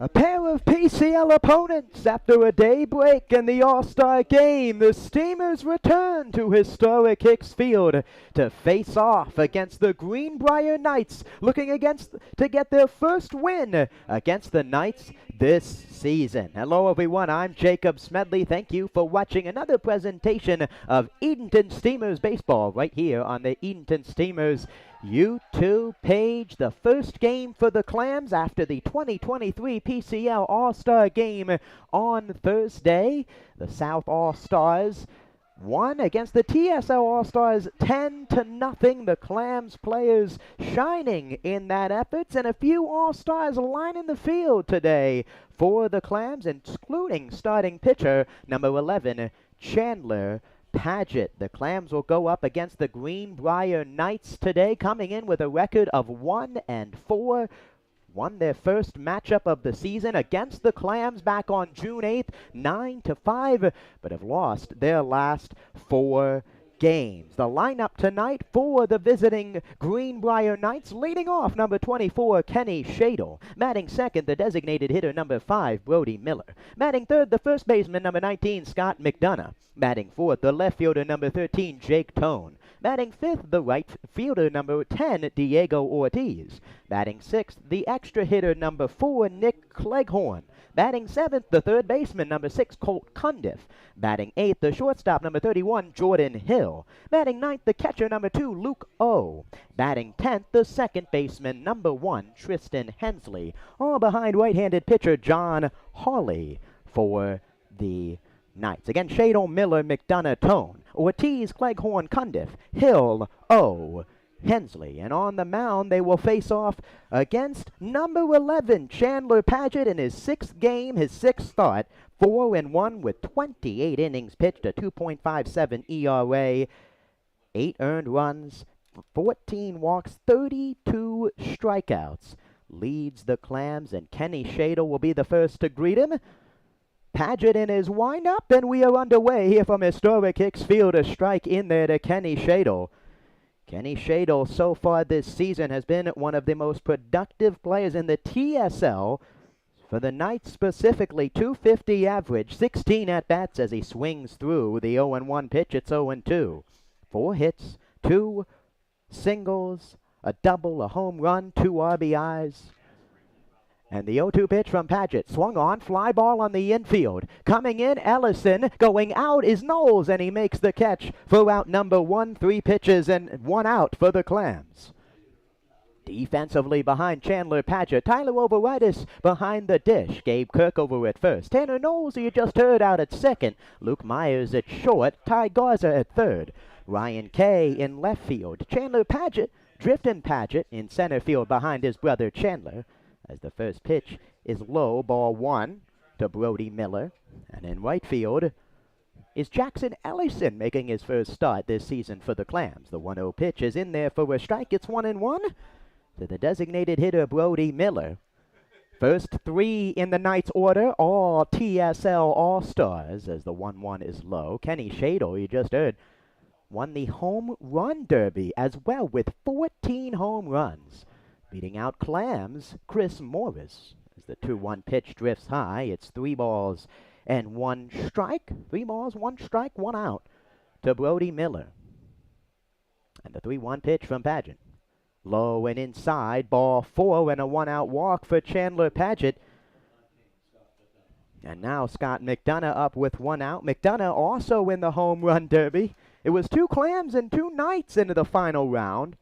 A pair of PCL opponents after a day break in the All-Star game. The Steamers return to historic Hicks Field to face off against the Greenbrier Knights, looking to get their first win against the Knights this season. Hello everyone, I'm Jacob Smedley. Thank you for watching another presentation of Edenton Steamers baseball right here on the Edenton Steamers YouTube page. The first game for the Clams after the 2023 PCL All-Star game on Thursday. The South All-Stars won against the TSL All-Stars 10-0. The Clams players shining in that effort, and a few All-Stars lining the field today for the Clams, including starting pitcher number 11, Chandler Paget. The Clams will go up against the Greenbrier Knights today, coming in with a record of 1-4. Won their first matchup of the season against the Clams back on June 8th, 9-5, but have lost their last 4 games. The lineup tonight for the visiting Greenbrier Knights, leading off number 24, Kenny Shadle. Batting second, the designated hitter number 5, Brody Miller. Batting third, the first baseman number 19, Scott McDonough. Batting fourth, the left fielder number 13, Jake Tone. Batting fifth, the right fielder number 10, Diego Ortiz. Batting sixth, the extra hitter number 4, Nick Cleghorn. Batting seventh, the third baseman number 6, Colt Cundiff. Batting eighth, the shortstop number 31, Jordan Hill. Batting ninth, the catcher number 2, Luke O. Batting 10th, the second baseman number 1, Tristan Hensley. All behind right-handed pitcher John Hawley for the Knights. Again, Shadle, Miller, McDonough, Tone. Ortiz, Cleghorn, Cundiff, Hill, O, Hensley. And on the mound, they will face off against number 11, Chandler Paget, in his 6th game, his 6th start. 4-1 with 28 innings pitched, a 2.57 ERA, 8 earned runs, 14 walks, 32 strikeouts. Leads the Clams, and Kenny Shadle will be the first to greet him. Paget in his windup, and we are underway here from historic Hicks Field. A strike in there to Kenny Shadle. Kenny Shadle so far this season has been one of the most productive players in the TSL. For the Knights specifically, 250 average, 16 at-bats as he swings through the 0-1 pitch. It's 0-2. 4 hits, 2 singles, a double, a home run, 2 RBIs. And the 0-2 pitch from Paget, swung on, fly ball on the infield. Coming in, Ellison. Going out is Knowles, and he makes the catch for out number 1. 3 pitches and 1 out for the Clams. Defensively behind Chandler Paget, Tyler Overitis behind the dish. Gabe Kirk over at first. Tanner Knowles, who you just heard, out at second. Luke Myers at short. Ty Garza at third. Ryan Kay in left field. Chandler Paget, Drifton Paget in center field behind his brother Chandler. As the first pitch is low, ball 1 to Brody Miller. And in right field is Jackson Ellison making his first start this season for the Clams. The 1-0 pitch is in there for a strike. It's 1-1 to the designated hitter Brody Miller. First 3 in the Knights order, all TSL All-Stars, as the 1-1 is low. Kenny Shadle, you just heard, won the Home Run Derby as well with 14 home runs. Beating out Clams, Chris Morris. As the 2-1 pitch drifts high, it's 3 balls and 1 strike. 3 balls, 1 strike, 1 out to Brody Miller. And the 3-1 pitch from Paget. Low and inside, ball 4 and a 1-out walk for Chandler Paget. And now Scott McDonough up with 1 out. McDonough also in the Home Run Derby. It was 2 Clams and 2 Knights into the final round.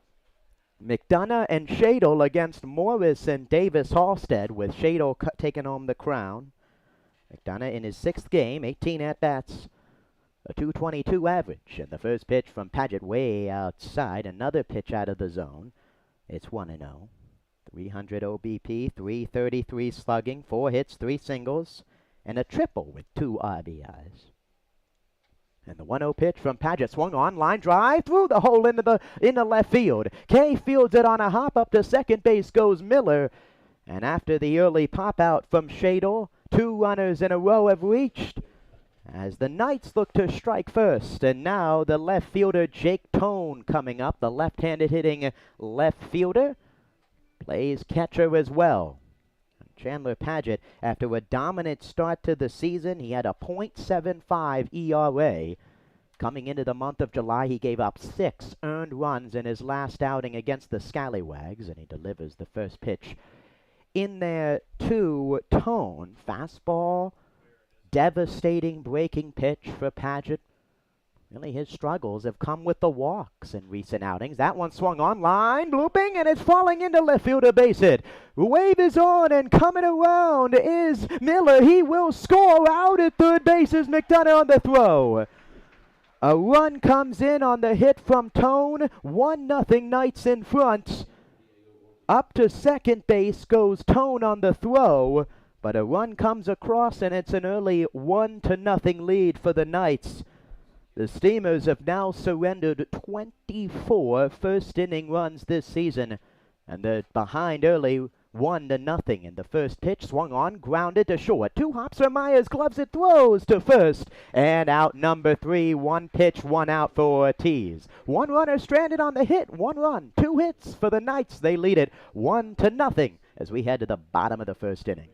McDonough and Shadle against Morris and Davis Halstead, with Shadle taking home the crown. McDonough in his 6th game, 18 at-bats, a 222 average. And the first pitch from Paget way outside, another pitch out of the zone. It's 1-0. 300 OBP, 333 slugging, 4 hits, 3 singles, and a triple with 2 RBIs. And the 1-0 pitch from Paget, swung on, line drive through the hole into left field. Kay fields it on a hop. Up to second base goes Miller. And after the early pop out from Shadle, 2 runners in a row have reached as the Knights look to strike first. And now the left fielder Jake Tone coming up, the left-handed hitting left fielder. Plays catcher as well. Chandler Paget, after a dominant start to the season, he had a .75 ERA. Coming into the month of July, he gave up 6 earned runs in his last outing against the Scallywags, and he delivers the first pitch in there to Tone. Fastball, devastating breaking pitch for Paget. Really, his struggles have come with the walks in recent outings. That one swung on, line, blooping, and it's falling into left field, a base hit. Wave is on, and coming around is Miller. He will score. Out at third base is McDonough on the throw. A run comes in on the hit from Tone. 1-0 Knights in front. Up to second base goes Tone on the throw, but a run comes across, and it's an early 1-0 lead for the Knights. The Steamers have now surrendered 24 first-inning runs this season, and they're behind early 1-0. And the first pitch swung on, grounded to short. 2 hops for Myers, gloves it, throws to first, and out number 3. 1 pitch, 1 out for Ortiz. 1 runner stranded on the hit. 1 run, 2 hits for the Knights. They lead it 1-0 as we head to the bottom of the first inning.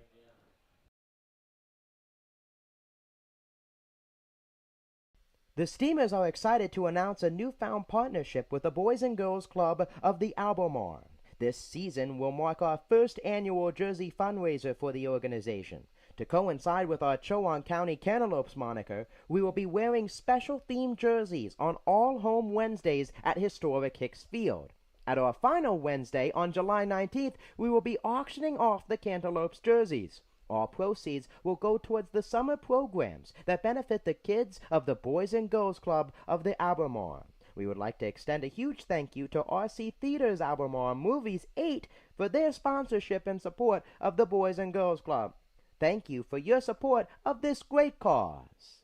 The Steamers are excited to announce a newfound partnership with the Boys and Girls Club of the Albemarle. This season will mark our first annual jersey fundraiser for the organization. To coincide with our Chowan County Cantaloupes moniker, we will be wearing special themed jerseys on all home Wednesdays at historic Hicks Field. At our final Wednesday on July 19th, we will be auctioning off the Cantaloupes jerseys. All proceeds will go towards the summer programs that benefit the kids of the Boys and Girls Club of the Albemarle. We would like to extend a huge thank you to RC Theaters Albemarle Movies 8 for their sponsorship and support of the Boys and Girls Club. Thank you for your support of this great cause.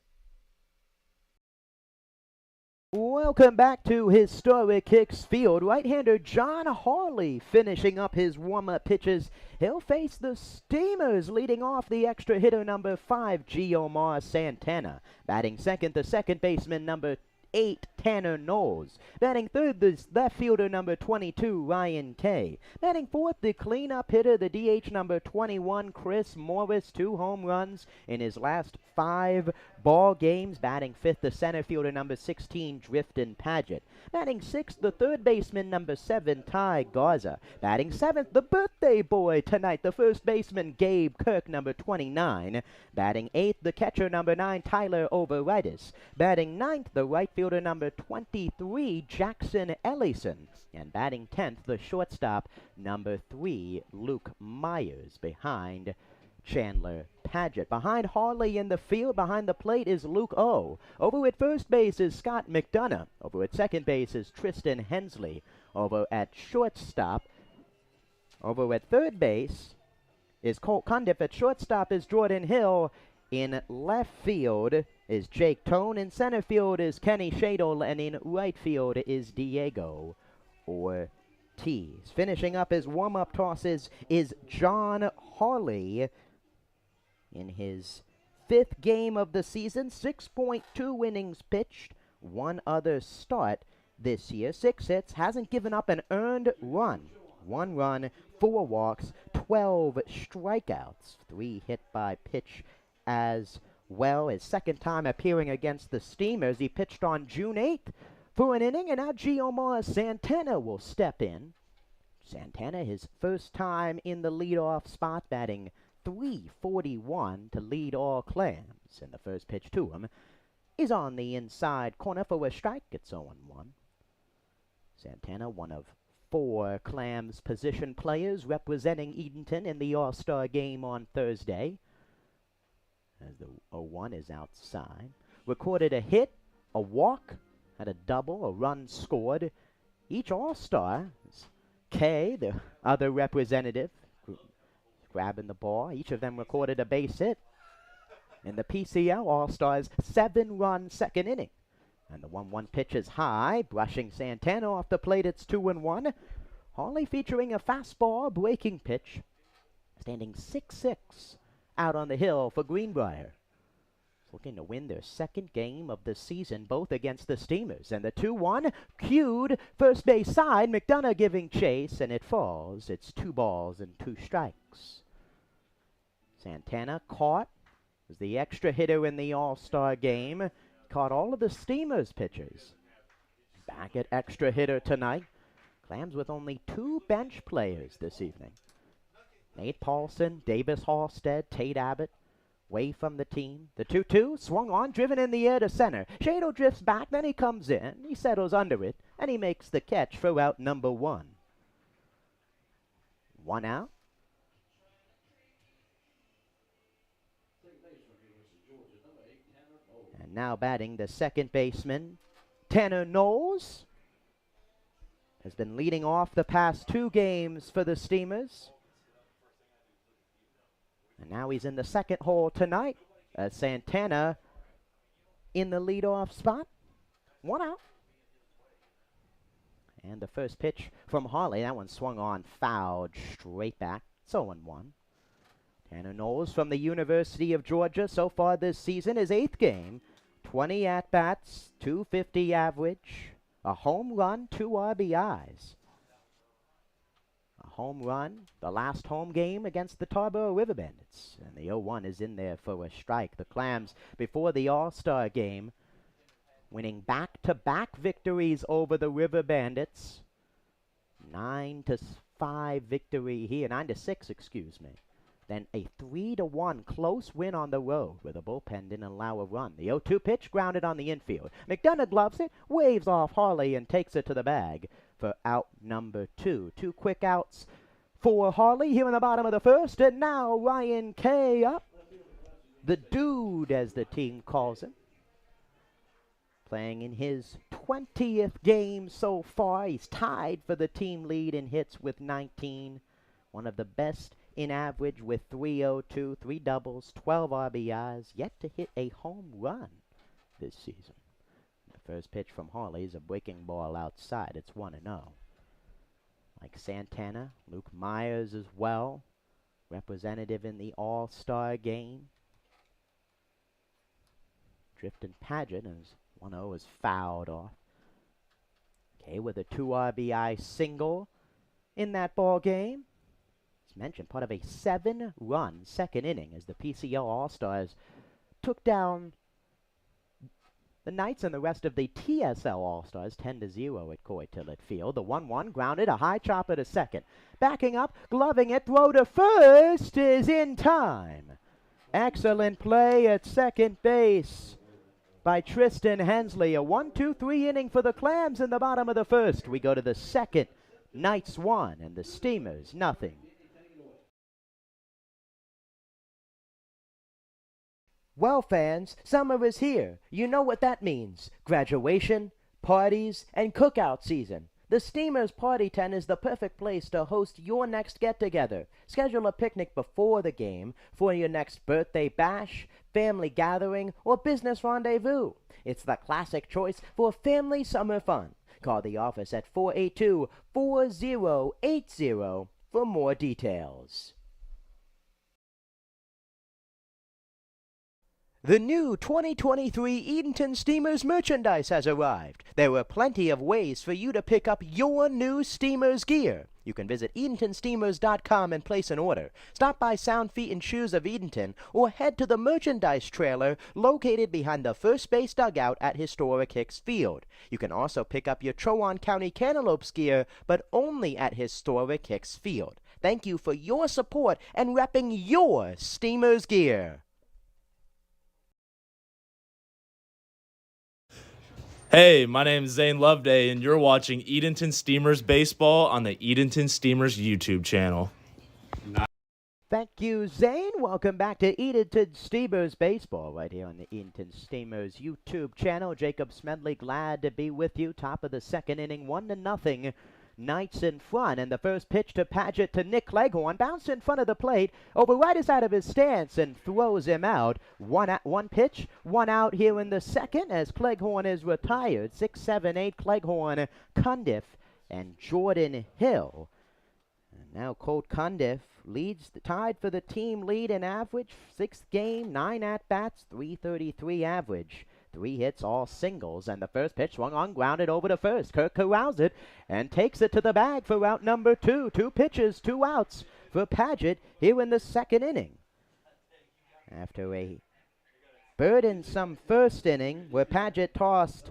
Welcome back to historic Hicks Field. Right-hander John Harley finishing up his warm-up pitches. He'll face the Steamers, leading off the extra hitter number 5, Giomar Santana. Batting second, the second baseman number 8, Tanner Knowles. Batting third, the left fielder number 22, Ryan Kay. Batting fourth, the cleanup hitter, the DH number 21, Chris Morris. 2 home runs in his last 5 ball games. Batting fifth, the center fielder number 16, Drifton Paget. Batting sixth, the third baseman number 7, Ty Garza. Batting seventh, the birthday boy tonight, the first baseman Gabe Kirk, number 29. Batting eighth, the catcher number 9, Tyler Overitis. Batting ninth, the right fielder number 23, Jackson Ellison. And batting 10th, the shortstop number 3, Luke Myers, behind Chandler Paget. Behind Harley in the field, behind the plate, is Luke O. Over at first base is Scott McDonough. Over at second base is Tristan Hensley. Over at shortstop, over at third base is Colt Cundiff. At shortstop is Jordan Hill. In left field is Jake Tone. In center field is Kenny Shadle. And in right field is Diego Ortiz. Finishing up his warm-up tosses is John Harley. In his 5th game of the season, 6.2 innings pitched, 1 other start this year, 6 hits, hasn't given up an earned run. 1 run, 4 walks, 12 strikeouts, 3 hit by pitch as well. His second time appearing against the Steamers, he pitched on June 8th for an inning, and now Giomar Santana will step in. Santana, his first time in the leadoff spot, batting .341 to lead all Clams, and the first pitch to him is on the inside corner for a strike. It's 0-1. Santana, one of 4 Clams position players representing Edenton in the All-Star game on Thursday. As the 0-1 is outside. Recorded a hit, a walk, had a double, a run scored. Each All-Star, Kay, the other representative, grabbing the ball. Each of them recorded a base hit. In the PCL, All-Stars 7-run second inning. And the 1-1 pitch is high, brushing Santana off the plate. It's 2-1. Harley featuring a fastball breaking pitch, standing 6-6 out on the hill for Greenbrier. Looking to win their 2nd game of the season, both against the Steamers. And the 2-1 cued first base side. McDonough giving chase, and it falls. It's 2 balls and 2 strikes. Santana caught, was the extra hitter in the All-Star game. Caught all of the Steamers pitchers. Back at extra hitter tonight. Clams with only 2 bench players this evening. Nate Paulson, Davis Halstead, Tate Abbott, away from the team. The 2-2 swung on, driven in the air to center. Shado drifts back, then he comes in. He settles under it, and he makes the catch for out number 1. 1 out. And now batting the second baseman, Tanner Knowles. Has been leading off the past 2 games for the Steamers. And now he's in the second hole tonight as Santana in the leadoff spot. 1 out. And the first pitch from Harley. That one swung on, fouled straight back. 0-1. Tanner Knowles from the University of Georgia so far this season, his 8th game. 20 at-bats, 250 average, a home run, 2 RBIs. Home run, the last home game against the Tarboro River Bandits. And the 0-1 is in there for a strike. The Clams, before the All-Star game, winning back-to-back victories over the River Bandits. 9-5 victory here, 9-6, excuse me. Then a 3-1 close win on the road where the bullpen didn't allow a run. The 0-2 pitch grounded on the infield. McDonough gloves it, waves off Harley and takes it to the bag for out number 2. 2 quick outs for Harley here in the bottom of the first. And now Ryan Kay up. The dude, as the team calls him. Playing in his 20th game so far. He's tied for the team lead in hits with 19. One of the best in average with 302, 3 doubles, 12 RBIs. Yet to hit a home run this season. The first pitch from Harley is a breaking ball outside. It's 1-0. Like Santana, Luke Myers as well. Representative in the All-Star game. Drifton Paget as 1-0 is fouled off. Okay, with a 2 RBI single in that ball game. As mentioned, part of a 7-run second inning as the PCL All-Stars took down the Knights and the rest of the TSL All-Stars 10-0 at Coy Tillett Field. The 1-1 grounded, a high chopper to second. Backing up, gloving it, throw to first is in time. Excellent play at second base by Tristan Hensley. A 1-2-3 inning for the Clams in the bottom of the first. We go to the second. Knights 1 and the Steamers nothing. Well, fans, summer is here. You know what that means. Graduation, parties, and cookout season. The Steamers Party Tent is the perfect place to host your next get-together. Schedule a picnic before the game for your next birthday bash, family gathering, or business rendezvous. It's the classic choice for family summer fun. Call the office at 482-4080 for more details. The new 2023 Edenton Steamers merchandise has arrived. There are plenty of ways for you to pick up your new Steamers gear. You can visit EdentonSteamers.com and place an order. Stop by Sound Feet and Shoes of Edenton or head to the merchandise trailer located behind the first base dugout at historic Hicks Field. You can also pick up your Trowon County Cantaloupes gear, but only at historic Hicks Field. Thank you for your support and repping your Steamers gear. Hey, my name is Zane Loveday, and you're watching Edenton Steamers Baseball on the Edenton Steamers YouTube channel. Thank you, Zane. Welcome back to Edenton Steamers Baseball right here on the Edenton Steamers YouTube channel. Jacob Smedley, glad to be with you. Top of the second inning, 1-0. Knights in front, and the first pitch to Paget to Nick Cleghorn, bounced in front of the plate, over right side of his stance, and throws him out. One pitch, 1 out here in the second, as Cleghorn is retired. 6-7-8, Cleghorn, Cundiff, and Jordan Hill. And now Colt Cundiff leads, tied for the team lead in average. 6th game, 9 at-bats, 333 average. 3 hits, all singles, and the first pitch swung on, grounded over to first. Kirk corrals it and takes it to the bag for out number 2. 2 pitches, 2 outs for Paget here in the second inning. After a burdensome first inning where Paget tossed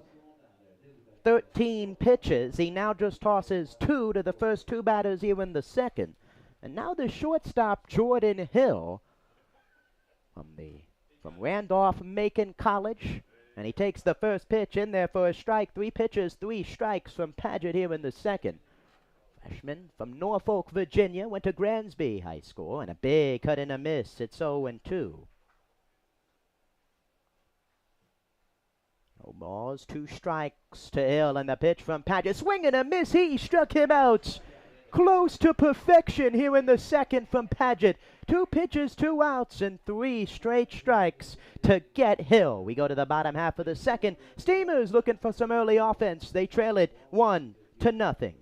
13 pitches, he now just tosses 2 to the first 2 batters here in the second. And now the shortstop, Jordan Hill, from Randolph-Macon College. And he takes the first pitch in there for a strike. 3 pitches, 3 strikes from Paget here in the second. Freshman from Norfolk, Virginia, went to Gransby High School, and a big cut and a miss. It's 0-2. No balls, 2 strikes to Hill, and the pitch from Paget. Swing and a miss. He struck him out. Close to perfection here in the second from Paget. 2 pitches, 2 outs, and 3 straight strikes to get Hill. We go to the bottom half of the second. Steamers looking for some early offense. They trail it 1-0.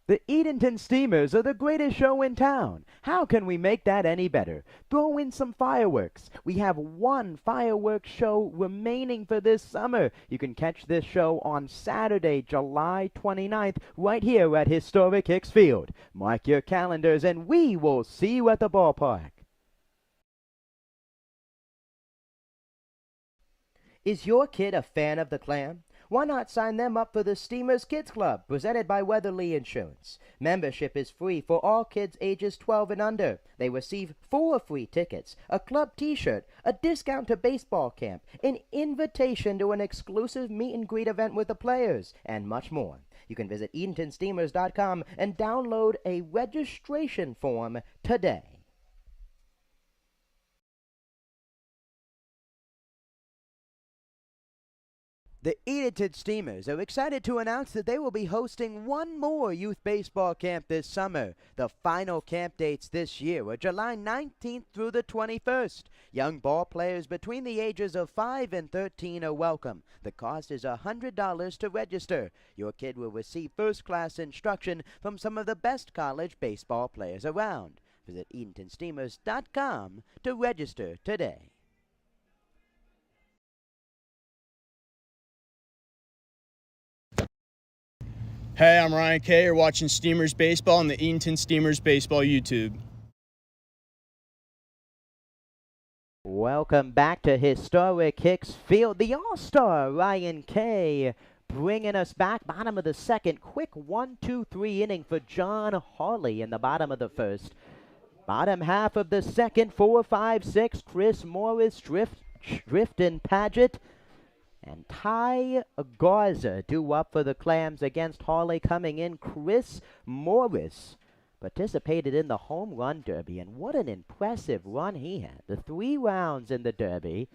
The Edenton Steamers are the greatest show in town. How can we make that any better? Throw in some fireworks. We have 1 fireworks show remaining for this summer. You can catch this show on Saturday, July 29th, right here at historic Hicks Field. Mark your calendars, and we will see you at the ballpark. Is your kid a fan of the Clam? Why not sign them up for the Steamers Kids Club, presented by Weatherly Insurance? Membership is free for all kids ages 12 and under. They receive 4 free tickets, a club t-shirt, a discount to baseball camp, an invitation to an exclusive meet and greet event with the players, and much more. You can visit EdentonSteamers.com and download a registration form today. The Edenton Steamers are excited to announce that they will be hosting 1 more youth baseball camp this summer. The final camp dates this year are July 19th through the 21st. Young ball players between the ages of 5 and 13 are welcome. The cost is $100 to register. Your kid will receive first-class instruction from some of the best college baseball players around. Visit EdentonSteamers.com to register today. Hey, I'm Ryan Kay. You're watching Steamers Baseball on the Edenton Steamers Baseball YouTube. Welcome back to historic Hicks Field. The All-Star Ryan Kay bringing us back. Bottom of the second. Quick 1-2-3 inning for John Hawley in the bottom of the first. Bottom half of the second. 4-5-6. Chris Morris, Driftin Paget, and Ty Garza due up for the Clams against Hawley coming in. Chris Morris participated in the home run derby, and what an impressive run he had. The 3 rounds in the derby,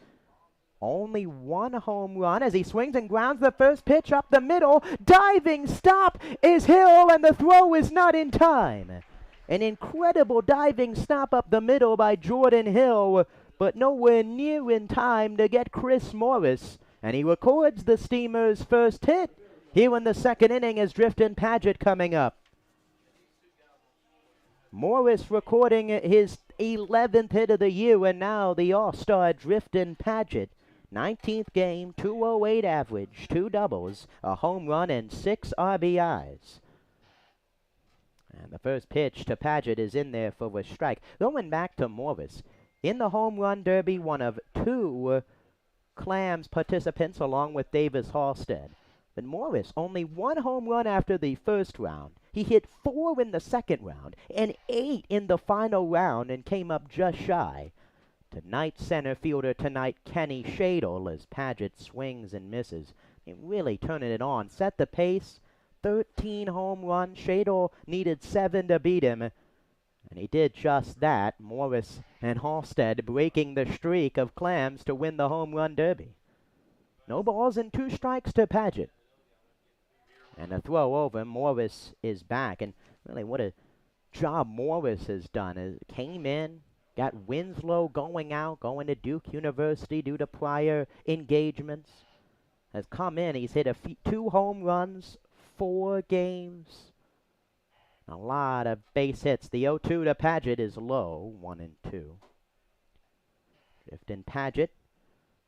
only 1 home run as he swings and grounds the first pitch up the middle. Diving stop is Hill, and the throw is not in time. An incredible diving stop up the middle by Jordan Hill, but nowhere near in time to get Chris Morris. And he records the Steamers' first hit here in the second inning as Driftin Paget coming up. Morris recording his 11th hit of the year, and now the All-Star Driftin Paget. 19th game, 208 average, 2 doubles, a home run, and 6 RBIs. And the first pitch to Paget is in there for a strike. Going back to Morris, in the home run derby, one of 2 Clams participants along with Davis Halstead. But Morris, only 1 home run after the first round. He hit 4 in the second round and 8 in the final round and came up just shy. Tonight's center fielder Kenny Shadle, as Paget swings and misses. Really turning it on. Set the pace. 13 home runs. Shadle needed 7 to beat him. And he did just that. Morris and Halstead breaking the streak of Clams to win the home run derby. No balls and 2 strikes to Paget. And a throw over. Morris is back. And really what a job Morris has done. It came in, got Winslow going out, going to Duke University due to prior engagements. Has come in. He's hit 2 home runs, 4 games. A lot of base hits. The 0-2 to Paget is low, 1-2. Driftin Paget,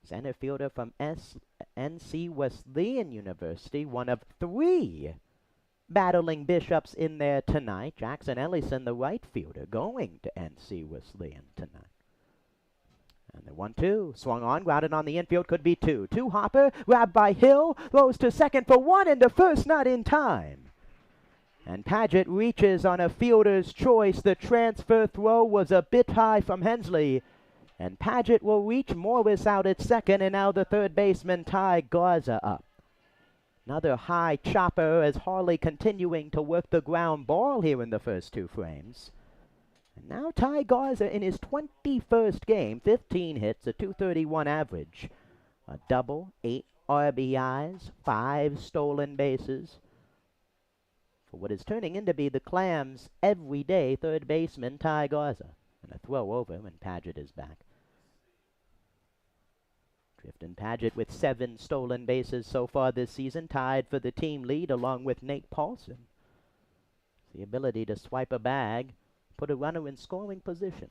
center fielder from NC Wesleyan University, one of 3 battling Bishops in there tonight. Jackson Ellison, the right fielder, going to NC Wesleyan tonight. And the 1-2, swung on, grounded on the infield, could be two. Two hopper, grabbed by Hill, throws to second for one, and to first not in time. And Paget reaches on a fielder's choice. The transfer throw was a bit high from Hensley. And Paget will reach Morris out at second, and now the third baseman Ty Garza up. Another high chopper as Harley continuing to work the ground ball here in the first two frames. And now Ty Garza in his 21st game, 15 hits, a .231 average. A double, 8 RBIs, 5 stolen bases. For what is turning into be the Clams' everyday third baseman, Ty Garza. And a throw over when Paget is back. Drifton Paget with 7 stolen bases so far this season, tied for the team lead along with Nate Paulson. The ability to swipe a bag, put a runner in scoring position.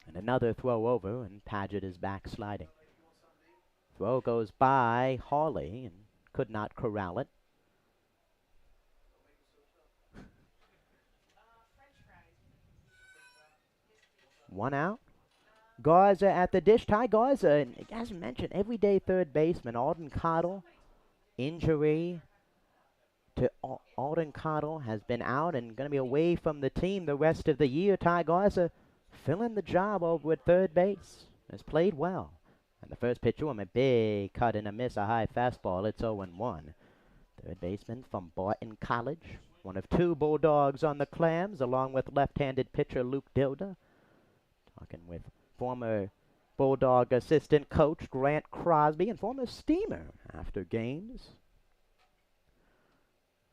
And another throw over, and Paget is back sliding. Throw goes by Hawley and could not corral it. One out. Garza at the dish. Ty Garza, and as mentioned, everyday third baseman. Alden Cottle, injury to Alden Cottle has been out and going to be away from the team the rest of the year. Ty Garza filling the job over at third base. Has played well. And the first pitch to him, a big cut and a miss, a high fastball. It's 0-1. Third baseman from Barton College. One of 2 Bulldogs on the Clams, along with left-handed pitcher Luke Dilda. Talking with former Bulldog assistant coach Grant Crosby and former Steamer after games.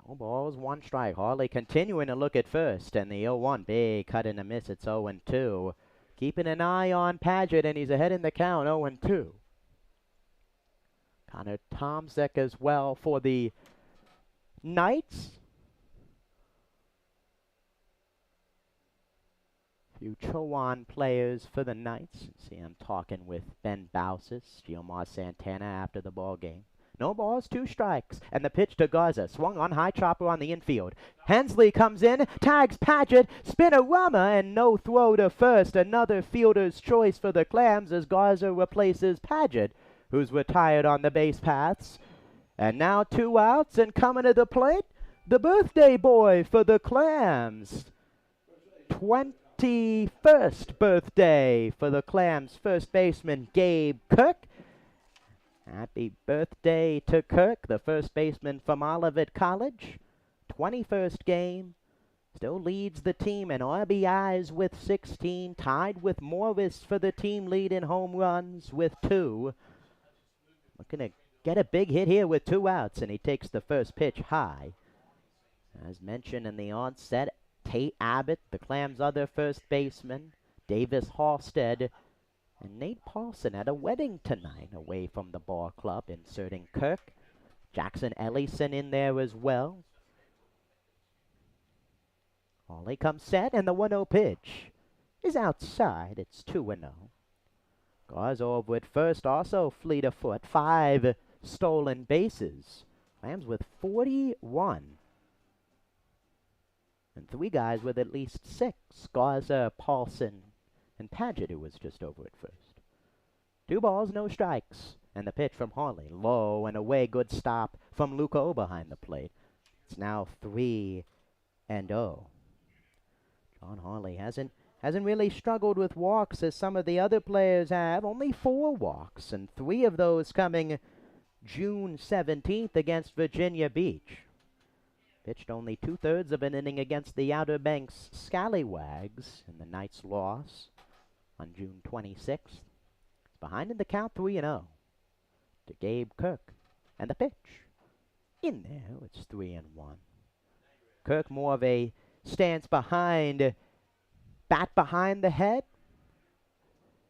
No balls, 1 strike. Harley continuing to look at first, and the 0-1, big cut and a miss. It's 0-2. Keeping an eye on Paget, and he's ahead in the count, 0-2. Connor Tomczyk as well for the Knights. Few Chowan players for the Knights. See, I'm talking with Ben Bausis, Giomar Santana after the ball game. No balls, 2 strikes, and the pitch to Garza. Swung on, high chopper on the infield. Hensley comes in, tags Paget, Spinorama, and no throw to first. Another fielder's choice for the Clams as Garza replaces Paget, who's retired on the base paths. And now 2 outs, and coming to the plate, the birthday boy for the Clams. 21st birthday for the Clams' first baseman, Gabe Kirk. Happy birthday to Kirk, the first baseman from Olivet College. 21st game. Still leads the team in RBIs with 16. Tied with Morris for the team lead in home runs with 2. Looking to get a big hit here with 2 outs, and he takes the first pitch high. As mentioned in the onset, Tate Abbott, the Clams' other first baseman, Davis Halstead, and Nate Paulson at a wedding tonight away from the ball club, inserting Kirk. Jackson Ellison in there as well. Hawley comes set, and the 1-0 pitch is outside. It's 2-0. Garza over at first, also fleet of foot. 5 stolen bases. Clams with 41. And 3 guys with at least 6. Garza, Paulson, and Paget, who was just over at first. 2 balls, no strikes. And the pitch from Harley. Low and away, good stop from Luco behind the plate. It's now 3-0. John Harley hasn't really struggled with walks as some of the other players have. Only 4 walks, and 3 of those coming June 17th against Virginia Beach. Pitched only 2/3 of an inning against the Outer Banks Scallywags in the Knights' loss on June 26th. It's behind in the count, 3-0 to Gabe Kirk. And the pitch in there, it's 3-1. Kirk more of a stance behind, bat behind the head.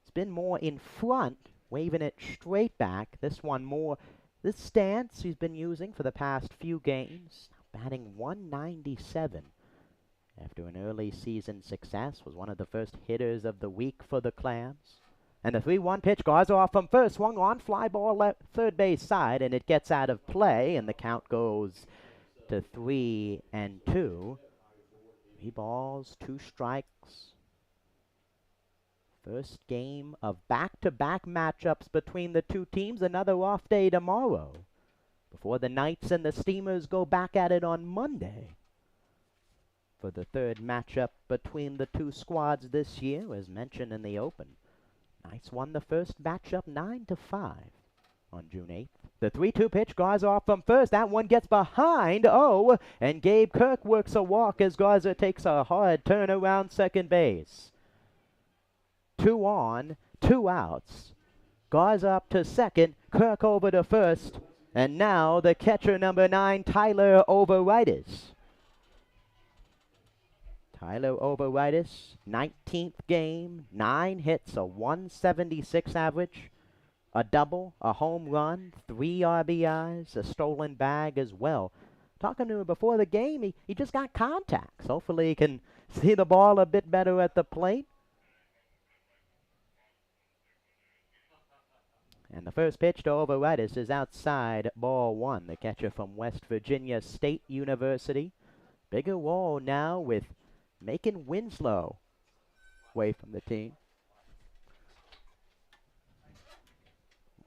It's been more in front, waving it straight back. This stance he's been using for the past few games. Batting 197 after an early season success. Was one of the first hitters of the week for the Clams. And the 3-1 pitch, Garza off from first, swung on, fly ball left third base side, and it gets out of play, and the count goes to 3-2. 3 balls, 2 strikes. First game of back-to-back matchups between the two teams. Another off day tomorrow before the Knights and the Steamers go back at it on Monday for the third matchup between the two squads this year, as mentioned in the open. Knights won the first matchup 9-5 on June 8th. The 3-2 pitch, Garza off from first. That one gets behind. Oh, and Gabe Kirk works a walk as Garza takes a hard turn around second base. 2 on, 2 outs. Garza up to second, Kirk over to first, and now the catcher number 9, Tyler Overitis. Tyler Overitis, 19th game, 9 hits, a 176 average, a double, a home run, 3 RBIs, a stolen bag as well. Talking to him before the game, he just got contacts. Hopefully he can see the ball a bit better at the plate. And the first pitch to Overitis is outside, ball 1, the catcher from West Virginia State University. Bigger role now with Macon Winslow away from the team.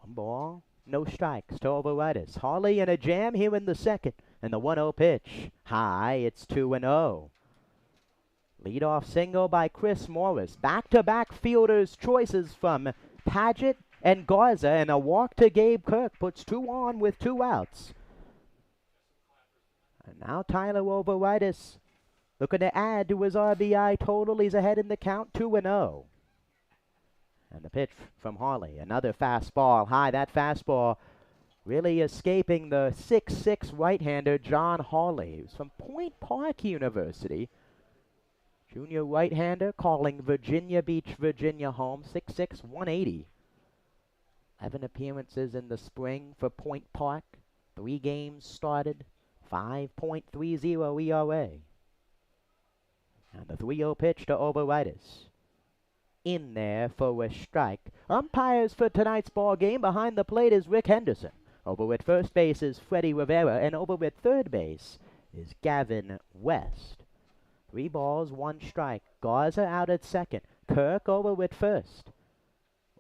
1 ball, no strikes to Overitis. Harley in a jam here in the second. And the 1-0 pitch. High, it's 2-0. Leadoff single by Chris Morris. Back-to-back fielders' choices from Paget and Garza, and a walk to Gabe Kirk puts 2 on with 2 outs. And now Tyler Overitis looking to add to his RBI total. He's ahead in the count, 2-0. And the pitch from Harley, another fastball high. That fastball really escaping the 6'6" right-hander John Harley, who's from Point Park University. Junior right-hander calling Virginia Beach, Virginia home, 6'6", 180. 11 appearances in the spring for Point Park. 3 games started, 5.30 ERA. And the 3-0 pitch to Overitis. In there for a strike. Umpires for tonight's ball game. Behind the plate is Rick Henderson. Over at first base is Freddie Rivera, and over at third base is Gavin West. 3 balls, 1 strike. Garza out at second. Kirk over at first.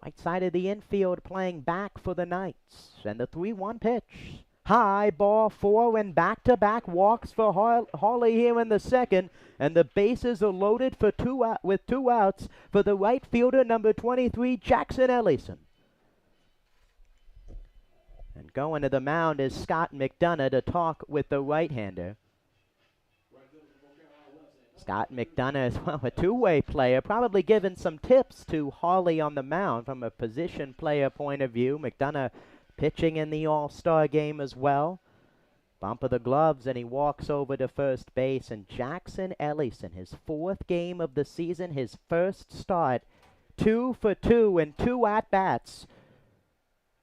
Right side of the infield playing back for the Knights. And the 3-1 pitch. High, ball 4, and back-to-back walks for Harley here in the second. And the bases are loaded for with 2 outs for the right fielder, number 23, Jackson Ellison. And going to the mound is Scott McDonough to talk with the right-hander. Scott McDonough is, well, a 2-way player, probably giving some tips to Harley on the mound from a position player point of view. McDonough pitching in the All-Star game as well. Bump of the gloves, and he walks over to first base. And Jackson Ellison, his 4th game of the season, his first start, 2 for 2 and 2 at-bats.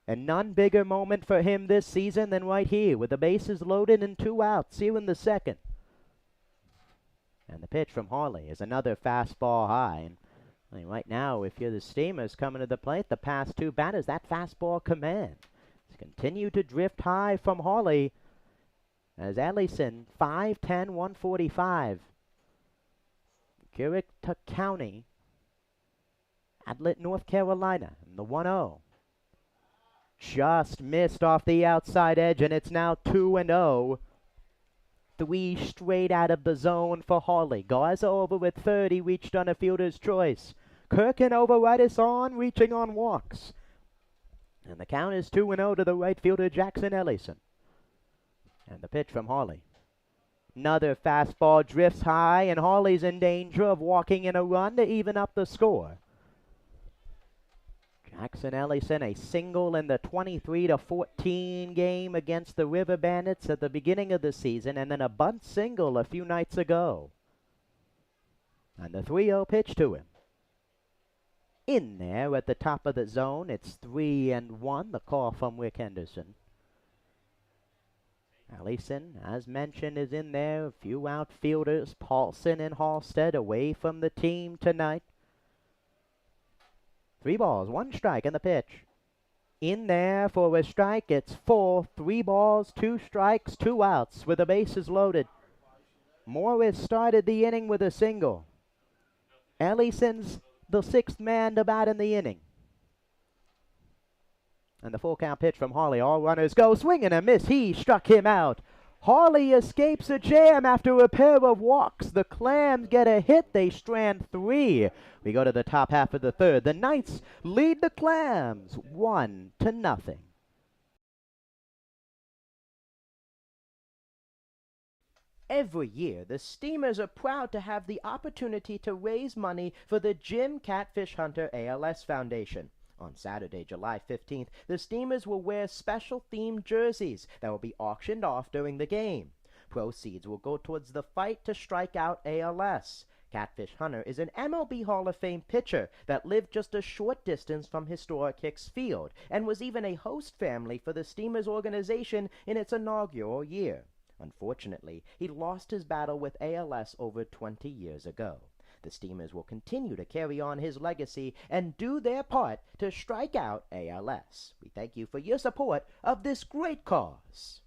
And none bigger moment for him this season than right here, with the bases loaded and 2 outs here in the second. And the pitch from Harley is another fastball high. And right now, if you're the Steamers coming to the plate, the past 2 batters, that fastball command. It's continued to drift high from Harley as Ellison, 5'10", 145. Currituck County, Adlet, North Carolina, and the 1-0. Just missed off the outside edge, and it's now 2-0. 3 straight out of the zone for Harley. Garza over at third. He reached on a fielder's choice. Kirk and Overitis on, reaching on walks. And the count is 2-0 to the right fielder, Jackson Ellison. And the pitch from Harley. Another fastball drifts high, and Harley's in danger of walking in a run to even up the score. Jackson Ellison, a single in the 23-14 game against the River Bandits at the beginning of the season, and then a bunt single a few nights ago. And the 3-0 pitch to him. In there at the top of the zone, it's 3-1, the call from Rick Henderson. Ellison, as mentioned, is in there. A few outfielders, Paulson and Halstead, away from the team tonight. 3 balls, 1 strike, and the pitch. In there for a strike. It's full. 3 balls, 2 strikes, 2 outs with the bases loaded. Morris started the inning with a single. Ellison's the 6th man to bat in the inning. And the full count pitch from Harley. All runners go. Swing and a miss. He struck him out. Harley escapes a jam after a pair of walks. The Clams get a hit. They strand 3. We go to the top half of the third. The Knights lead the Clams 1-0. Every year, the Steamers are proud to have the opportunity to raise money for the Jim Catfish Hunter ALS Foundation. On Saturday, July 15th, the Steamers will wear special themed jerseys that will be auctioned off during the game. Proceeds will go towards the fight to strike out ALS. Catfish Hunter is an MLB Hall of Fame pitcher that lived just a short distance from historic Hicks Field and was even a host family for the Steamers organization in its inaugural year. Unfortunately, he lost his battle with ALS over 20 years ago. The Steamers will continue to carry on his legacy and do their part to strike out ALS. We thank you for your support of this great cause.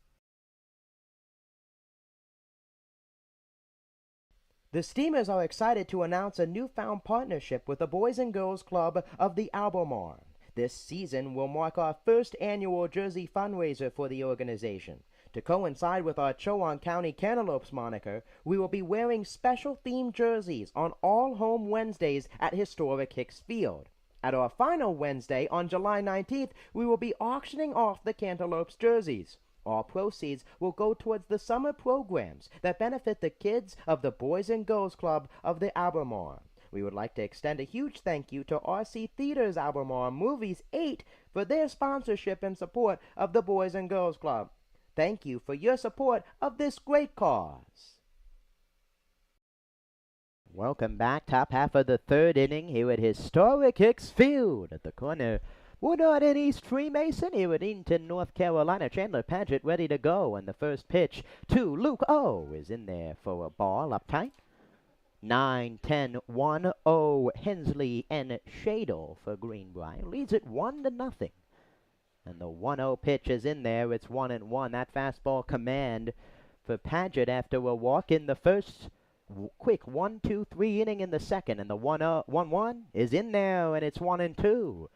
The Steamers are excited to announce a newfound partnership with the Boys and Girls Club of the Albemarle. This season will mark our first annual jersey fundraiser for the organization. To coincide with our Chowan County Cantaloupes moniker, we will be wearing special themed jerseys on all home Wednesdays at historic Hicks Field. At our final Wednesday on July 19th, we will be auctioning off the Cantaloupes jerseys. All proceeds will go towards the summer programs that benefit the kids of the Boys and Girls Club of the Albemarle. We would like to extend a huge thank you to RC Theaters Albemarle Movies 8 for their sponsorship and support of the Boys and Girls Club. Thank you for your support of this great cause. Welcome back, top half of the third inning here at historic Hicks Field. At the corner, Woodard and East Freemason here at Edenton, North Carolina. Chandler Padgett ready to go, and the first pitch to Luke O is in there for a ball up tight. 9-10, 1-0, Hensley and Shadle for Greenbrier. Leads it 1-0. And the 1-0 pitch is in there. It's 1-1. That fastball command for Padgett after a walk in the first. Quick 1-2-3 inning in the second. And the 1-1 is in there, and it's 1-2.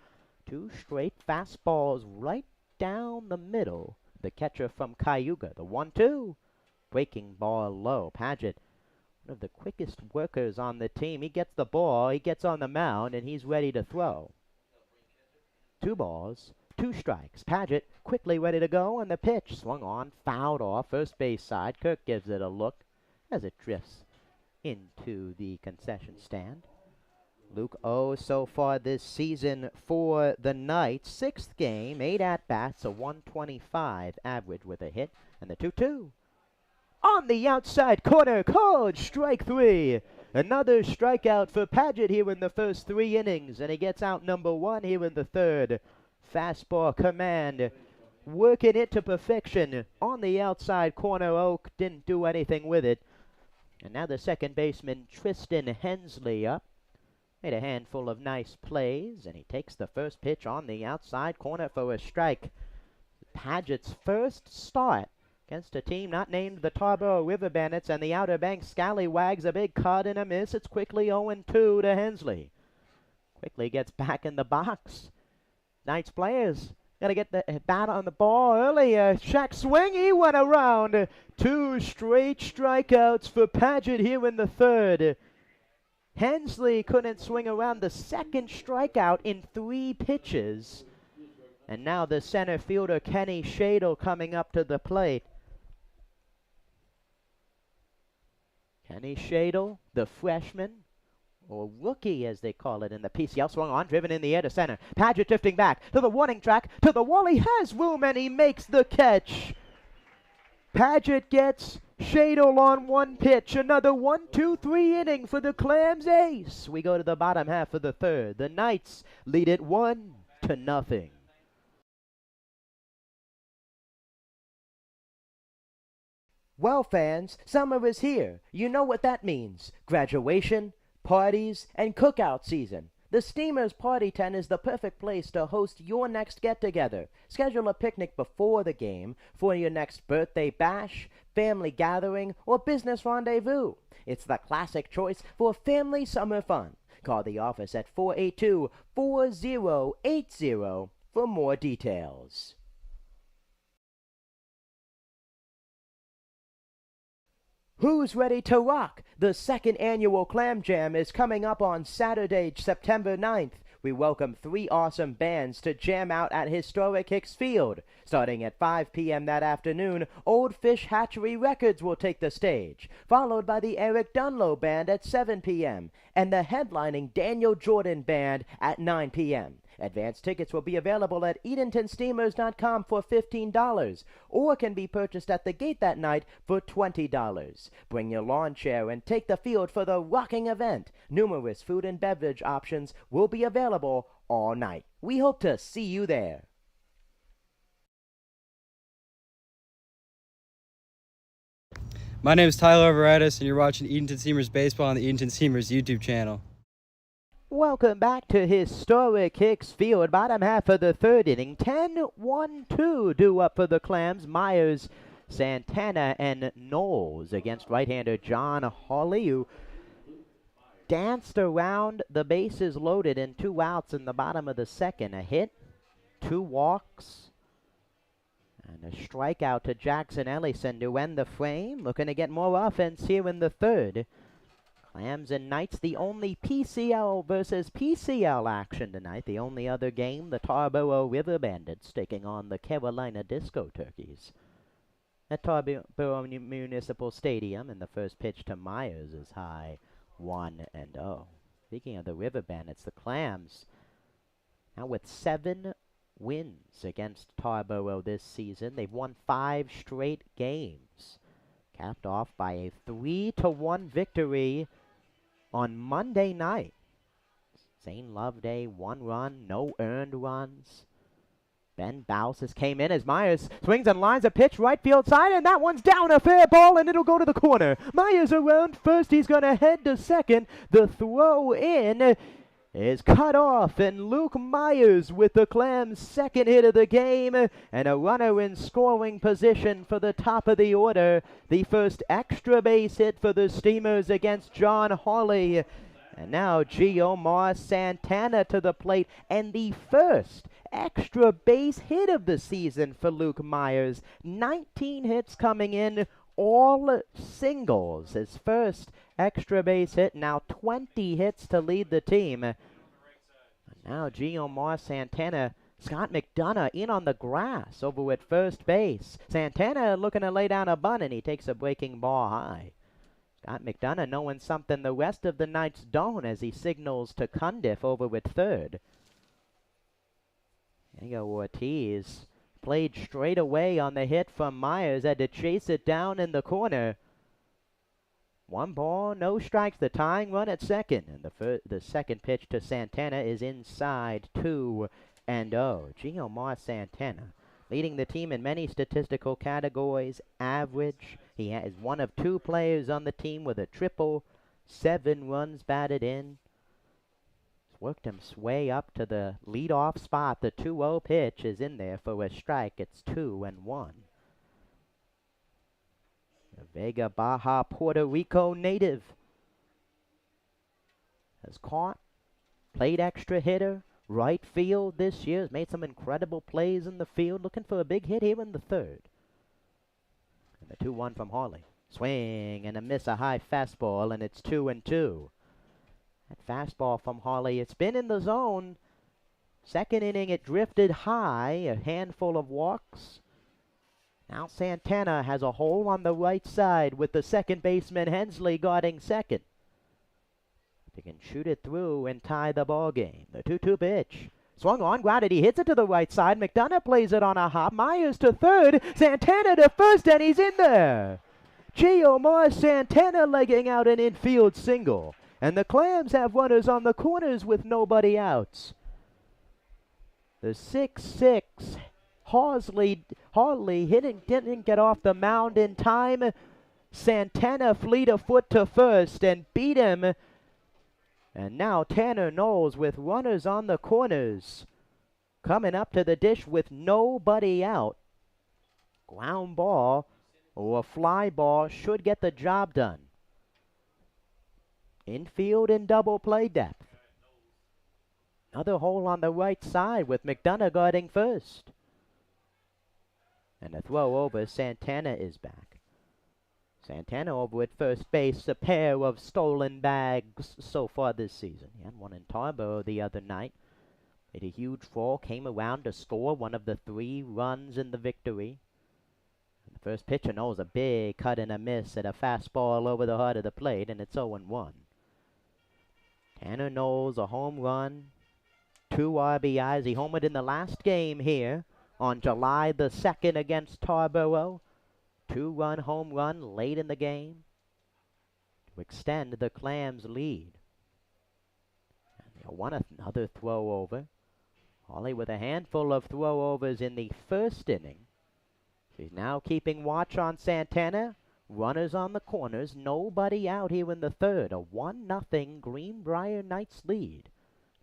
2 straight fastballs right down the middle. The catcher from Cayuga. The 1-2. Breaking ball low. Padgett, one of the quickest workers on the team. He gets the ball. He gets on the mound, and he's ready to throw. 2 balls. 2 strikes. Padgett quickly ready to go, and the pitch swung on, fouled off, first base side. Kirk gives it a look as it drifts into the concession stand. Luke O so far this season for the Knights. 6th game, 8 at-bats, a 125 average with a hit, and the 2-2. On the outside corner, called strike 3. Another strikeout for Padgett here in the first 3 innings, and he gets out number 1 here in the third. Fastball command, working it to perfection on the outside corner. Oak didn't do anything with it. And now the second baseman, Tristan Hensley, up. Made a handful of nice plays, and he takes the first pitch on the outside corner for a strike. Padgett's first start against a team not named the Tarboro River Bandits, and the Outer Banks Scallywags. A big cut and a miss. It's quickly 0-2 to Hensley. Quickly gets back in the box. Knights players got to get the bat on the ball early. Check swing. He went around. 2 straight strikeouts for Padgett here in the third. Hensley couldn't swing around the second strikeout in 3 pitches. And now the center fielder, Kenny Shadle, coming up to the plate. Kenny Shadle, the freshman, or rookie as they call it in the PCL, swung on, driven in the air to center. Padgett drifting back to the warning track, to the wall. He has room, and he makes the catch. Padgett gets Shadle on 1 pitch. Another 1-2-3 inning for the Clams ace. We go to the bottom half of the third. The Knights lead it 1-0. Well, fans, summer is here. You know what that means. Graduation, parties, and cookout season. The Steamers Party Tent is the perfect place to host your next get-together. Schedule a picnic before the game for your next birthday bash, family gathering, or business rendezvous. It's the classic choice for family summer fun. Call the office at 482-4080 for more details. Who's ready to rock? The second annual Clam Jam is coming up on Saturday, September 9th. We welcome 3 awesome bands to jam out at historic Hicks Field. Starting at 5 p.m. that afternoon, Old Fish Hatchery Records will take the stage, followed by the Eric Dunlow Band at 7 p.m. and the headlining Daniel Jordan Band at 9 p.m. Advance tickets will be available at EdentonSteamers.com for $15 or can be purchased at the gate that night for $20. Bring your lawn chair and take the field for the rocking event. Numerous food and beverage options will be available all night. We hope to see you there. My name is Tyler Veritis, and you're watching Edenton Steamers Baseball on the Edenton Steamers YouTube channel. Welcome back to historic Hicks Field, bottom half of the third inning. 10-1-2 due up for the Clams. Myers, Santana, and Knowles against right-hander John Hawley, who danced around the bases loaded and 2 outs in the bottom of the second. A hit, 2 walks, and a strikeout to Jackson Ellison to end the frame. Looking to get more offense here in the third. Clams and Knights, the only PCL versus PCL action tonight. The only other game, the Tarboro River Bandits taking on the Carolina Disco Turkeys at Tarboro Municipal Stadium. And the first pitch to Myers is high, 1-0. Speaking of the River Bandits, the Clams now with 7 wins against Tarboro this season. They've won 5 straight games, capped off by a 3-1 victory on Monday night. Zane Loveday, 1 run, no earned runs. Ben Bowses came in as Myers swings and lines a pitch right field side, and that one's down, a fair ball, and it'll go to the corner. Myers around first, he's going to head to second. The throw in is cut off, and Luke Myers with the Clams' second hit of the game, and a runner in scoring position for the top of the order. The first extra base hit for the Steamers against John Hawley. And now Giomar Santana to the plate, and the first extra base hit of the season for Luke Myers. 19 hits coming in, all singles. His first extra base hit, now 20 hits to lead the team. And now Giomar Santana, Scott McDonough in on the grass over at first base. Santana looking to lay down a bunt, and he takes a breaking ball high. Scott McDonough knowing something the rest of the Knights don't as he signals to Cundiff over at third. Diego Ortiz played straight away on the hit from Myers, had to chase it down in the corner. 1 ball, no strikes, the tying run at second. And the second pitch to Santana is inside, 2-0. Giomar Santana leading the team in many statistical categories. Average, he is one of 2 players on the team with a triple, 7 runs batted in. Worked him way up to the leadoff spot. The 2-0 pitch is in there for a strike. It's 2-1. The Vega Baja, Puerto Rico native has caught, played extra hitter, right field this year. Has made some incredible plays in the field. Looking for a big hit here in the third. And the 2-1 from Harley. Swing and a miss, a high fastball, and it's 2-2. That fastball from Harley, it's been in the zone. Second inning, it drifted high, a handful of walks. Now Santana has a hole on the right side with the second baseman Hensley guarding second. They can shoot it through and tie the ball game. The 2-2 pitch. Swung on, grounded, he hits it to the right side. McDonough plays it on a hop. Myers to third, Santana to first, and he's in there. Giomar Santana legging out an infield single. And the Clams have runners on the corners with nobody outs. The 6-6 Harley didn't get off the mound in time. Santana fleet of foot to first and beat him And now Tanner Knowles with runners on the corners. Coming up to the dish with nobody out. Ground ball or a fly ball should get the job done. Infield in double play depth. Another hole on the right side with McDonough guarding first. And a throw over, Santana is back. Santana over at first base, a pair of stolen bags so far this season. He had one in Tarboro the other night. Made a huge fall, came around to score one of the 3 runs in the victory. And the first pitcher knows a big cut and a miss at a fastball over the heart of the plate, and it's 0-1. Tanner Knowles, a home run, 2 RBIs. He homered in the last game here on July the 2nd against Tarboro. 2-run home run late in the game to extend the Clams' lead. And they'll want another throw over. Hawley with a handful of throwovers in the first inning. She's now keeping watch on Santana. Runners on the corners. Nobody out here in the third. A 1-0 Greenbrier Knights lead.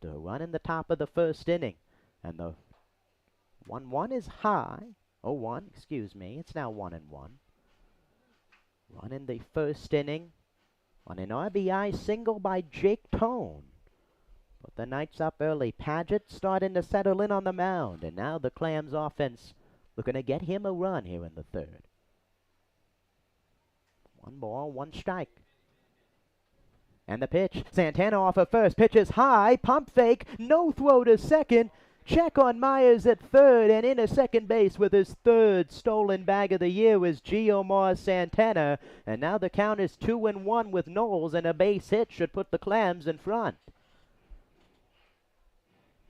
To run in the top of the first inning. And the 1-1 is high. 0-1, excuse me. It's now 1-1. Run in the first inning on an RBI single by Jake Tone. Put the Knights up early. Paget starting to settle in on the mound. And now the Clams offense looking to get him a run here in the third. 1 ball, 1 strike. And the pitch. Santana off of first. Pitch is high. Pump fake. No throw to second. Check on Myers at third, and in a second base with his 3rd stolen bag of the year was Giomar Santana. And now the count is 2-1 with Knowles, and a base hit should put the Clams in front.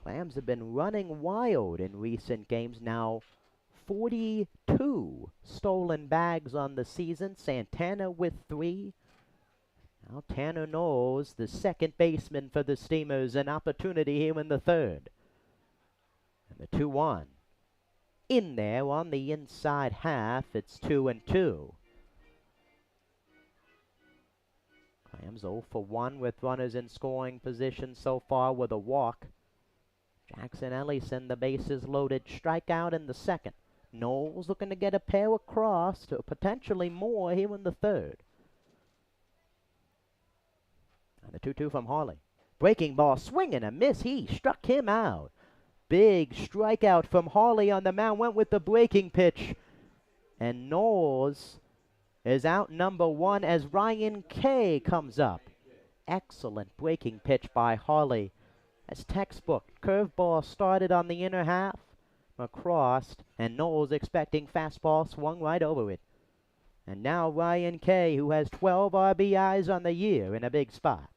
Clams have been running wild in recent games now. 42 stolen bags on the season. Santana with 3. Now Tanner Knowles, the second baseman for the Steamers, an opportunity here in the third. And the 2-1. In there on the inside half, it's 2-2. Clams 0 for 1 with runners in scoring position so far with a walk. Jackson Ellison, the bases loaded, strikeout in the second. Knowles looking to get a pair across to potentially more here in the third. And the 2-2 from Hawley. Breaking ball, swing and a miss. He struck him out. Big strikeout from Hawley on the mound. Went with the breaking pitch. And Knowles is out number 1 as Ryan Kay comes up. Excellent breaking pitch by Hawley. As textbook. Curveball started on the inner half. Across. And Knowles expecting fastball. Swung right over it. And now Ryan Kay, who has 12 RBIs on the year, in a big spot.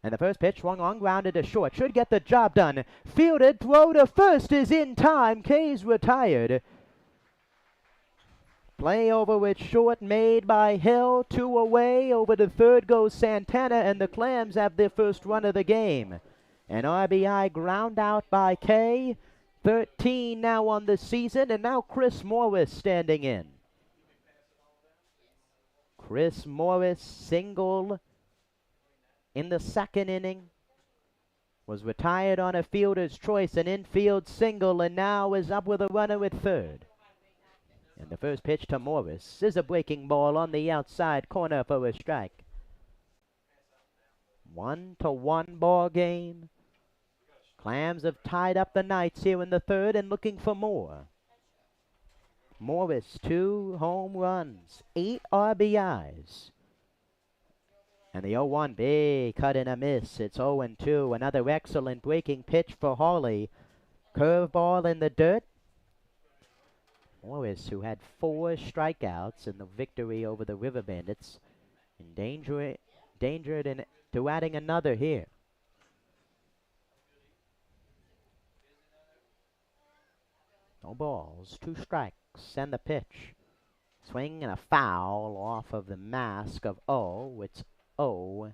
And the first pitch swung on, grounded to short. Should get the job done. Fielded, throw to first is in time. Kay's retired. Play over with short made by Hill. 2 away. Over to third goes Santana, and the Clams have their first run of the game. An RBI ground out by Kay. 13 now on the season, and now Chris Morris standing in. Chris Morris single in the second inning. Was retired on a fielder's choice, an infield single, and now is up with a runner at third. And the first pitch to Morris is a breaking ball on the outside corner for a strike. 1-1 ball game. Clams have tied up the Knights here in the third and looking for more. Morris, 2 home runs, 8 RBIs. And the 0-1, big cut and a miss. It's 0-2. Another excellent breaking pitch for Hawley. Curveball in the dirt. Morris, who had 4 strikeouts in the victory over the River Bandits, endangered into adding another here. No balls, 2 strikes, and the pitch. Swing and a foul off of the mask of O. It's 0-2.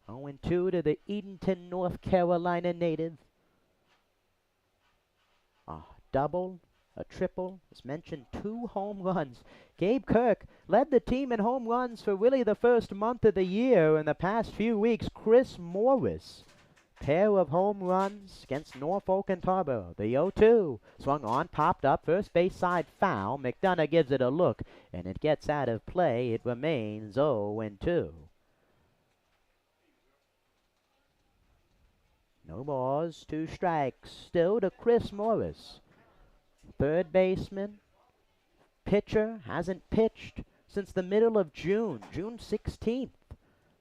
0-2 to the Edenton, North Carolina native. A double a triple, as mentioned, 2 home runs. Gabe Kirk led the team in home runs for really the first month of the year. In the past few weeks, Chris Morris, pair of home runs against Norfolk and Tarboro. The 0-2 swung on, popped up, first base side foul. McDonough gives it a look, and it gets out of play. It remains 0-2. No balls, 2 strikes. Still to Chris Morris. Third baseman, pitcher, hasn't pitched since the middle of June, June 16th.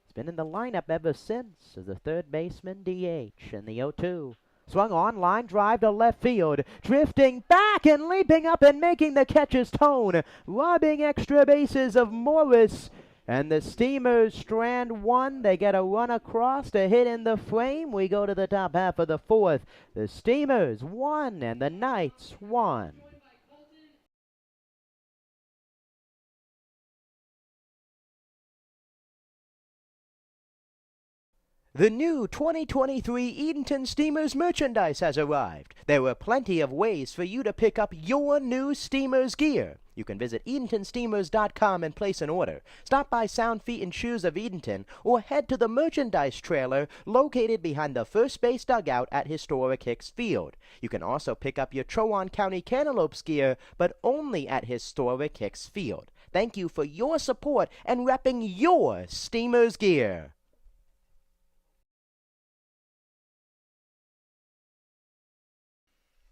He's been in the lineup ever since as the third baseman DH. And the 0-2 swung on, line drive to left field, drifting back and leaping up and making the catch is Tone, robbing extra bases of Morris. And the Steamers strand 1. They get a run across to hit in the frame. We go to the top half of the 4th. The Steamers 1 and the Knights 1. The new 2023 Edenton Steamers merchandise has arrived. There are plenty of ways for you to pick up your new Steamers gear. You can visit EdentonSteamers.com and place an order. Stop by Sound Feet and Shoes of Edenton or head to the merchandise trailer located behind the first base dugout at historic Hicks Field. You can also pick up your Chowan County Cantaloupes gear, but only at historic Hicks Field. Thank you for your support and repping your Steamers gear.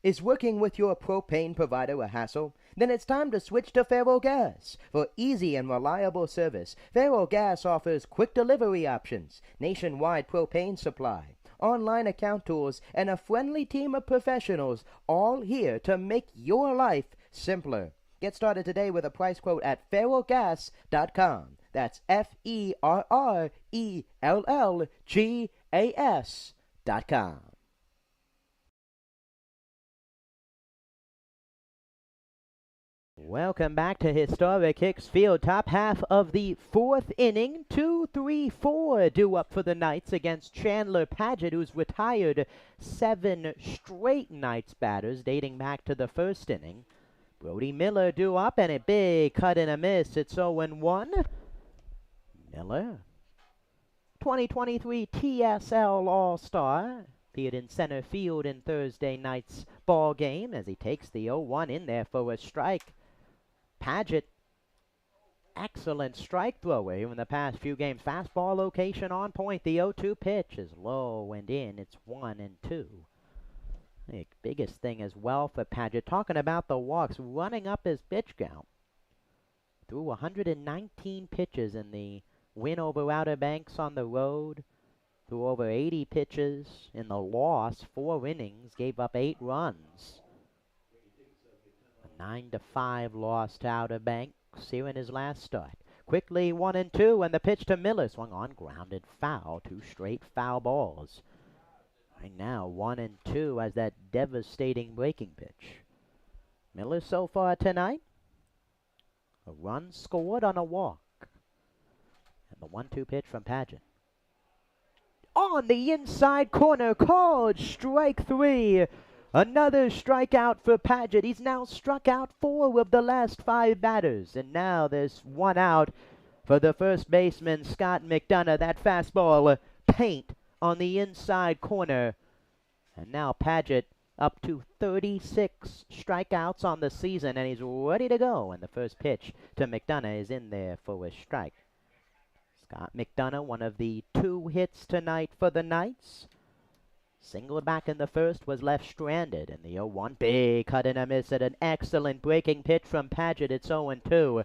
Is working with your propane provider a hassle? Then it's time to switch to Faro Gas. For easy and reliable service, Faro Gas offers quick delivery options, nationwide propane supply, online account tools, and a friendly team of professionals, all here to make your life simpler. Get started today with a price quote at ferrogas.com. That's FERRELLGAS.com. Welcome back to historic Hicks Field. Top half of the 4th inning. 2-3-4 due up for the Knights against Chandler Padgett, who's retired 7 straight Knights batters dating back to the 1st inning. Brody Miller due up, and a big cut and a miss. It's 0-1. Miller, 2023 TSL All-Star, appeared in center field in Thursday night's ball game as he takes the 0-1 in there for a strike. Padgett, excellent strike thrower here in the past few games. Fastball location on point. The 0-2 pitch is low and in. It's 1-2. The biggest thing as well for Padgett, talking about the walks, running up his pitch count. Threw 119 pitches in the win over Outer Banks on the road. Threw over 80 pitches in the loss. 4 innings, gave up 8 runs. 9-5 loss to Outer Banks here in his last start. Quickly 1-2, and the pitch to Miller swung on, grounded foul. 2 straight foul balls. Right now 1-2 as that devastating breaking pitch. Miller so far tonight, a run scored on a walk. And the 1-2 pitch from Padgett. On the inside corner, called strike 3. Another strikeout for Padgett. He's now struck out 4 of the last 5 batters. And now there's 1 out for the first baseman, Scott McDonough. That fastball paint on the inside corner. And now Padgett up to 36 strikeouts on the season, and he's ready to go. And the first pitch to McDonough is in there for a strike. Scott McDonough, one of the 2 hits tonight for the Knights. Singled back in the first, was left stranded. And the 0-1, big cut and a miss at an excellent breaking pitch from Padgett. It's 0-2.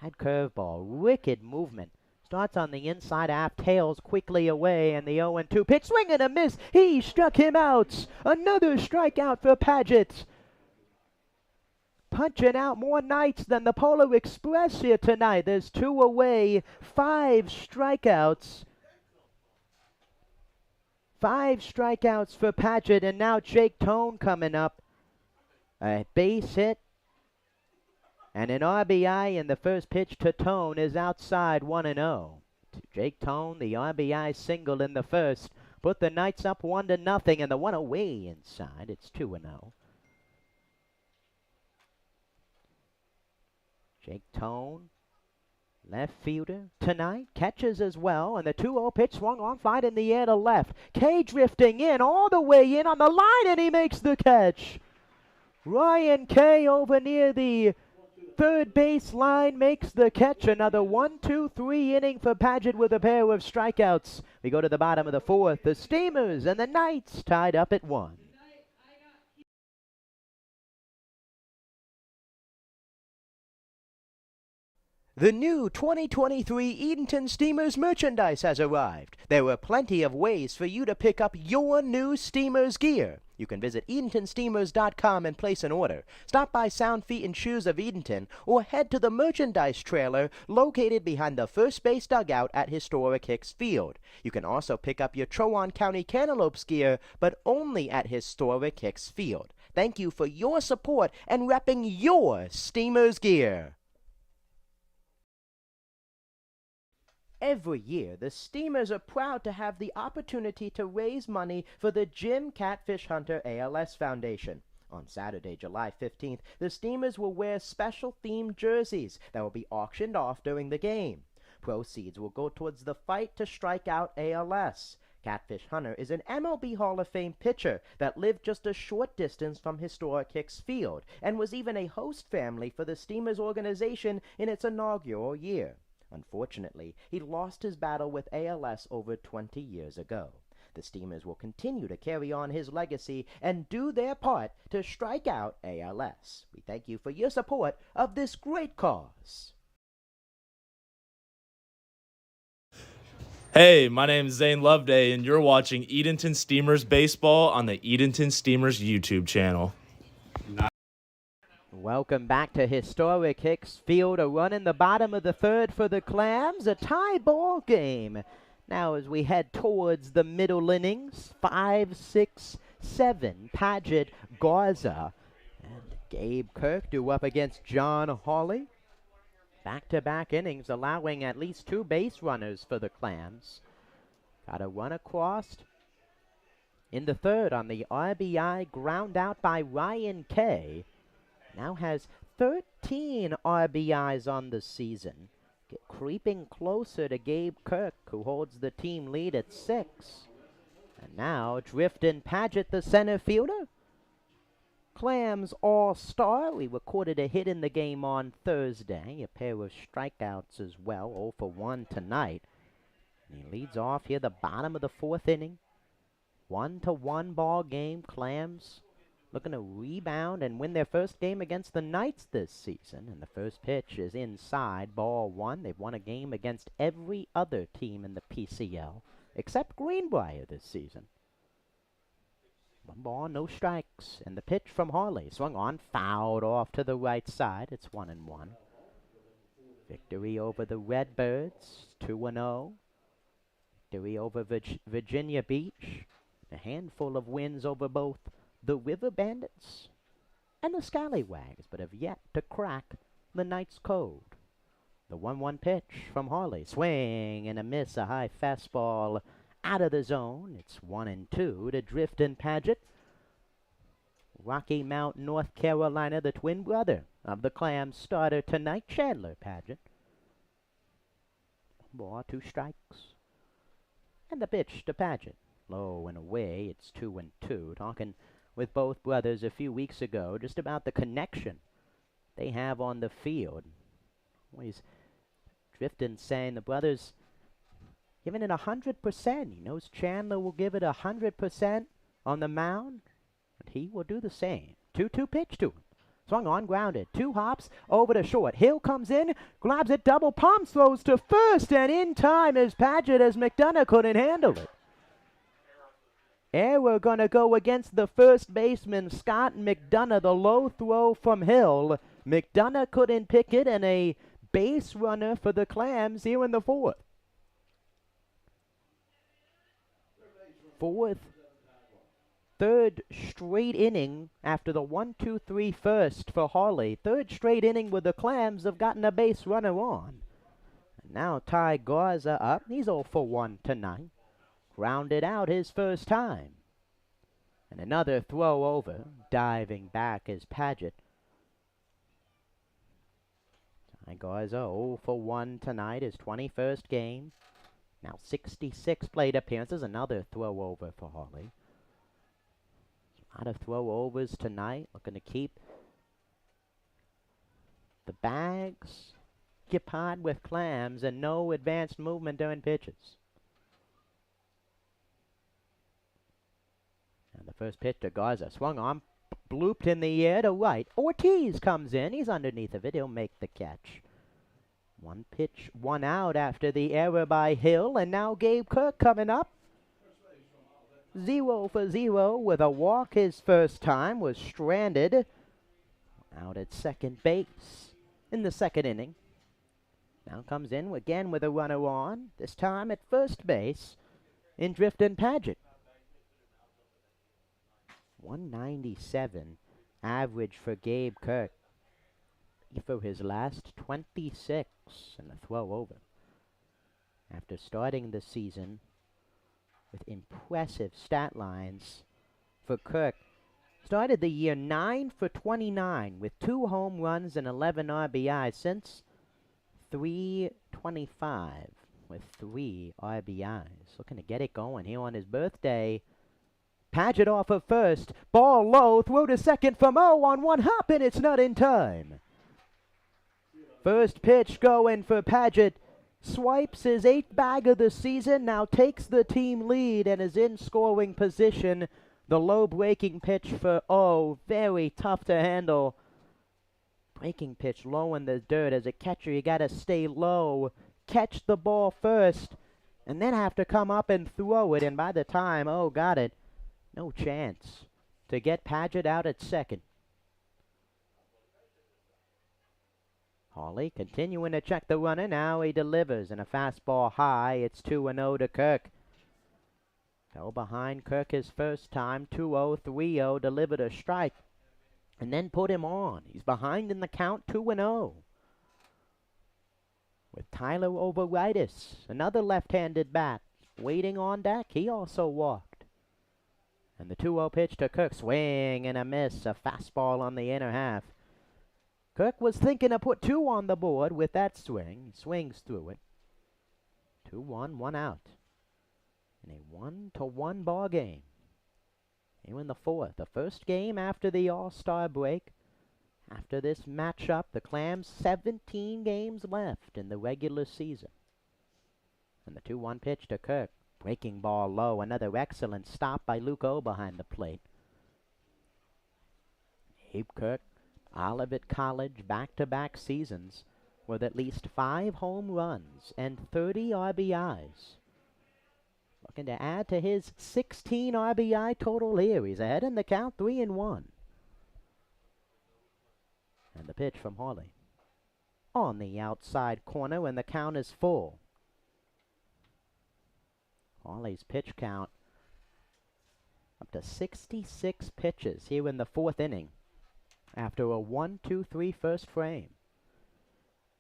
That curveball, wicked movement. Starts on the inside half, tails quickly away, and the 0-2 pitch, swing and a miss. He struck him out. Another strikeout for Padgett. Punching out more Knights than the Polar Express here tonight. There's 2 away, 5 strikeouts. 5 strikeouts for Padgett, and now Jake Tone coming up. A base hit and an RBI, and the first pitch to Tone is outside 1-0. Jake Tone, the RBI single in the first, put the Knights up 1-0, and the one away inside. It's 2-0. Jake Tone, left fielder tonight, catches as well, and the 2-0 pitch swung on, flied in the air to left. Kay drifting in, all the way in on the line, and he makes the catch. Ryan Kay over near the third base line makes the catch. Another 1-2-3 inning for Paget with a pair of strikeouts. We go to the bottom of the fourth. The Steamers and the Knights tied up at 1. The new 2023 Edenton Steamers merchandise has arrived. There are plenty of ways for you to pick up your new Steamers gear. You can visit EdentonSteamers.com and place an order. Stop by Sound Feet and Shoes of Edenton or head to the merchandise trailer located behind the first base dugout at historic Hicks Field. You can also pick up your Trowon County Cantaloupes gear, but only at historic Hicks Field. Thank you for your support and repping your Steamers gear. Every year, the Steamers are proud to have the opportunity to raise money for the Jim Catfish Hunter ALS Foundation. On Saturday, July 15th, the Steamers will wear special themed jerseys that will be auctioned off during the game. Proceeds will go towards the fight to strike out ALS. Catfish Hunter is an MLB Hall of Fame pitcher that lived just a short distance from historic Hicks Field and was even a host family for the Steamers organization in its inaugural year. Unfortunately, he lost his battle with ALS over 20 years ago. The Steamers will continue to carry on his legacy and do their part to strike out ALS. We thank you for your support of this great cause. Hey, my name is Zane Loveday, and you're watching Edenton Steamers Baseball on the Edenton Steamers YouTube channel. Welcome back to historic Hicks Field. A run in the bottom of the third for the Clams. A tie ball game. Now as we head towards the middle innings, 5, 6, 7. Paget, Garza, and Gabe Kirk do up against John Hawley. Back-to-back innings allowing at least 2 base runners for the Clams. Got a run across in the third on the RBI ground out by Ryan Kay. Now has 13 RBIs on the season. Creeping closer to Gabe Kirk, who holds the team lead at 6. And now Drifton Paget, the center fielder. Clams all-star. We recorded a hit in the game on Thursday. A pair of strikeouts as well. 0 for 1 tonight. And he leads off here the bottom of the fourth inning. 1-1 ball game. Clams looking to rebound and win their first game against the Knights this season. And the first pitch is inside, ball 1. They've won a game against every other team in the PCL, except Greenbrier this season. 1 ball, no strikes. And the pitch from Harley, swung on, fouled off to the right side. It's 1-1. Victory over the Redbirds, 2-0. Victory over Virginia Beach. A handful of wins over both the River Bandits and the Scallywags, but have yet to crack the Knights' code. The 1-1 pitch from Harley. Swing and a miss, a high fastball out of the zone. It's 1-2 to Drifton Paget. Rocky Mount, North Carolina, the twin brother of the Clams starter tonight, Chandler Paget. 1 ball, 2 strikes. And the pitch to Paget. Low and away, it's 2-2. Talking with both brothers a few weeks ago just about the connection they have on the field. Always Drifton saying the brothers giving it 100%. He knows Chandler will give it 100% on the mound, and he will do the same. 2-2 pitch to him. Swung on, grounded. 2 hops over to short. Hill comes in, grabs it, double pump, throws to first, and in time is Paget as McDonough couldn't handle it. Error gonna go against the first baseman, Scott McDonough. The low throw from Hill. McDonough couldn't pick it, and a base runner for the Clams here in the fourth. Third straight inning after the 1-2-3 first for Harley. Third straight inning where the Clams have gotten a base runner on. And now Ty Garza up. He's 0 for 1 tonight. Grounded out his first time. And another throw over. Diving back is Paget. And Garza 0 for 1 tonight, his 21st game. Now 66 plate appearances, another throw over for Hawley. A lot of throw overs tonight, looking to keep the bags occupied with clams and no advanced movement during pitches. And the first pitch to Garza, swung on, blooped in the air to right. Ortiz comes in, he's underneath of it, he'll make the catch. One pitch, one out after the error by Hill, and now Gabe Kirk coming up. 0 for 0 with a walk his first time, was stranded out at second base in the second inning. Now comes in again with a runner on, this time at first base in Drifton Paget. 197 average for Gabe Kirk for his last 26 and a throw over. After starting the season with impressive stat lines for Kirk, started the year 9 for 29 with 2 home runs and 11 RBIs since 325 with 3 RBIs. Looking to get it going here on his birthday. Paget off of first, ball low, throw to second from O on one hop, and it's not in time. First pitch going for Paget. Swipes his 8th bag of the season, now takes the team lead and is in scoring position. The low breaking pitch for O, very tough to handle. Breaking pitch low in the dirt. As a catcher, you gotta stay low, catch the ball first, and then have to come up and throw it. And by the time O got it, no chance to get Paget out at second. Hawley continuing to check the runner. Now he delivers, and a fastball high. It's 2-0 to Kirk. Fell behind Kirk his first time. 2-0, 3-0. Delivered a strike, and then put him on. He's behind in the count, 2-0. With Tyler Overitis, another left-handed bat, waiting on deck. He also walked. And the 2-0 pitch to Kirk. Swing and a miss. A fastball on the inner half. Kirk was thinking to put 2 on the board with that swing. He swings through it. 2-1, 1 out. In a 1-1 ball game. Here in the 4th. The first game after the All-Star break. After this matchup, the Clams 17 games left in the regular season. And the 2-1 pitch to Kirk. Breaking ball low. Another excellent stop by Luco behind the plate. Abe Kirk, Olivet College back-to-back seasons with at least 5 home runs and 30 RBIs. Looking to add to his 16 RBI total here. He's ahead in the count, 3-1. And the pitch from Hawley. On the outside corner, and the count is full. Hawley's pitch count up to 66 pitches here in the 4th inning. After a 1-2-3 first frame.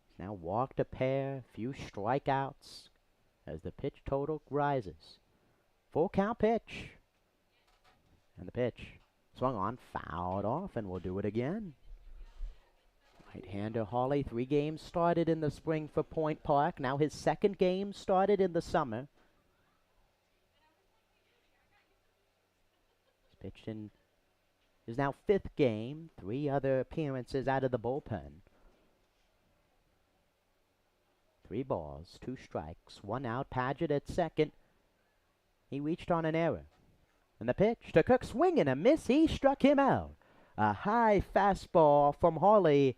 He's now walked a pair, few strikeouts as the pitch total rises. Full count pitch. And the pitch swung on, fouled off, and we'll do it again. Right-hander Hawley, 3 games started in the spring for Point Park. Now his 2nd game started in the summer. He's pitched in his now 5th game, 3 other appearances out of the bullpen. 3 balls, 2 strikes, 1 out. Paget at second. He reached on an error. And the pitch to Cook, swing and a miss. He struck him out. A high fastball from Hawley.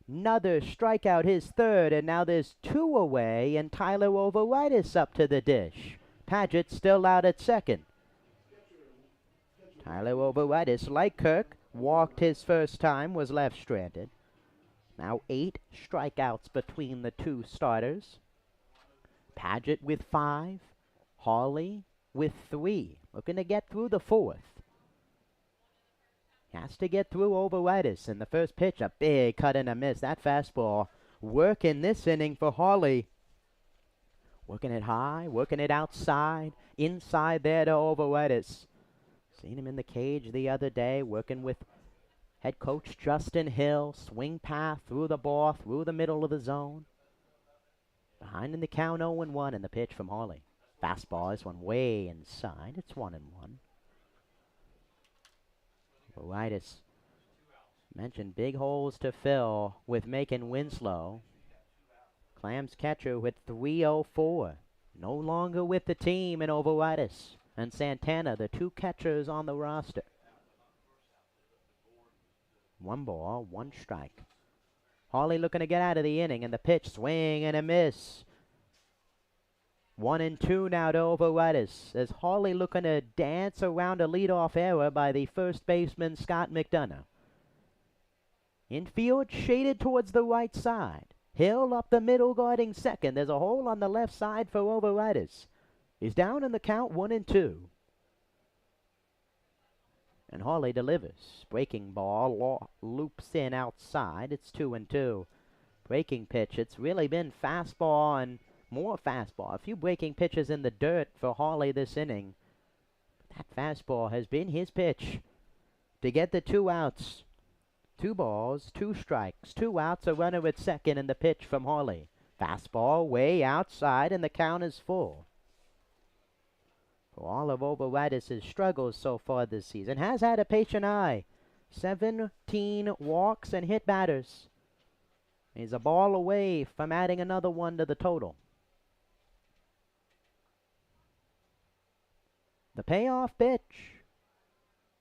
Another strikeout, his 3rd, and now there's 2 away, and Tyler Overitis up to the dish. Paget still out at second. Tyler Overitis, like Kirk, walked his first time, was left stranded. Now 8 strikeouts between the 2 starters. Paget with 5. Hawley with 3. Looking to get through the 4th. Has to get through Overitis. And the first pitch, a big cut and a miss. That fastball working this inning for Hawley. Working it high, working it outside. Inside there to Overitis. Seen him in the cage the other day, working with Head coach Justin Hill, swing path through the ball, through the middle of the zone. Behind in the count 0-1 and the pitch from Harley. Fastball is one way inside. It's 1-1. Boritis mentioned big holes to fill with Macon Winslow. Clams catcher with 304. No longer with the team in Overitis and Santana, the two catchers on the roster. 1 ball, 1 strike. Harley looking to get out of the inning, and the pitch, swing and a miss. 1-2 now to Overitis, as Harley looking to dance around a leadoff error by the first baseman Scott McDonough. Infield shaded towards the right side. Hill up the middle guarding second. There's a hole on the left side for Overitis. He's down in the count 1-2. And Harley delivers. Breaking ball loops in outside. It's 2-2. Breaking pitch. It's really been fastball and more fastball. A few breaking pitches in the dirt for Harley this inning. That fastball has been his pitch to get the 2 outs. 2 balls, 2 strikes, 2 outs, a runner at second, and the pitch from Harley. Fastball way outside, and the count is full. For all of Overitis' struggles so far this season, has had a patient eye. 17 walks and hit batters. He's a ball away from adding another one to the total. The payoff pitch.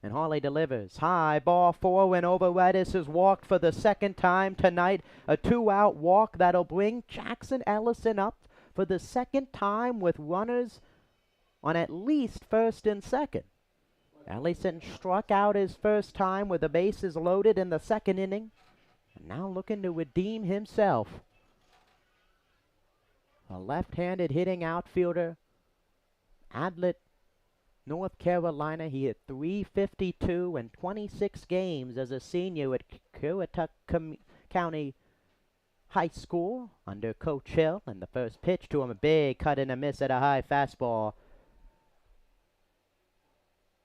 And Harley delivers. High ball 4 when Overitis has walked for the second time tonight. A 2-out walk that'll bring Jackson Ellison up for the second time with runners on at least first and second. Ellison struck out his first time with the bases loaded in the second inning. And now looking to redeem himself. A left-handed hitting outfielder. Adlet, North Carolina. He hit .352 in 26 games as a senior at Currituck County High School under Coach Hill. And the first pitch to him, a big cut and a miss at a high fastball.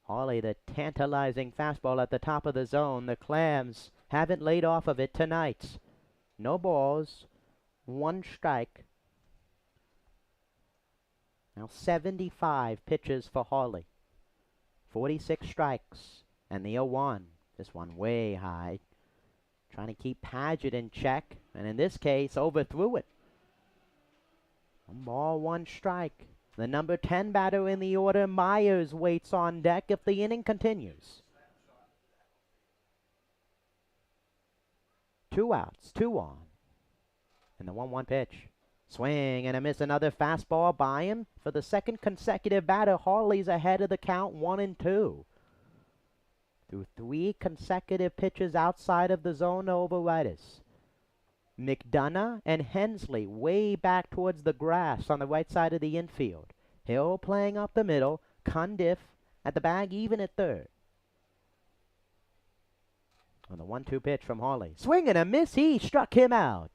Harley, the tantalizing fastball at the top of the zone. The Clams haven't laid off of it tonight. No balls, 1 strike. Now 75 pitches for Harley. 46 strikes. And the 0-1. This one way high. Trying to keep Padgett in check. And in this case, overthrew it. 1 ball, 1 strike. The number 10 batter in the order, Myers, waits on deck if the inning continues. 2 outs, 2 on. And the 1-1 pitch. Swing and a miss, another fastball by him. For the second consecutive batter, Harley's ahead of the count 1-2. Through 3 consecutive pitches outside of the zone to Overitis. McDonough and Hensley way back towards the grass on the right side of the infield. Hill playing up the middle. Cundiff at the bag, even at third. On the 1-2 pitch from Harley. Swing and a miss, he struck him out.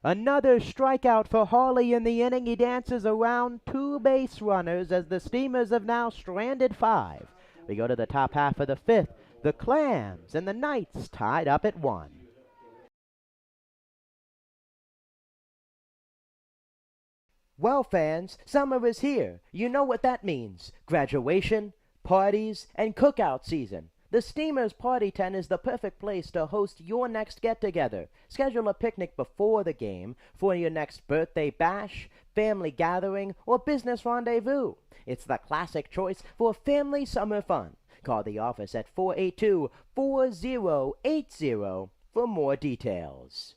Another strikeout for Harley in the inning. He dances around 2 base runners as the Steamers have now stranded 5. We go to the top half of the 5th. The Clams and the Knights tied up at 1. Well, fans, summer is here. You know what that means. Graduation, parties, and cookout season. The Steamers Party Tent is the perfect place to host your next get-together. Schedule a picnic before the game for your next birthday bash, family gathering, or business rendezvous. It's the classic choice for family summer fun. Call the office at 482-4080 for more details.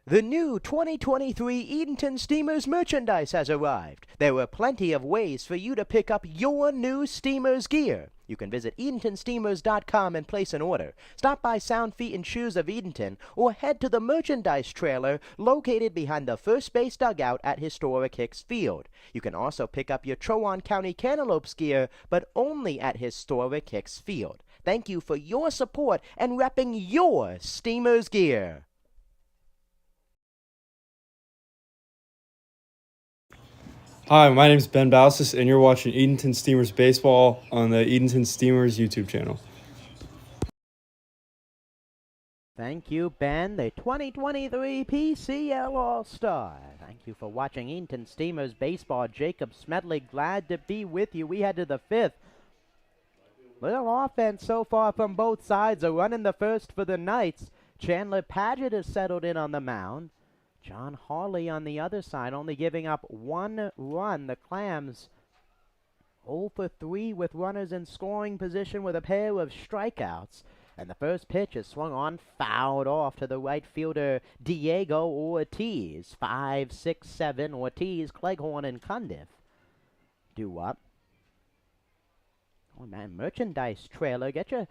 The new 2023 Edenton Steamers merchandise has arrived. There are plenty of ways for you to pick up your new Steamers gear. You can visit EdentonSteamers.com and place an order. Stop by Sound Feet and Shoes of Edenton or head to the merchandise trailer located behind the first base dugout at historic Hicks Field. You can also pick up your Chowan County Cantaloupes gear, but only at historic Hicks Field. Thank you for your support and repping your Steamers gear. Hi, my name is Ben Balsis, and you're watching Edenton Steamers Baseball on the Edenton Steamers YouTube channel. Thank you, Ben, the 2023 PCL All-Star. Thank you for watching Edenton Steamers Baseball. Jacob Smedley, glad to be with you. We head to the fifth. Little offense so far from both sides. A run in the first for the Knights. Chandler Padgett has settled in on the mound. John Hawley on the other side, only giving up 1 run. The Clams 0 for 3 with runners in scoring position with a pair of strikeouts. And the first pitch is swung on, fouled off to the right fielder Diego Ortiz. 5, 6, 7, Ortiz, Cleghorn, and Cundiff due up. Oh man, merchandise trailer. Get your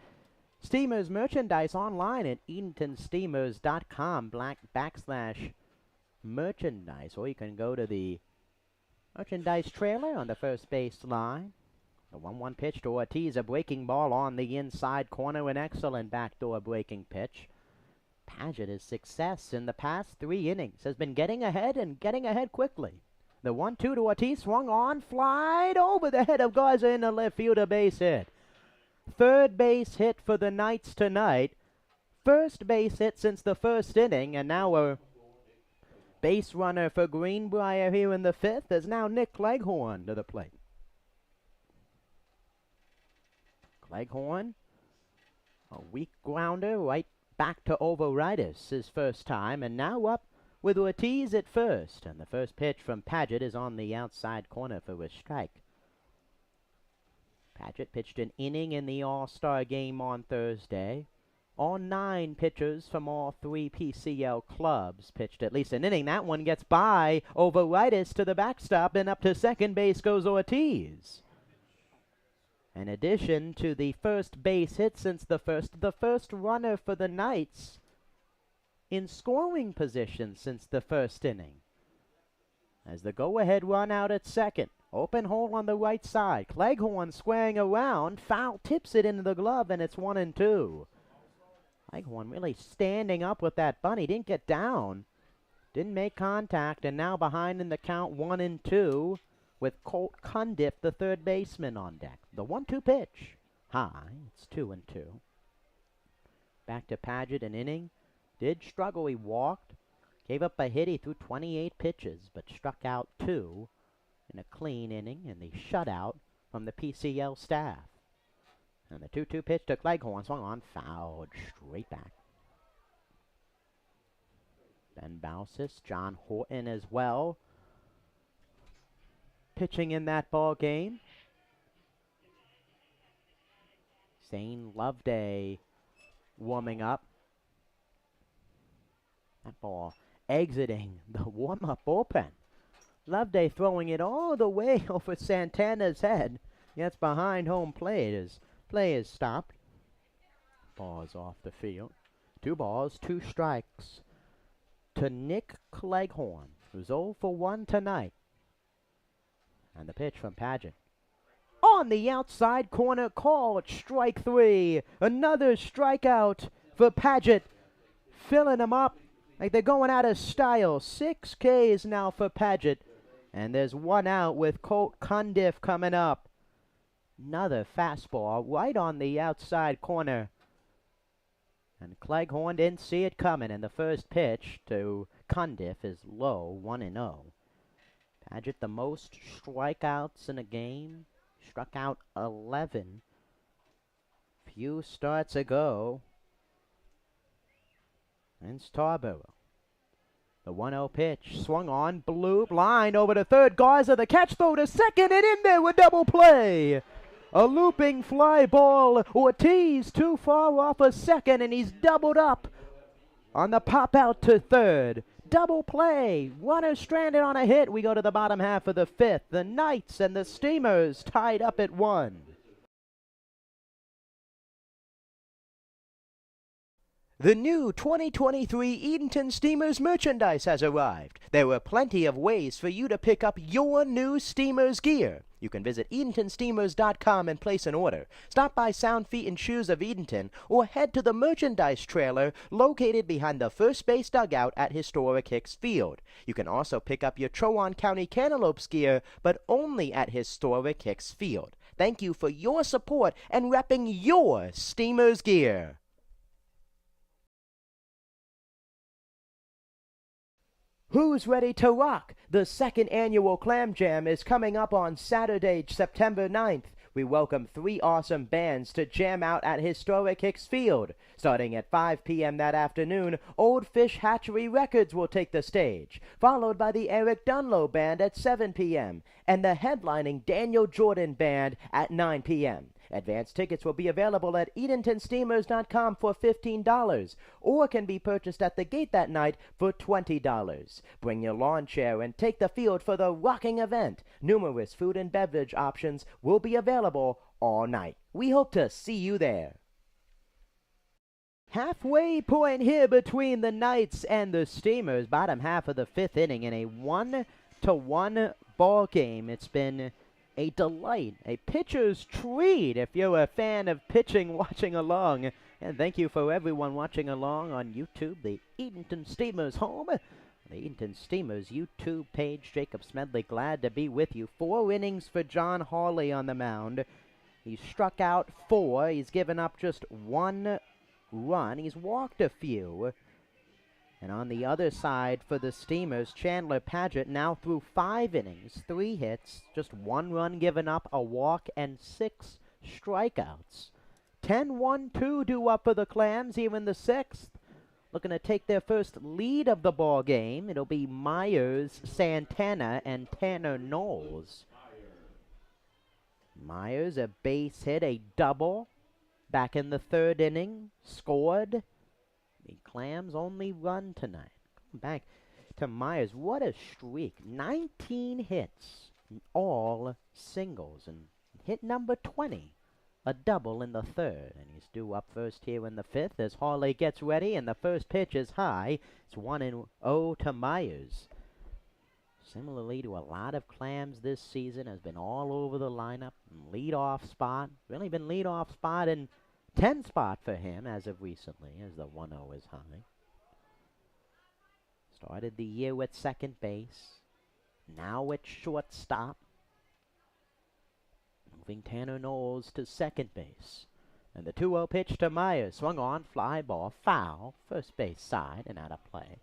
Steamers merchandise online at edentonsteamers.com/merchandise. Or you can go to the merchandise trailer on the first base line. The 1-1 pitch to Ortiz, a breaking ball on the inside corner, an excellent backdoor breaking pitch. Padgett's success in the past 3 innings has been getting ahead and getting ahead quickly. The 1-2 to Ortiz, swung on, flied over the head of Garza in the left fielder, base hit. Third base hit for the Knights tonight. First base hit since the first inning, and now a base runner for Greenbrier here in the fifth is now Nick Cleghorn to the plate. Cleghorn, a weak grounder right back to Overitis his first time, and now up with Ortiz at first. And the first pitch from Padgett is on the outside corner for a strike. Padgett pitched an inning in the All-Star game on Thursday. All 9 pitchers from all 3 PCL clubs pitched at least an inning. That one gets by Overitis to the backstop, and up to second base goes Ortiz. In addition to the first base hit since the first runner for the Knights in scoring position since the first inning. As the go-ahead run out at second, open hole on the right side. Cleghorn squaring around, foul tips it into the glove, and it's 1-2. Cleghorn really standing up with that bunt. He didn't get down, didn't make contact, and now behind in the count 1-2. With Colt Cundiff, the third baseman, on deck. The 1-2 pitch. High. It's 2-2. Back to Padgett, an inning. Did struggle. He walked. Gave up a hit. He threw 28 pitches, but struck out 2 in a clean inning, and the shutout from the PCL staff. And the 2-2 pitch to Cleghorn. Swung on, fouled straight back. Ben Balsis, John Horton as well, pitching in that ball game. Zane Loveday warming up. That ball exiting the warm-up bullpen. Loveday throwing it all the way over Santana's head. Gets behind home plate as play is stopped. Ball is off the field. 2 balls, 2 strikes to Nick Cleghorn, who's 0 for 1 tonight. And the pitch from Padgett. On the outside corner, called strike 3. Another strikeout for Padgett. Filling them up like they're going out of style. 6 Ks now for Padgett. And there's 1 out with Colt Cundiff coming up. Another fastball right on the outside corner. And Cleghorn didn't see it coming. And the first pitch to Cundiff is low, 1-0. Padgett, the most strikeouts in a game, struck out 11. Few starts ago in Starborough. The 1-0 pitch, swung on, blue, line over to third. Garza, the catch throw to second, and in there with double play. A looping fly ball. Ortiz too far off a second, and he's doubled up on the pop out to third. Double play. Runner stranded on a hit. We go to the bottom half of the fifth. The Knights and the Steamers tied up at 1. The new 2023 Edenton Steamers merchandise has arrived. There are plenty of ways for you to pick up your new Steamers gear. You can visit EdentonSteamers.com and place an order. Stop by Sound Feet and Shoes of Edenton or head to the merchandise trailer located behind the first base dugout at historic Hicks Field. You can also pick up your Chowan County Cantaloupes gear, but only at historic Hicks Field. Thank you for your support and repping your Steamers gear. Who's ready to rock? The second annual Clam Jam is coming up on Saturday, September 9th. We welcome 3 awesome bands to jam out at historic Hicks Field. Starting at 5 p.m. that afternoon, Old Fish Hatchery Records will take the stage, followed by the Eric Dunlow Band at 7 p.m. and the headlining Daniel Jordan Band at 9 p.m. Advance tickets will be available at EdentonSteamers.com for $15 or can be purchased at the gate that night for $20. Bring your lawn chair and take the field for the rocking event. Numerous food and beverage options will be available all night. We hope to see you there. Halfway point here between the Knights and the Steamers. Bottom half of the 5th inning in a 1-1 ball game. It's been a delight, a pitcher's treat if you're a fan of pitching watching along. And thank you for everyone watching along on YouTube, the Edenton Steamers home. The Edenton Steamers YouTube page. Jacob Smedley, glad to be with you. 4 innings for John Hawley on the mound. He's struck out 4. He's given up just 1 run. He's walked a few. And on the other side for the Steamers, Chandler Padgett now through 5 innings, 3 hits, just 1 run given up, a walk, and 6 strikeouts. 10-1-2 due up for the Clams here in the 6th. Looking to take their first lead of the ball game. It'll be Myers, Santana, and Tanner Knowles. Myers, a base hit, a double, back in the 3rd inning, scored. The Clams' only run tonight. Back to Myers. What a streak. 19 hits, all singles. And hit number 20, a double in the 3rd. And he's due up first here in the 5th as Hawley gets ready. And the first pitch is high. It's 1-0 to Myers. Similarly to a lot of Clams this season, has been all over the lineup. Leadoff spot. Really been leadoff spot and 10 spot for him as of recently, as the 1-0 is high. Started the year at second base. Now at shortstop. Moving Tanner Knowles to second base. And the 2-0 pitch to Myers. Swung on, fly ball, foul. First base side and out of play.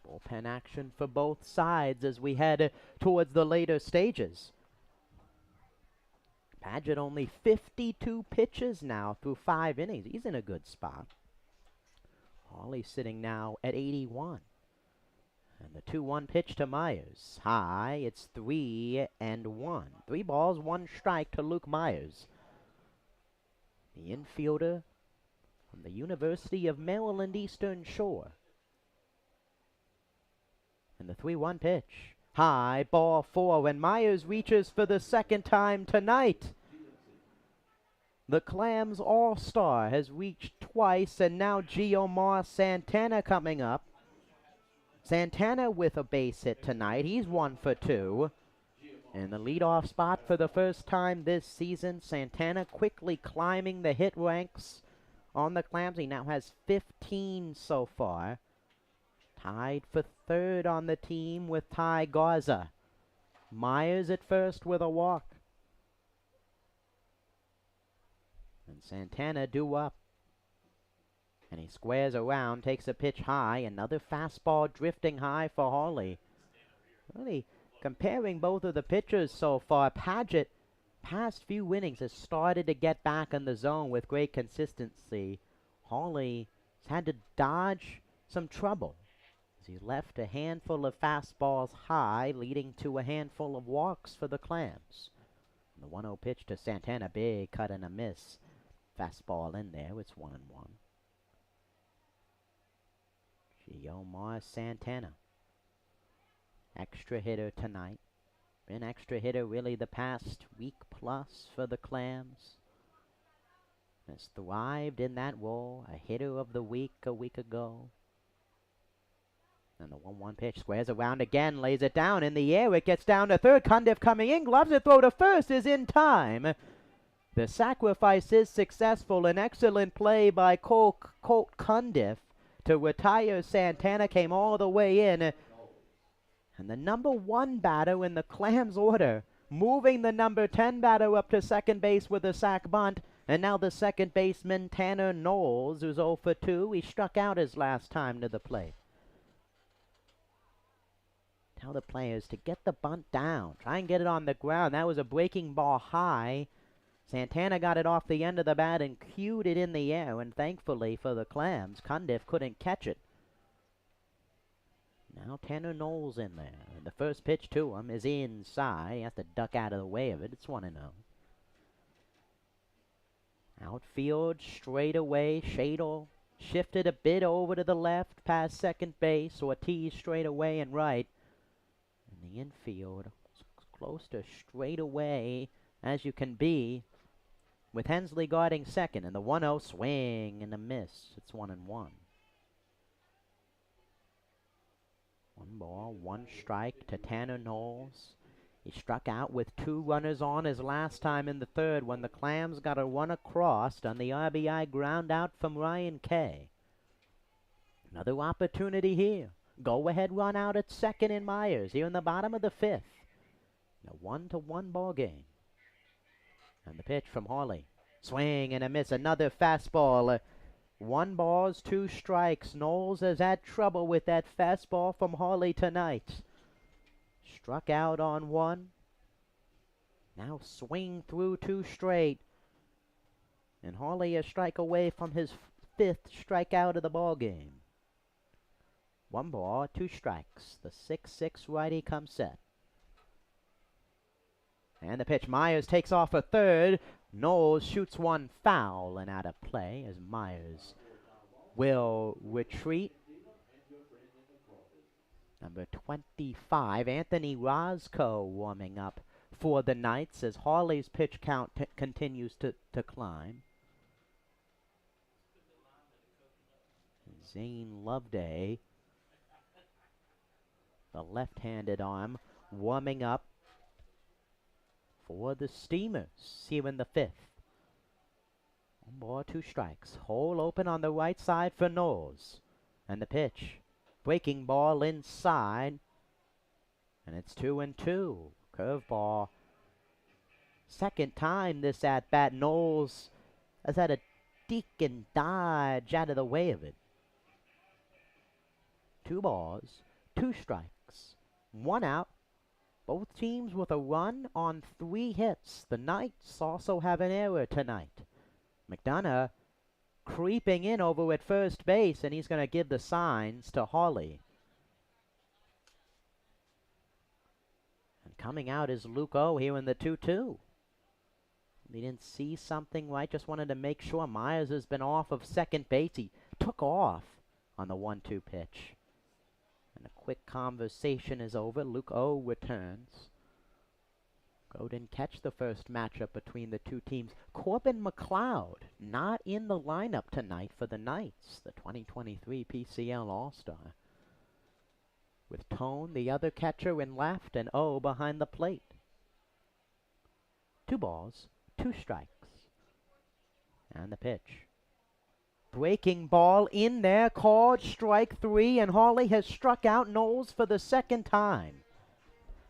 Bullpen action for both sides as we head towards the later stages. Padgett only 52 pitches now through 5 innings. He's in a good spot. Hawley sitting now at 81. And the 2-1 pitch to Myers. High, it's 3-1. 3 balls, 1 strike to Luke Myers. The infielder from the University of Maryland Eastern Shore. And the 3-1 pitch. High, ball 4, and Myers reaches for the 2nd time tonight. The Clams All-Star has reached twice, and now Giomar Santana coming up. Santana with a base hit tonight. He's 1 for 2. In the leadoff spot for the first time this season, Santana quickly climbing the hit ranks on the Clams. He now has 15 so far. Tied for 3rd on the team with Ty Garza. Myers at first with a walk. And Santana due up. And he squares around, takes a pitch high. Another fastball drifting high for Hawley. Really comparing both of the pitchers so far. Padgett, past few innings, has started to get back in the zone with great consistency. Hawley has had to dodge some trouble. He left a handful of fastballs high, leading to a handful of walks for the Clams. And the 1-0 pitch to Santana, big cut and a miss. Fastball in there, it's 1-1. Giomar Santana, extra hitter tonight. Been extra hitter really the past week plus for the Clams. Has thrived in that role. A hitter of the week a week ago. And the 1-1 pitch squares around again, lays it down in the air. It gets down to third. Cundiff coming in, gloves it, throw to first is in time. The sacrifice is successful. An excellent play by Colt Cundiff to retire Santana. Came all the way in. And the number 1 batter in the Clams order, moving the number 10 batter up to second base with a sac bunt. And now the second baseman, Tanner Knowles, who's 0 for 2. He struck out his last time to the plate. Tell the players to get the bunt down. Try and get it on the ground. That was a breaking ball high. Santana got it off the end of the bat and cued it in the air. And thankfully for the Clams, Cundiff couldn't catch it. Now Tanner Knowles in there. And the first pitch to him is inside. He has to duck out of the way of it. It's 1-0. Outfield straight away. Shadle shifted a bit over to the left past second base. Ortiz straight away and right. In the infield, close to straight away as you can be, with Hensley guarding second. And the 1-0 swing and a miss. It's 1-1. 1 ball, 1 strike to Tanner Knowles. He struck out with 2 runners on his last time in the third when the Clams got a run across on the RBI ground out from Ryan Kay. Another opportunity here. Go-ahead run out at second in Myers here in the bottom of the 5th. A 1-1 ball game. And the pitch from Hawley. Swing and a miss. Another fastball. 1 ball, 2 strikes. Knowles has had trouble with that fastball from Hawley tonight. Struck out on 1. Now swing through 2 straight. And Hawley a strike away from his 5th strikeout of the ball game. 1 ball, 2 strikes. The 6-6 righty comes set. And the pitch. Myers takes off a third. Knowles shoots 1 foul and out of play as Myers will retreat. Number 25, Anthony Roscoe warming up for the Knights as Hawley's pitch count continues to climb. Zane Loveday, the left-handed arm, warming up for the Steamers here in the 5th. 1 ball, 2 strikes. Hole open on the right side for Knowles. And the pitch. Breaking ball inside. And it's 2-2. Curveball. Second time this at-bat. Knowles has had a deke and dodge out of the way of it. 2 balls, 2 strikes. 1 out. Both teams with a run on 3 hits. The Knights also have an error tonight. McDonough creeping in over at first base, and he's going to give the signs to Hawley. And coming out is Luke O here in the 2-2. He didn't see something right, just wanted to make sure. Myers has been off of second base. He took off on the 1-2 pitch. And a quick conversation is over. Luke O returns. Go didn't catch the first matchup between the 2 teams. Corbin McLeod not in the lineup tonight for the Knights, the 2023 PCL All-Star. With Tone, the other catcher, in left, and O behind the plate. 2 balls, 2 strikes. And the pitch. Breaking ball in there, called strike 3, and Hawley has struck out Knowles for the 2nd time.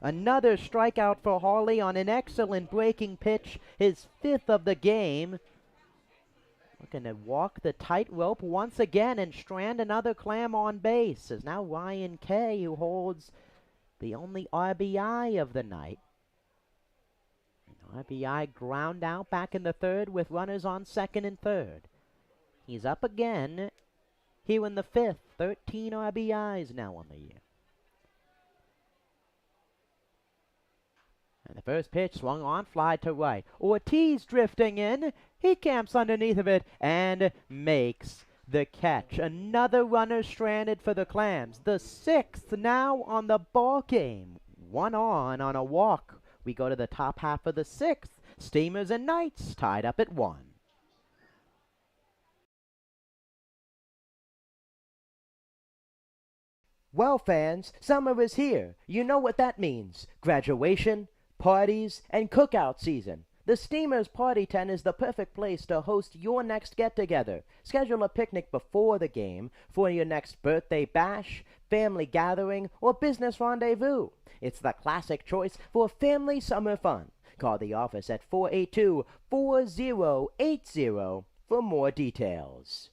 Another strikeout for Hawley on an excellent breaking pitch, his 5th of the game. Looking to walk the tightrope once again and strand another Clam on base. Is now Ryan Kay, who holds the only RBI of the night. An RBI ground out back in the 3rd with runners on 2nd and 3rd. He's up again here in the 5th. 13 RBIs now on the year. And the first pitch swung on, fly to right. Ortiz drifting in. He camps underneath of it and makes the catch. Another runner stranded for the Clams. The 6th now on the ball game. 1 on a walk. We go to the top half of the 6th. Steamers and Knights tied up at 1. Well, fans, summer is here. You know what that means. Graduation, parties, and cookout season. The Steamers Party Tent is the perfect place to host your next get-together. Schedule a picnic before the game for your next birthday bash, family gathering, or business rendezvous. It's the classic choice for family summer fun. Call the office at 482-4080 for more details.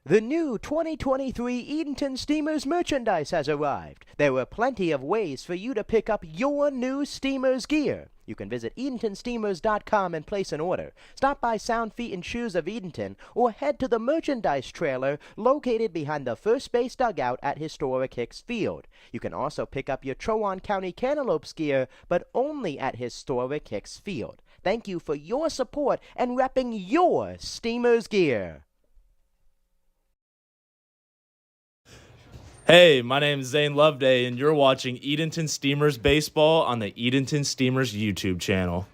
The new 2023 Edenton Steamers merchandise has arrived. There are plenty of ways for you to pick up your new Steamers gear. You can visit EdentonSteamers.com and place an order. Stop by Sound Feet and Shoes of Edenton or head to the merchandise trailer located behind the first base dugout at historic Hicks Field. You can also pick up your Chowan County Cantaloupes gear, but only at historic Hicks Field. Thank you for your support and repping your Steamers gear. Hey, my name is Zane Loveday, and you're watching Edenton Steamers Baseball on the Edenton Steamers YouTube channel.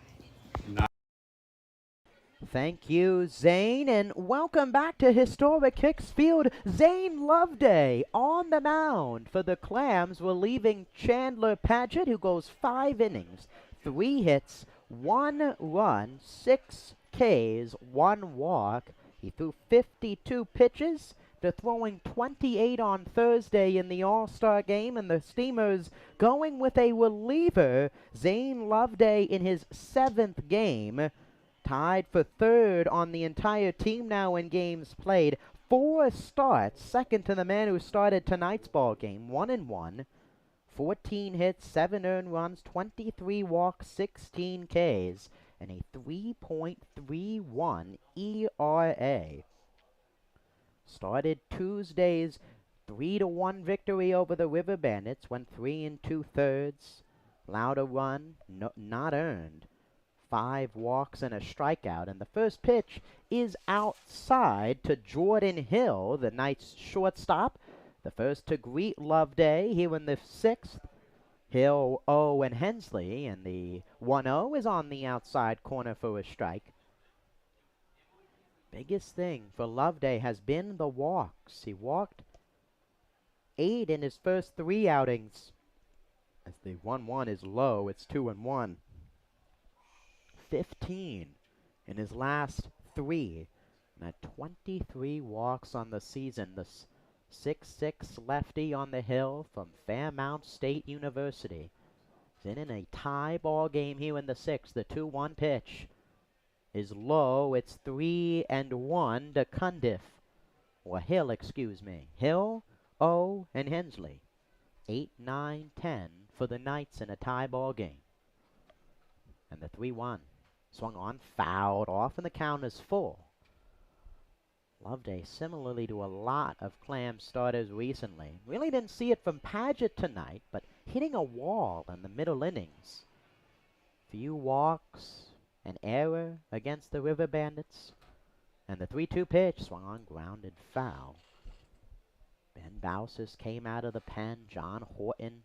Thank you, Zane, and welcome back to historic Hicks Field. Zane Loveday on the mound for the Clams, relieving Chandler Padgett, who goes 5 innings, 3 hits, 1 run, 6 Ks, 1 walk. He threw 52 pitches to throwing 28 on Thursday in the All-Star game, and the Steamers going with a reliever, Zane Loveday, in his 7th game, tied for 3rd on the entire team now in games played. 4 starts, second to the man who started tonight's ball game, 1-1, 14 hits, 7 earned runs, 23 walks, 16 Ks, and a 3.31 ERA. Started Tuesday's 3-1 victory over the River Bandits, went 3 2/3, allowed a run, not earned, 5 walks and a strikeout, and the first pitch is outside to Jordan Hill, the night's shortstop, the first to greet Loveday here in the 6th. Hill, O, and Hensley, and the 1-0 is on the outside corner for a strike. Biggest thing for Loveday has been the walks. He walked 8 in his first 3 outings. As the 1-1 is low, it's 2-1. 15 in his last 3. And 23 walks on the season. The 6'6" lefty on the hill from Fairmount State University. He's in a tie ball game here in the 6th. The 2-1 pitch is low. It's 3-1 to Cundiff. Or Hill, excuse me. Hill, O, and Hensley. 8, 9, 10 for the Knights in a tie ball game. And the 3-1 swung on, fouled off, and the count is full. Loveday, similarly to a lot of Clam starters recently, really didn't see it from Padgett tonight, but hitting a wall in the middle innings. Few walks, an error against the River Bandits, and the 3-2 pitch swung on, grounded foul. Ben Bausis came out of the pen, John Horton,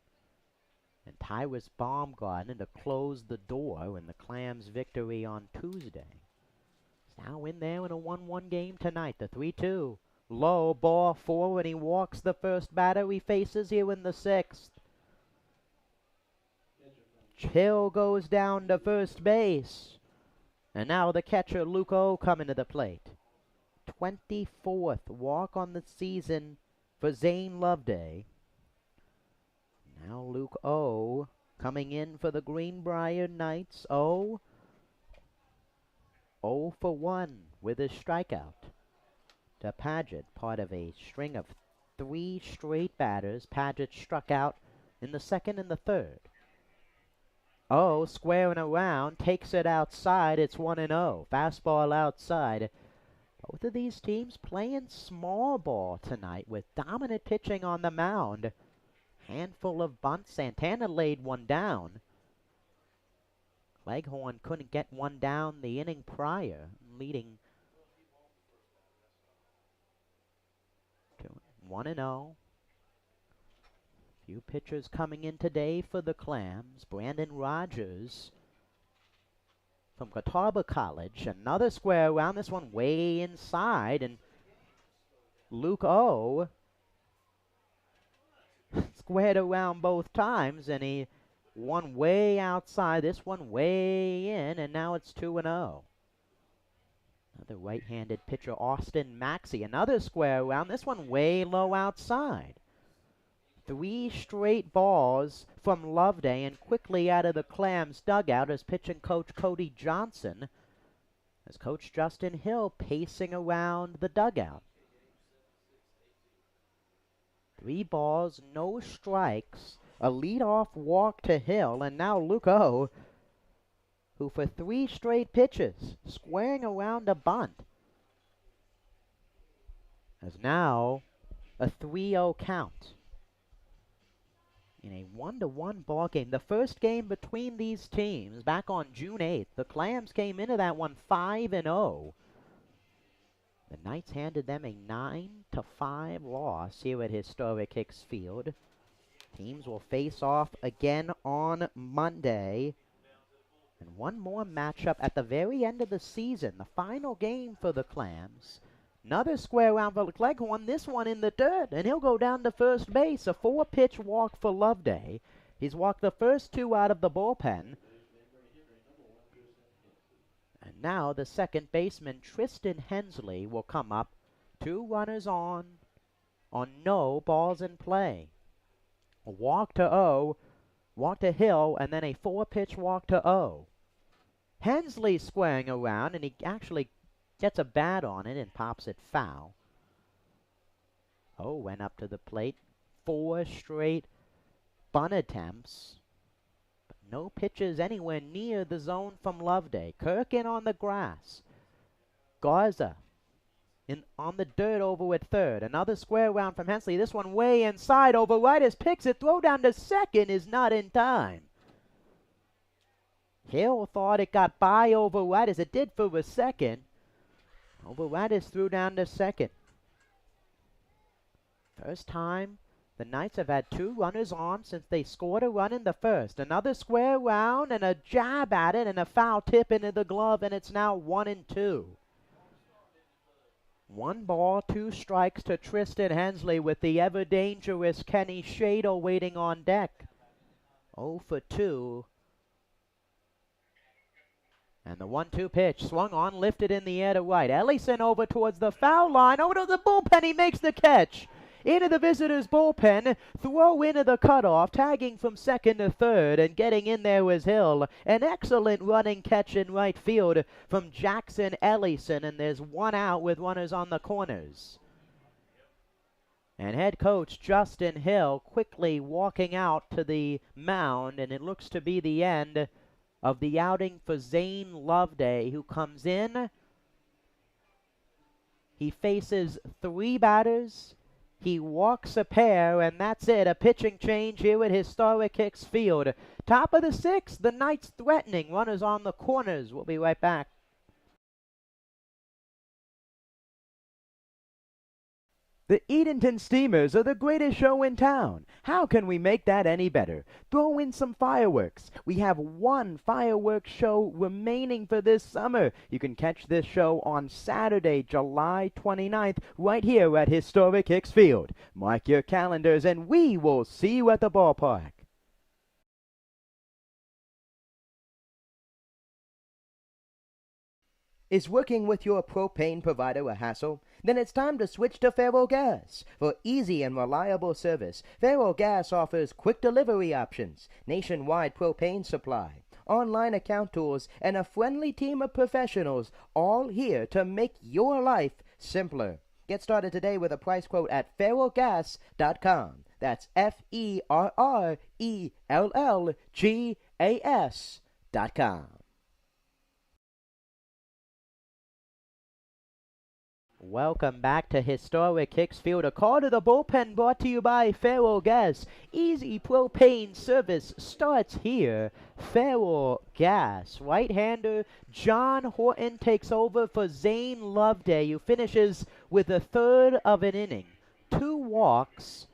and Tyrus Baumgarten to close the door in the Clams' victory on Tuesday. He's now in there in a 1-1 game tonight. The 3-2. Low ball forward. He walks the first batter he faces here in the 6th. Hill goes down to first base. And now the catcher, Luke O, coming to the plate. 24th walk on the season for Zane Loveday. Now Luke O coming in for the Greenbrier Knights. O 0 for 1 with a strikeout to Padgett, part of a string of 3 straight batters. Padgett struck out in the 2nd and the 3rd. O squaring around, takes it outside. It's 1-0. Fastball outside. Both of these teams playing small ball tonight with dominant pitching on the mound. Handful of bunts. Santana laid one down. Leghorn couldn't get one down the inning prior, leading to 1-0. Few pitchers coming in today for the Clams. Brandon Rogers from Catawba College. Another square around, this one way inside, and Luke O squared around both times, and he one way outside, this one way in, and now it's 2-0. Another right-handed pitcher, Austin Maxey. Another square around, this one way low outside. 3 straight balls from Loveday, and quickly out of the Clams dugout is pitching coach Cody Johnson, as Coach Justin Hill pacing around the dugout. 3 balls, no strikes, a leadoff walk to Hill, and now Luke O, who for 3 straight pitches, squaring around a bunt, as now a 3-0 count in a 1-1 ball game. The first game between these teams back on June 8th. The Clams came into that one 5-0. The Knights handed them a 9-5 loss here at historic Hicks Field. Teams will face off again on Monday. And one more matchup at the very end of the season, the final game for the Clams. Another square round for Leghorn, this one in the dirt, and he'll go down to first base. A 4-pitch walk for Loveday. He's walked the first 2 out of the bullpen. And now the second baseman, Tristan Hensley, will come up. 2 runners on no balls in play. A walk to O, walk to Hill, and then a 4-pitch walk to O. Hensley squaring around, and he actually gets a bat on it and pops it foul. O went up to the plate. 4 straight bunt attempts. But no pitches anywhere near the zone from Loveday. Kirk in on the grass. Garza on the dirt over at third. Another square round from Hensley. This one way inside. Overitis picks it. Throw down to second is not in time. Hill thought it got by Overitis. It did for a second. Overitis threw down to second. First time the Knights have had 2 runners on since they scored a run in the first. Another square round and a jab at it and a foul tip into the glove, and it's now 1-2. 1 ball, 2 strikes to Tristan Hensley with the ever-dangerous Kenny Shadle waiting on deck. 0 for 2. And the 1-2 pitch swung on, lifted in the air to right. Ellison over towards the foul line. Over to the bullpen. He makes the catch. Into the visitors' bullpen. Throw into the cutoff. Tagging from second to third. And getting in there was Hill. An excellent running catch in right field from Jackson Ellison. And there's 1 out with runners on the corners. And head coach Justin Hill quickly walking out to the mound. And it looks to be the end of the outing for Zane Loveday, who comes in. He faces 3 batters. He walks a pair, and that's it. A pitching change here at historic Hicks Field. Top of the 6th, the Knights threatening. Runners on the corners. We'll be right back. The Edenton Steamers are the greatest show in town. How can we make that any better? Throw in some fireworks. We have 1 fireworks show remaining for this summer. You can catch this show on Saturday, July 29th, right here at historic Hicks Field. Mark your calendars, and we will see you at the ballpark. Is working with your propane provider a hassle? Then it's time to switch to Faro Gas. For easy and reliable service, Faro Gas offers quick delivery options, nationwide propane supply, online account tools, and a friendly team of professionals, all here to make your life simpler. Get started today with a price quote at ferrogas.com. That's FERRELLGAS.com. Welcome back to historic Hicks Field. A call to the bullpen brought to you by Faro Gas. Easy propane service starts here. Faro Gas. Right-hander John Horton takes over for Zane Loveday, who finishes with a 1/3 of an inning. 2 walks,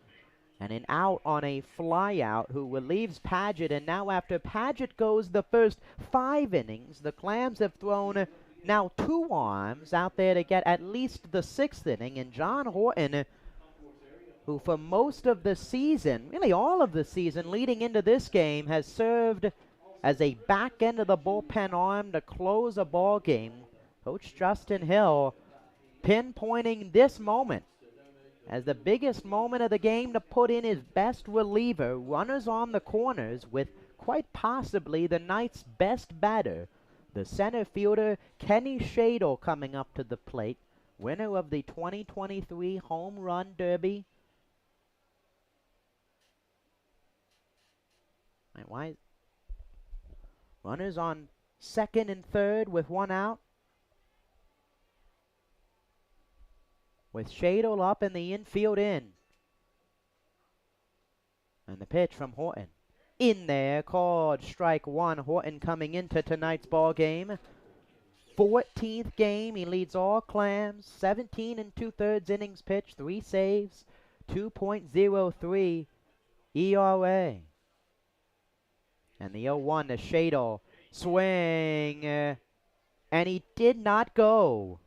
And an out on a fly out who relieves Paget. And now after Paget goes the first 5 innings, the Clams have thrown now 2 arms out there to get at least the 6th inning. And John Horton, who for most of the season, really all of the season leading into this game, has served as a back end of the bullpen arm to close a ball game. Coach Justin Hill pinpointing this moment as the biggest moment of the game to put in his best reliever, runners on the corners, with quite possibly the night's best batter, the center fielder Kenny Shadle, coming up to the plate, winner of the 2023 Home Run Derby. Why? Runners on second and third with 1 out, with Shadle up in the infield in. And the pitch from Horton. In there, called strike 1. Horton coming into tonight's ball game. 14th game, he leads all Clams. 17 2/3 innings pitched, 3 saves, 2.03 ERA. And the 0-1 to Shadle. Swing. And he did not go.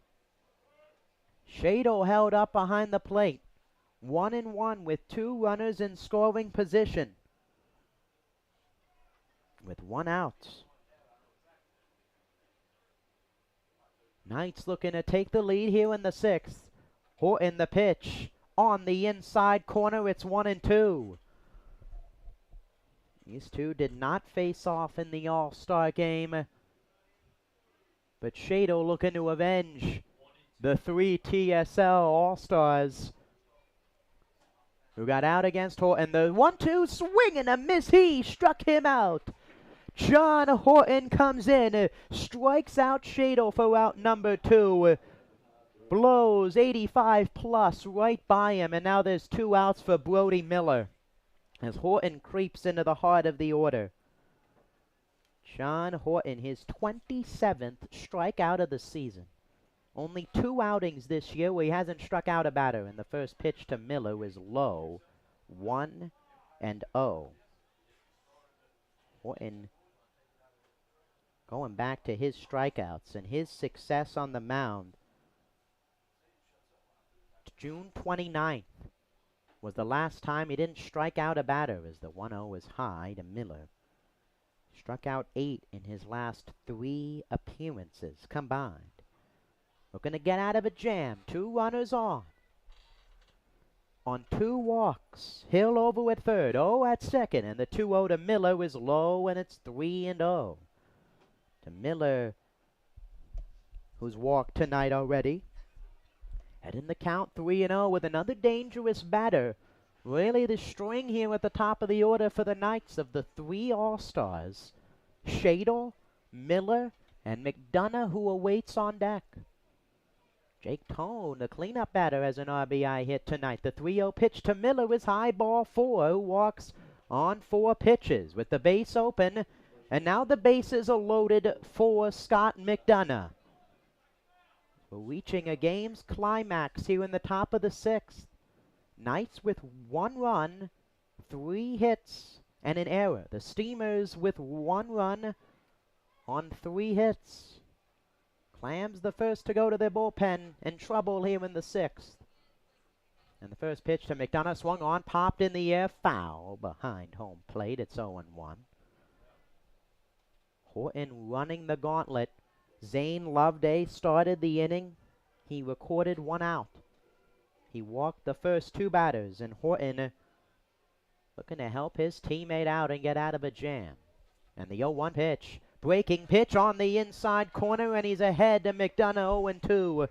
Shadle held up behind the plate. 1-1 with 2 runners in scoring position, with 1 out. Knights looking to take the lead here in the 6th. Horton the pitch on the inside corner. It's 1-2. These two did not face off in the All-Star game, but Shadle looking to avenge the 3 TSL All-Stars who got out against Horton. The 1-2 swing and a miss. He struck him out. John Horton comes in, strikes out Shadle for out number 2. Blows 85 plus right by him, and now there's 2 outs for Brody Miller as Horton creeps into the heart of the order. John Horton, his 27th strikeout of the season. Only 2 outings this year where he hasn't struck out a batter, and the first pitch to Miller was low, 1-0. Horton going back to his strikeouts and his success on the mound. June 29th was the last time he didn't strike out a batter, as the 1-0 was high to Miller. Struck out 8 in his last 3 appearances combined. Looking to get out of a jam. 2 runners on 2 walks. Hill over at third, 0 at second, and the 2-0 to Miller is low, and it's 3-0 to Miller, who's walked tonight already. Heading the count 3-0 with another dangerous batter. Really the string here at the top of the order for the Knights of the 3 All-Stars. Shadle, Miller, and McDonough, who awaits on deck. Jake Tone, the cleanup batter, has an RBI hit tonight. The 3-0 pitch to Miller is high, ball 4, who walks on 4 pitches with the base open. And now the bases are loaded for Scott McDonough. We're reaching a game's climax here in the top of the 6th. Knights with 1 run, 3 hits, and an error. The Steamers with 1 run on 3 hits. Clams the first to go to their bullpen, in trouble here in the 6th. And the first pitch to McDonough swung on, popped in the air, foul behind home plate. It's 0-1. Horton running the gauntlet. Zane Loveday started the inning. He recorded 1 out. He walked the first 2 batters, and Horton looking to help his teammate out and get out of a jam. And the 0-1 pitch. Breaking pitch on the inside corner, and he's ahead to McDonough, 0-2.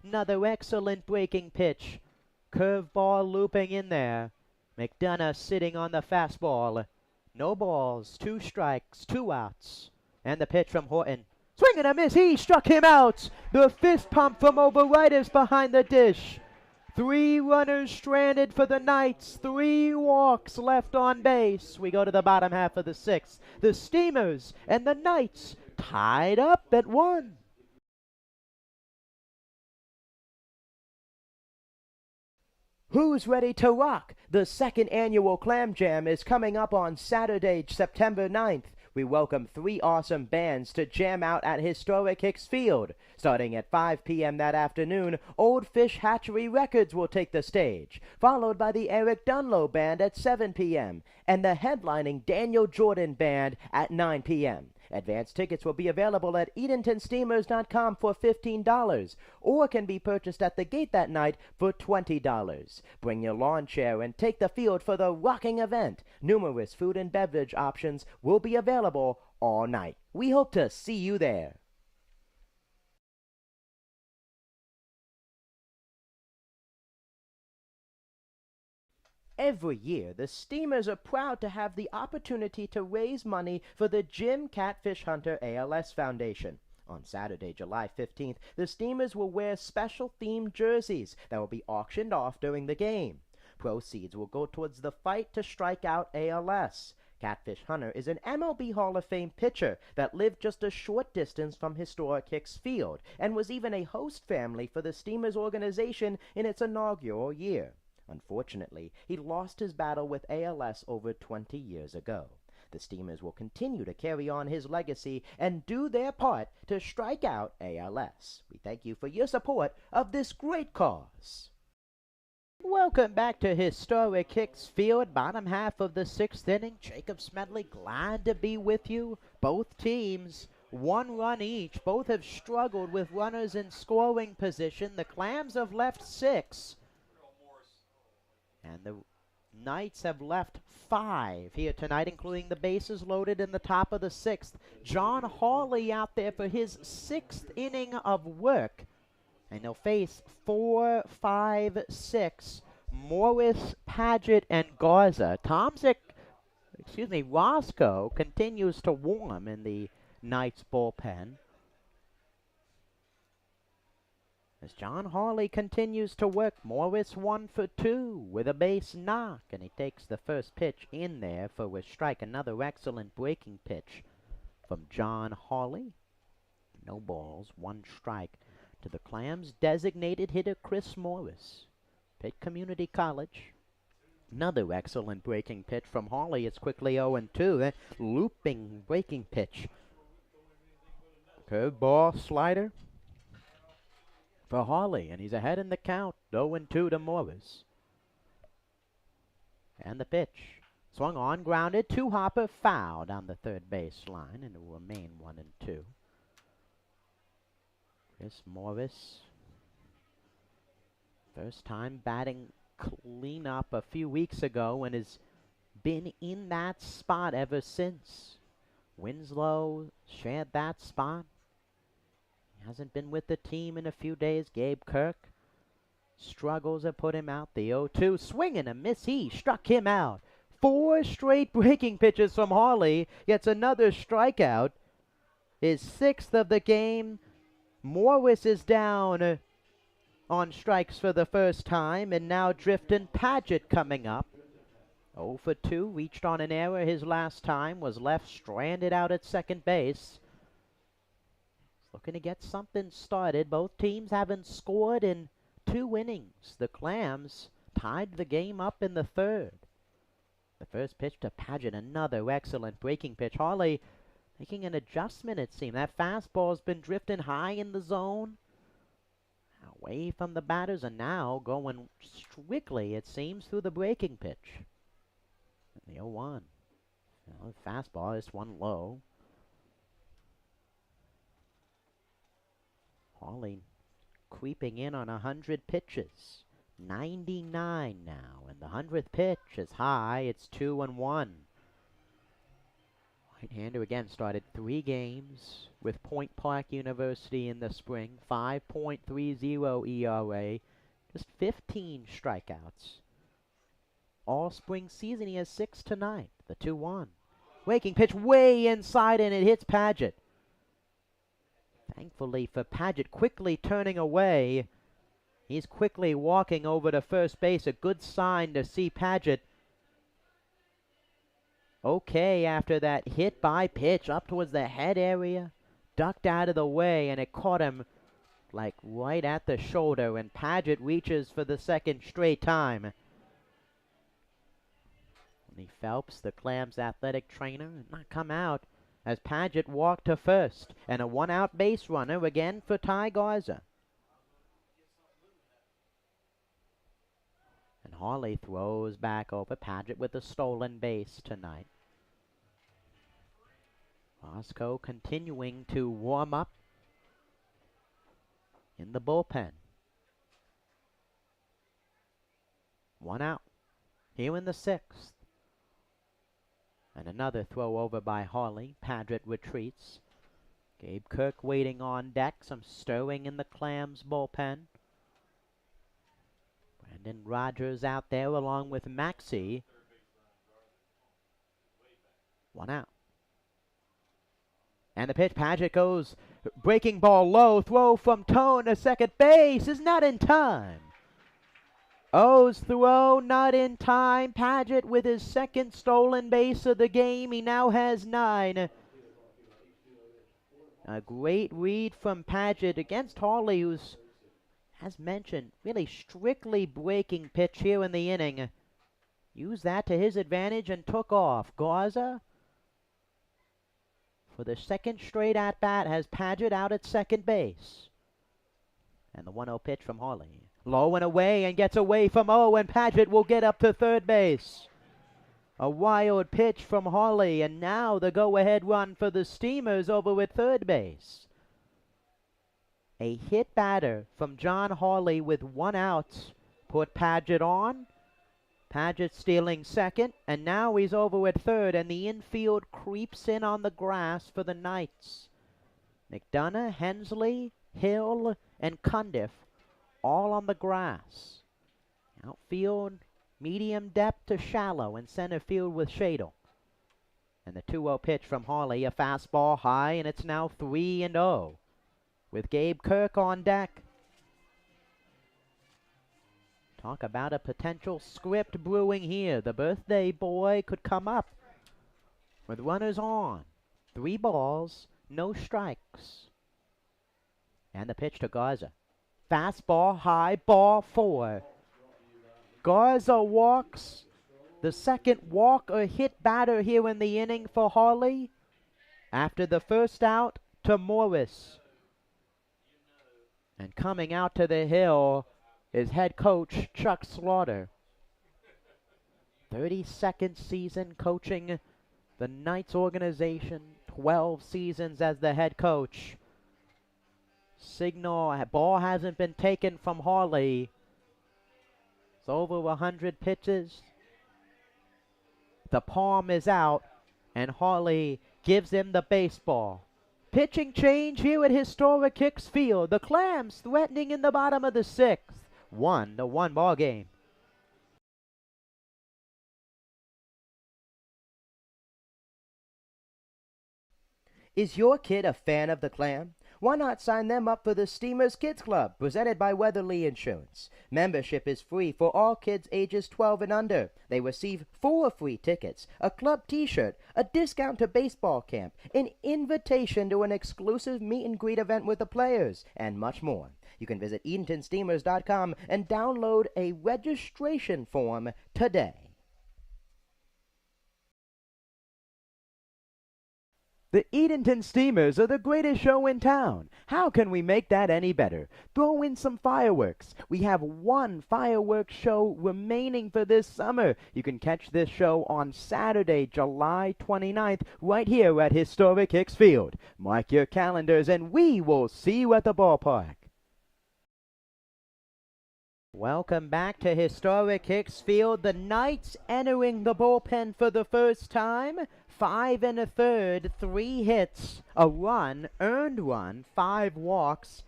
Another excellent breaking pitch. Curveball looping in there. McDonough sitting on the fastball. No balls, 2 strikes, 2 outs. And the pitch from Horton. Swing and a miss. He struck him out. The fist pump from Overitis behind the dish. 3 runners stranded for the Knights. 3 walks left on base. We go to the bottom half of the 6th. The Steamers and the Knights tied up at 1. Who's ready to rock? The second annual Clam Jam is coming up on Saturday, September 9th. We welcome 3 awesome bands to jam out at historic Hicks Field. Starting at 5 p.m. that afternoon, Old Fish Hatchery Records will take the stage, followed by the Eric Dunlow Band at 7 p.m. and the headlining Daniel Jordan Band at 9 p.m. Advance tickets will be available at EdentonSteamers.com for $15 or can be purchased at the gate that night for $20. Bring your lawn chair and take the field for the rocking event. Numerous food and beverage options will be available all night. We hope to see you there. Every year, the Steamers are proud to have the opportunity to raise money for the Jim Catfish Hunter ALS Foundation. On Saturday, July 15th, the Steamers will wear special themed jerseys that will be auctioned off during the game. Proceeds will go towards the fight to strike out ALS. Catfish Hunter is an MLB Hall of Fame pitcher that lived just a short distance from historic Hicks Field and was even a host family for the Steamers organization in its inaugural year. Unfortunately, he lost his battle with ALS over 20 years ago. The Steamers will continue to carry on his legacy and do their part to strike out ALS. We thank you for your support of this great cause. Welcome back to historic Hicks Field, bottom half of the 6th inning. Jacob Smedley, glad to be with you. Both teams, 1 run each. Both have struggled with runners in scoring position. The Clams have left 6. And the Knights have left 5 here tonight, including the bases loaded in the top of the 6th. John Hawley out there for his 6th inning of work. And they'll face 4, 5, 6, Morris, Paget, and Garza. Roscoe continues to warm in the Knights bullpen. As John Hawley continues to work, Morris 1 for 2 with a base knock, and he takes the first pitch in there for a strike. Another excellent breaking pitch from John Hawley. No balls, 1 strike to the Clams' designated hitter Chris Morris. Pitt Community College. Another excellent breaking pitch from Hawley. It's quickly 0-2. That looping breaking pitch. Curveball, slider for Hawley, and he's ahead in the count. 0-2 to Morris. And the pitch. Swung on, grounded, 2-hopper, foul down the third base line, and it will remain 1-2. Chris Morris, first time batting cleanup a few weeks ago and has been in that spot ever since. Winslow shared that spot. Hasn't been with the team in a few days. Gabe Kirk struggles to put him out. The 0-2 swing and a miss. He struck him out. 4 straight breaking pitches from Hawley. Gets another strikeout. His 6th of the game. Morris is down on strikes for the first time. And now Drifton Paget coming up. 0 for 2. Reached on an error his last time. Was left stranded out at second base. Looking to get something started. Both teams haven't scored in 2 innings. The Clams tied the game up in the 3rd. The first pitch to Paget, another excellent breaking pitch. Hawley making an adjustment, it seemed. That fastball's been drifting high in the zone, away from the batters, and now going strictly, it seems, through the breaking pitch. And the 0-1. The fastball is one low. Hawley creeping in on 100 pitches. 99 now, and the 100th pitch is high. It's 2-1. Right-hander again started 3 games with Point Park University in the spring. 5.30 ERA. Just 15 strikeouts. All spring season he has 6 tonight. The 2-1. Waking pitch way inside, and it hits Paget. Thankfully for Paget, quickly turning away. He's quickly walking over to first base. A good sign to see Paget okay after that hit by pitch up towards the head area. Ducked out of the way, and it caught him like right at the shoulder, and Paget reaches for the second straight time. Lee Phelps, the Clams athletic trainer, did not come out as Paget walked to first, and a one-out base runner again for Ty Garza. And Hawley throws back over Paget with a stolen base tonight. Roscoe continuing to warm up in the bullpen. One out here in the sixth. And another throw over by Hawley. Paget retreats. Gabe Kirk waiting on deck. Some stirring in the Clams bullpen. Brandon Rogers out there along with Maxey. One out. And the pitch, Paget goes breaking ball low. Throw from Tone to second base is not in time. O's throw not in time. Paget with his second stolen base of the game. He now has 9. A great read from Paget against Hawley, who's, as mentioned, really strictly breaking pitch here in the inning. Used that to his advantage and took off. Garza, for the second straight at-bat, has Paget out at second base. And the 1-0 pitch from Hawley. Low and away, and gets away from O, and Paget will get up to third base. A wild pitch from Hawley, and now the go-ahead run for the Steamers over at third base. A hit batter from John Hawley with 1 out put Paget on. Paget stealing second, and now he's over at third, and the infield creeps in on the grass for the Knights. McDonough, Hensley, Hill, and Cundiff all on the grass. Outfield, medium depth to shallow, and center field with Shadle. And the 2-0 pitch from Hawley, a fastball high, and it's now 3-0 with Gabe Kirk on deck. Talk about a potential script brewing here. The birthday boy could come up with runners on. 3 balls, no strikes. And the pitch to Garza. Fastball high, ball 4. Garza walks. The second walk or hit batter here in the inning for Hawley. After the first out to Morris. And coming out to the hill is head coach Chuck Slaughter. 32nd season coaching the Knights organization. 12 seasons as the head coach. Signal, ball hasn't been taken from Hawley. It's over 100 pitches. The palm is out, and Hawley gives him the baseball. Pitching change here at historic Hicks Field. The Clams threatening in the bottom of the 6th. 1-1 ball game. Is your kid a fan of the Clam? Why not sign them up for the Steamers Kids Club, presented by Weatherly Insurance? Membership is free for all kids ages 12 and under. They receive 4 free tickets, a club t-shirt, a discount to baseball camp, an invitation to an exclusive meet and greet event with the players, and much more. You can visit EdentonSteamers.com and download a registration form today. The Edenton Steamers are the greatest show in town. How can we make that any better? Throw in some fireworks. We have 1 fireworks show remaining for this summer. You can catch this show on Saturday, July 29th, right here at historic Hicks Field. Mark your calendars, and we will see you at the ballpark. Welcome back to historic Hicks Field. The Knights entering the bullpen for the first time. 5 1/3, 3 hits, a run, earned run, 5 walks,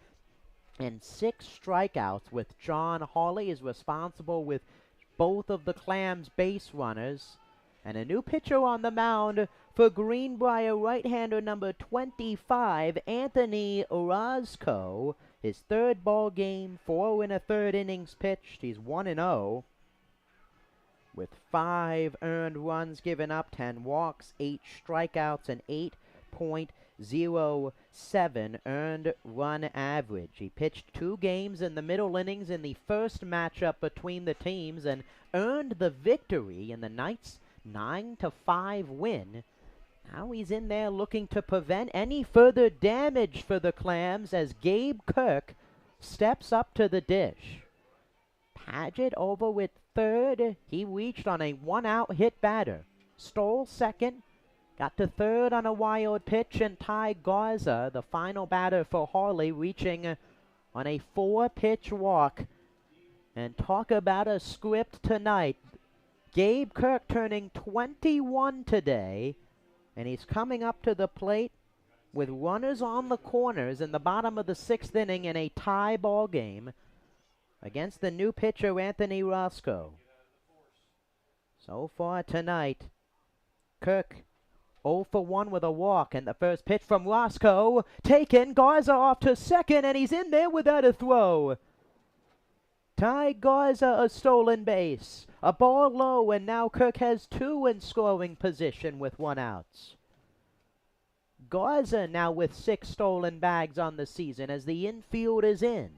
and 6 strikeouts, with John Hawley is responsible with both of the Clams' base runners. And a new pitcher on the mound for Greenbrier, right-hander number 25, Anthony Orozco. His 3rd ball game, 4 1/3 innings pitched. He's 1-0. With 5 earned runs given up, 10 walks, 8 strikeouts, an .07 earned run average. He pitched 2 games in the middle innings in the first matchup between the teams and earned the victory in the Knights' 9-5 win. Now he's in there looking to prevent any further damage for the Clams as Gabe Kirk steps up to the dish. Paget over with third. He reached on a 1-out hit batter. Stole second. Got to third on a wild pitch, and Ty Garza, the final batter for Harley, reaching on a 4-pitch walk. And talk about a script tonight. Gabe Kirk turning 21 today, and he's coming up to the plate with runners on the corners in the bottom of the 6th inning in a tie ball game against the new pitcher Anthony Roscoe. So far tonight, Kirk 0 for 1 with a walk, and the first pitch from Roscoe taken. Garza off to second, and he's in there without a throw. Ty Garza a stolen base, a ball low, and now Kirk has 2 in scoring position with 1 out. Garza now with 6 stolen bags on the season as the infield is in.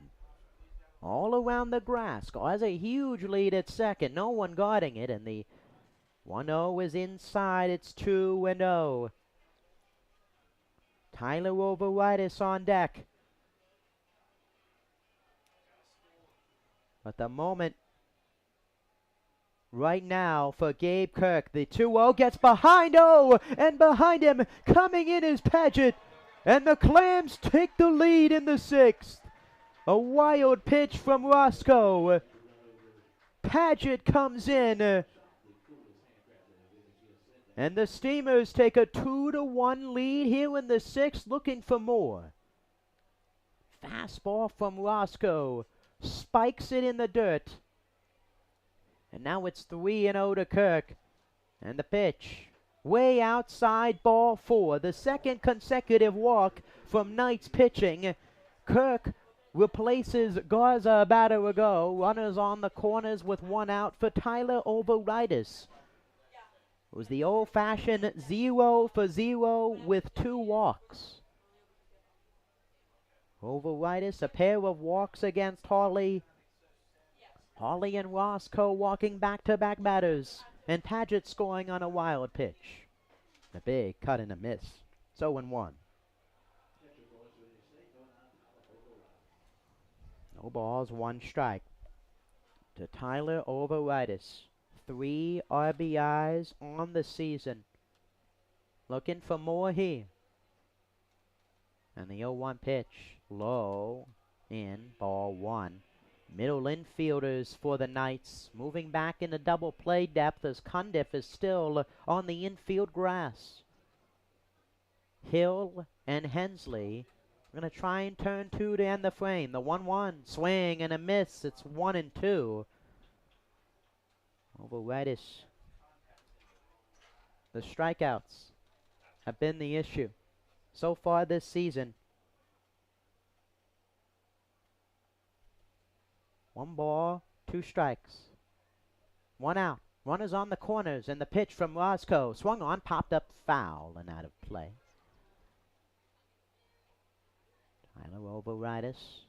All around the grass, Garza a huge lead at second, no one guarding it, and the 1-0 is inside. It's 2-0. Tyler Overitis on deck. But the moment right now for Gabe Kirk, the 2-0 gets behind and behind him coming in is Paget, and the Clams take the lead in the 6th. A wild pitch from Roscoe. Paget comes in. And the Steamers take a 2-1 lead here in the 6th, looking for more. Fastball from Roscoe. Spikes it in the dirt. And now it's 3-0 to Kirk. And the pitch. Way outside, ball 4. The 2nd consecutive walk from Knights pitching. Kirk replaces Garza a batter ago. Runners on the corners with 1 out for Tyler Overitis. It was the old-fashioned 0 for 0 with 2 walks. Overitis, a pair of walks against Harley. Harley and Roscoe walking back-to-back batters. And Paget scoring on a wild pitch. A big cut and a miss. 0-1. No balls, 1 strike. To Tyler Overitis. 3 RBIs on the season. Looking for more here. And the 0-1 pitch. Low. In. Ball 1. Middle infielders for the Knights. Moving back into double play depth as Cundiff is still on the infield grass. Hill and Hensley. We're going to try and turn 2 to end the frame. The 1-1. Swing and a miss. It's 1-2. Overitis. The strikeouts have been the issue so far this season. 1 ball, 2 strikes. 1 out. Runners on the corners, and the pitch from Roscoe. Swung on, popped up foul and out of play. Tyler Overitis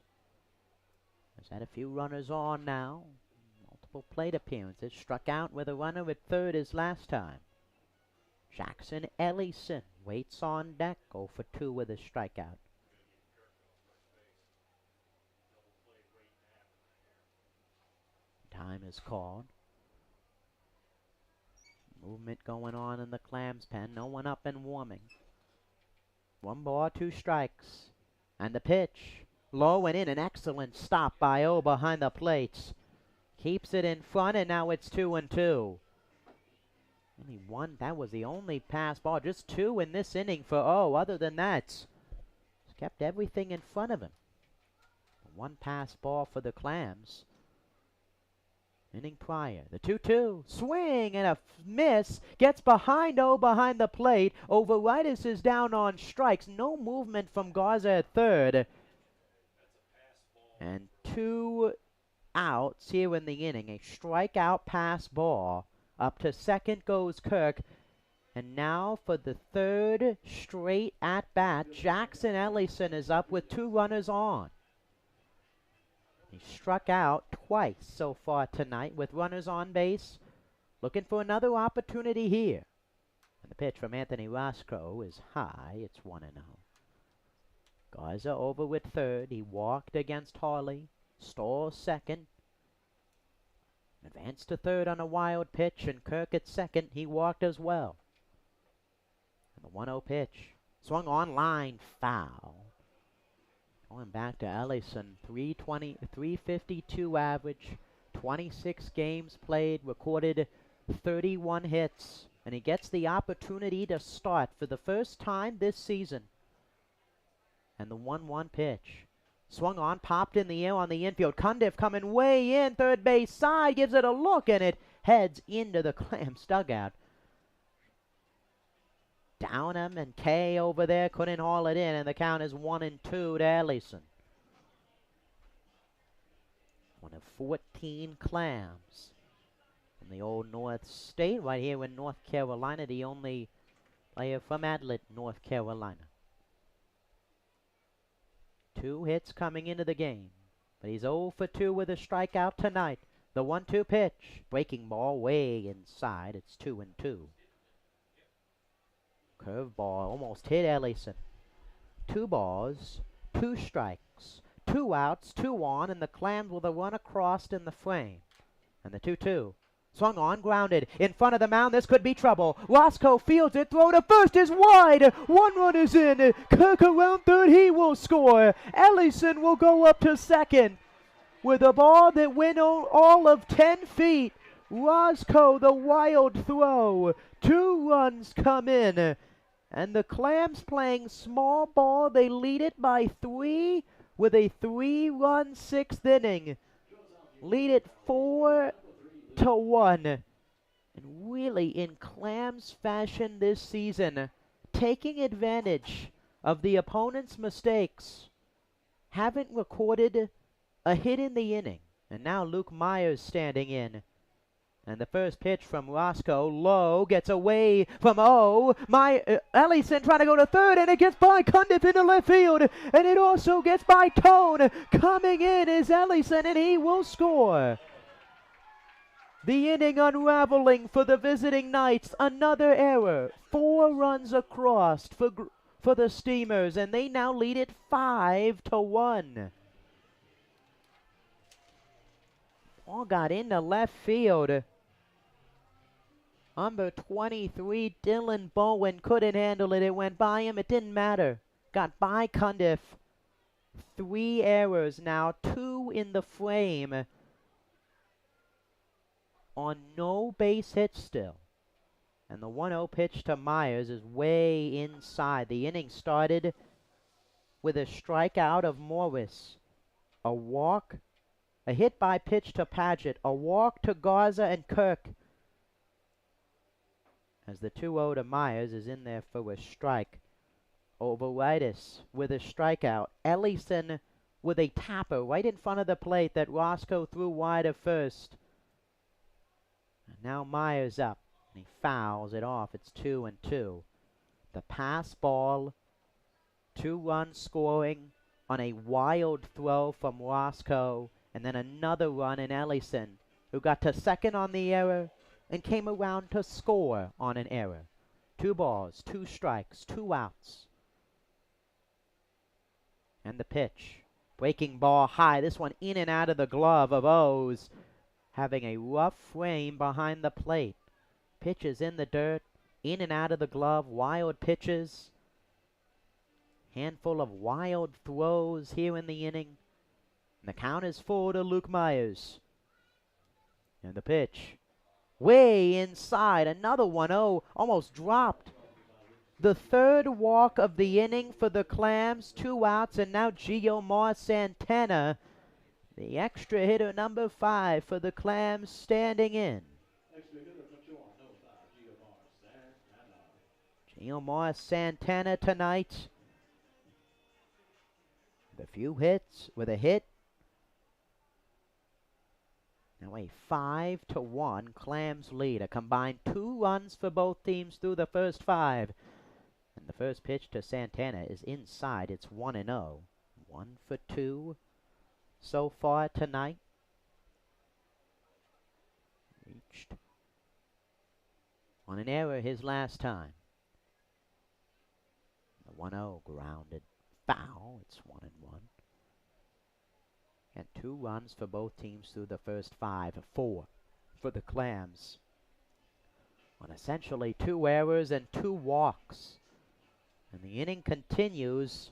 has had a few runners on now. Multiple plate appearances. Struck out with a runner at third as last time. Jackson Ellison waits on deck. 0 for 2 with a strikeout. Time is called. Movement going on in the Clams pen. No one up and warming. 1 ball, 2 strikes. And the pitch. Low and in. An excellent stop by O behind the plates. Keeps it in front, and now it's 2-2. Only 1. That was the only pass ball. Just 2 in this inning for O. Other than that, he's kept everything in front of him. 1 pass ball for the Clams. Inning prior. The 2-2. Swing and a miss. Gets behind O behind the plate. Overitis is down on strikes. No movement from Garza at third. And 2 outs here in the inning. A strikeout pass ball. Up to second goes Kirk. And now for the third straight at-bat, Jackson Ellison is up with 2 runners on. He struck out twice so far tonight with runners on base. Looking for another opportunity here. And the pitch from Anthony Roscoe is high. It's 1-0. Garza over with third. He walked against Harley. Stole second. Advanced to third on a wild pitch, and Kirk at second. He walked as well. And the 1-0 pitch. Swung on line, foul. Going back to Ellison, 352 average, 26 games played, recorded 31 hits, and he gets the opportunity to start for the first time this season. And the 1-1 pitch. Swung on, popped in the air on the infield. Cundiff coming way in, third base side, gives it a look, and it heads into the Clams dugout. Downham and Kay over there couldn't haul it in, and the count is 1-2 to Ellison. One of 14 Clams from the old North State, right here in North Carolina, the only player from Adlet, North Carolina. 2 hits coming into the game, but he's 0 for 2 with a strikeout tonight. The 1-2 pitch, breaking ball way inside. It's 2-2. Curveball almost hit Ellison. 2 balls, 2 strikes, 2 outs, 2 on, and the Clams with a run across in the frame. And the 2-2. Swung on, grounded. In front of the mound, this could be trouble. Roscoe fields it, throw to first is wide. 1 run is in. Kirk around third, he will score. Ellison will go up to second with a ball that went all of 10 feet. Roscoe, the wild throw. 2 runs come in. And the Clams playing small ball. They lead it by 3 with a 3-run 6th inning. Lead it 4-1. And really in Clams fashion this season, taking advantage of the opponent's mistakes. Haven't recorded a hit in the inning. And now Luke Myers standing in. And the first pitch from Roscoe, low, gets away from Ellison trying to go to third, and it gets by Cundiff into left field, and it also gets by Tone. Coming in is Ellison, and he will score. The inning unraveling for the visiting Knights. Another error. 4 runs across for the Steamers, and they now lead it 5-1. Ball got into left field. Number 23, Dylan Bowen, couldn't handle it. It went by him. It didn't matter. Got by Cundiff. 3 errors now. 2 in the frame. On no base hits still. And the 1-0 pitch to Myers is way inside. The inning started with a strikeout of Morris. A walk. A hit by pitch to Paget. A walk to Garza and Kirk. As the 2-0 to Myers is in there for a strike. Overitis with a strikeout. Ellison with a tapper right in front of the plate that Roscoe threw wide of first. And now Myers up. And he fouls it off. It's 2-2. The pass ball. 2 runs scoring on a wild throw from Roscoe. And then another run in Ellison, who got to second on the error and came around to score on an error. 2 balls, 2 strikes, 2 outs. And the pitch. Breaking ball high. This one in and out of the glove of O's. Having a rough frame behind the plate. Pitches in the dirt. In and out of the glove. Wild pitches. Handful of wild throws here in the inning. And the count is 4 to Luke Myers. And the pitch. Way inside. Another 1-0. Almost dropped. The 3rd walk of the inning for the Clams. 2 outs. And now Giomar Santana, the extra hitter number 5 for the Clams, standing in. Giomar Santana tonight. With a few hits. With a hit. Now a 5-1 Clams lead. A combined 2 runs for both teams through the first 5. And the first pitch to Santana is inside. It's 1-0. 1 for 2 so far tonight. Reached on an error his last time. The 1-0 grounded foul. It's 1-1. And 2 runs for both teams through the first 5. 4 for the Clams. On essentially 2 errors and 2 walks. And the inning continues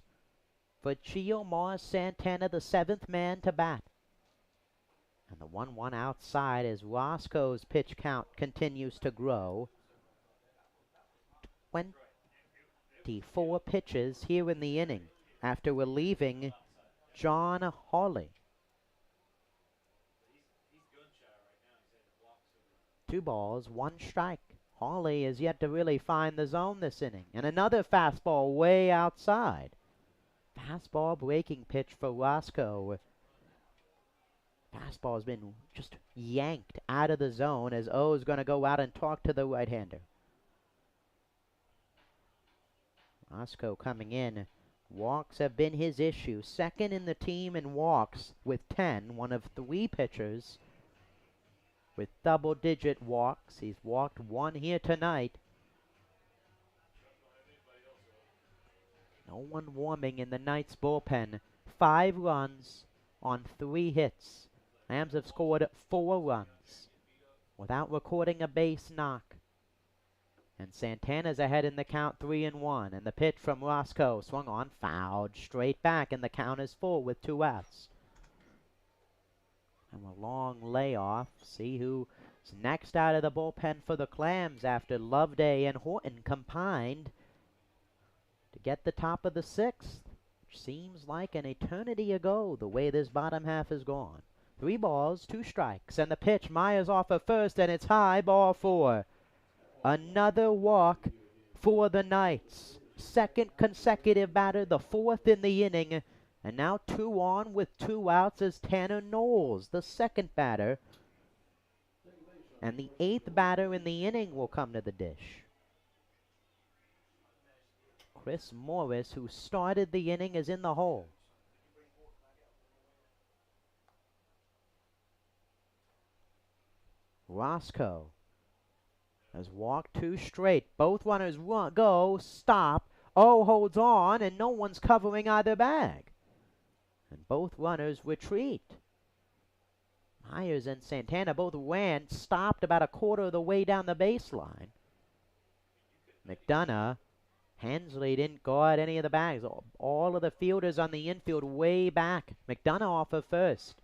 for Giomar Santana, the 7th man to bat. And the 1-1 outside as Roscoe's pitch count continues to grow. 24 pitches here in the inning after relieving John Hawley. 2 balls, 1 strike. Hawley is yet to really find the zone this inning. And another fastball way outside. Fastball breaking pitch for Roscoe. Fastball has been just yanked out of the zone as O's going to go out and talk to the right-hander. Roscoe coming in. Walks have been his issue. 2nd in the team in walks with 10. One of 3 pitchers with double-digit walks. He's walked 1 here tonight. No one warming in the Knights bullpen. 5 runs on 3 hits. Lambs have scored 4 runs without recording a base knock. And Santana's ahead in the count 3-1. And the pitch from Roscoe swung on, fouled straight back, and the count is full with 2 outs. And a long layoff. See who's next out of the bullpen for the Clams after Loveday and Horton combined to get the top of the 6th. Which seems like an eternity ago the way this bottom half has gone. 3 balls, 2 strikes, and the pitch. Myers off of first, and it's high, ball 4. Another walk for the Knights. 2nd consecutive batter, the 4th in the inning. And now 2 on with 2 outs as Tanner Knowles, the 2nd batter. And the 8th batter in the inning will come to the dish. Chris Morris, who started the inning, is in the hole. Roscoe has walked 2 straight. Both runners go, stop. O holds on, and no one's covering either bag. And both runners retreat. Myers and Santana both ran, stopped about a quarter of the way down the baseline. McDonough, Hensley didn't guard any of the bags. All of the fielders on the infield way back. McDonough off of first.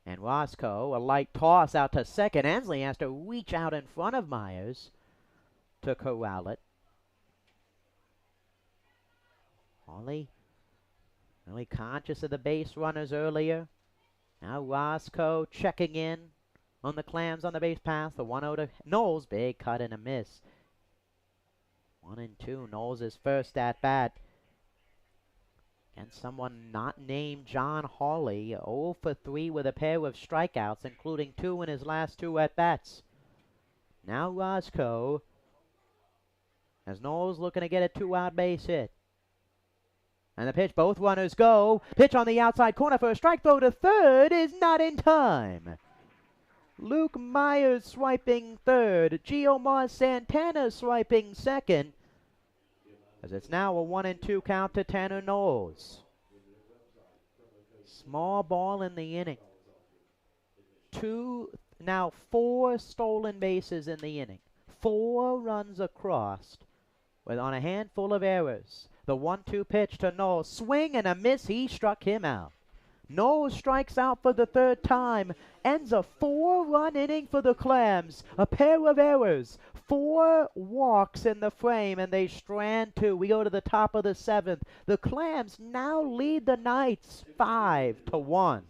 And Roscoe, a light toss out to second. Hensley has to reach out in front of Myers to corral it. Hawley really conscious of the base runners earlier. Now Roscoe checking in on the Clams on the base path. The 1-0 to Knowles. Big cut and a miss. 1-2. Knowles is first at bat. And someone not named John Hawley. 0 for 3 with a pair of strikeouts, including 2 in his last 2 at-bats. Now Roscoe, as Knowles looking to get a 2-out base hit. And the pitch, both runners go. Pitch on the outside corner for a strike, throw to third is not in time. Luke Myers swiping third. Giomar Santana swiping second. As it's now a 1-2 count to Tanner Knowles. Small ball in the inning. 4 stolen bases in the inning. 4 runs across with on a handful of errors. The 1-2 pitch to Knowles. Swing and a miss. He struck him out. Knowles strikes out for the 3rd time. Ends a 4-run inning for the Clams. A pair of errors. 4 walks in the frame, and they strand 2. We go to the top of the 7th. The Clams now lead the Knights 5-1.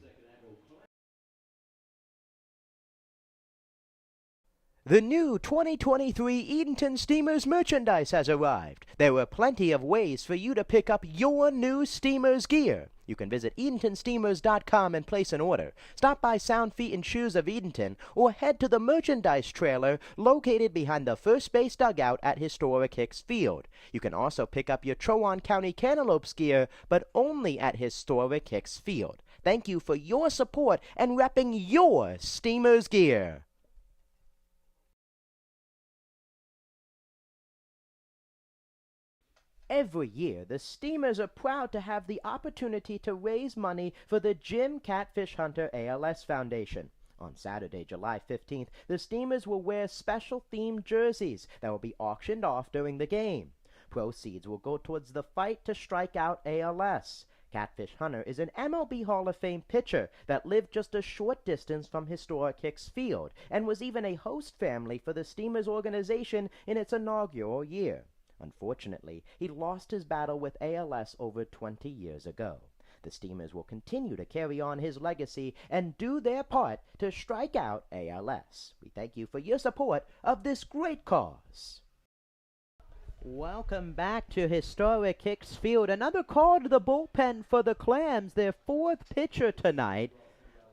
The new 2023 Edenton Steamers merchandise has arrived. There are plenty of ways for you to pick up your new Steamers gear. You can visit EdentonSteamers.com and place an order. Stop by Sound Feet and Shoes of Edenton or head to the merchandise trailer located behind the first base dugout at historic Hicks Field. You can also pick up your Trowan County Cantaloupes gear, but only at historic Hicks Field. Thank you for your support and repping your Steamers gear. Every year, the Steamers are proud to have the opportunity to raise money for the Jim Catfish Hunter ALS Foundation. On Saturday, July 15th, the Steamers will wear special themed jerseys that will be auctioned off during the game. Proceeds will go towards the fight to strike out ALS. Catfish Hunter is an MLB Hall of Fame pitcher that lived just a short distance from historic Hicks Field and was even a host family for the Steamers organization in its inaugural year. Unfortunately, he lost his battle with ALS over 20 years ago. The Steamers will continue to carry on his legacy and do their part to strike out ALS. We thank you for your support of this great cause. Welcome back to historic Hicks Field. Another call to the bullpen for the Clams, their fourth pitcher tonight.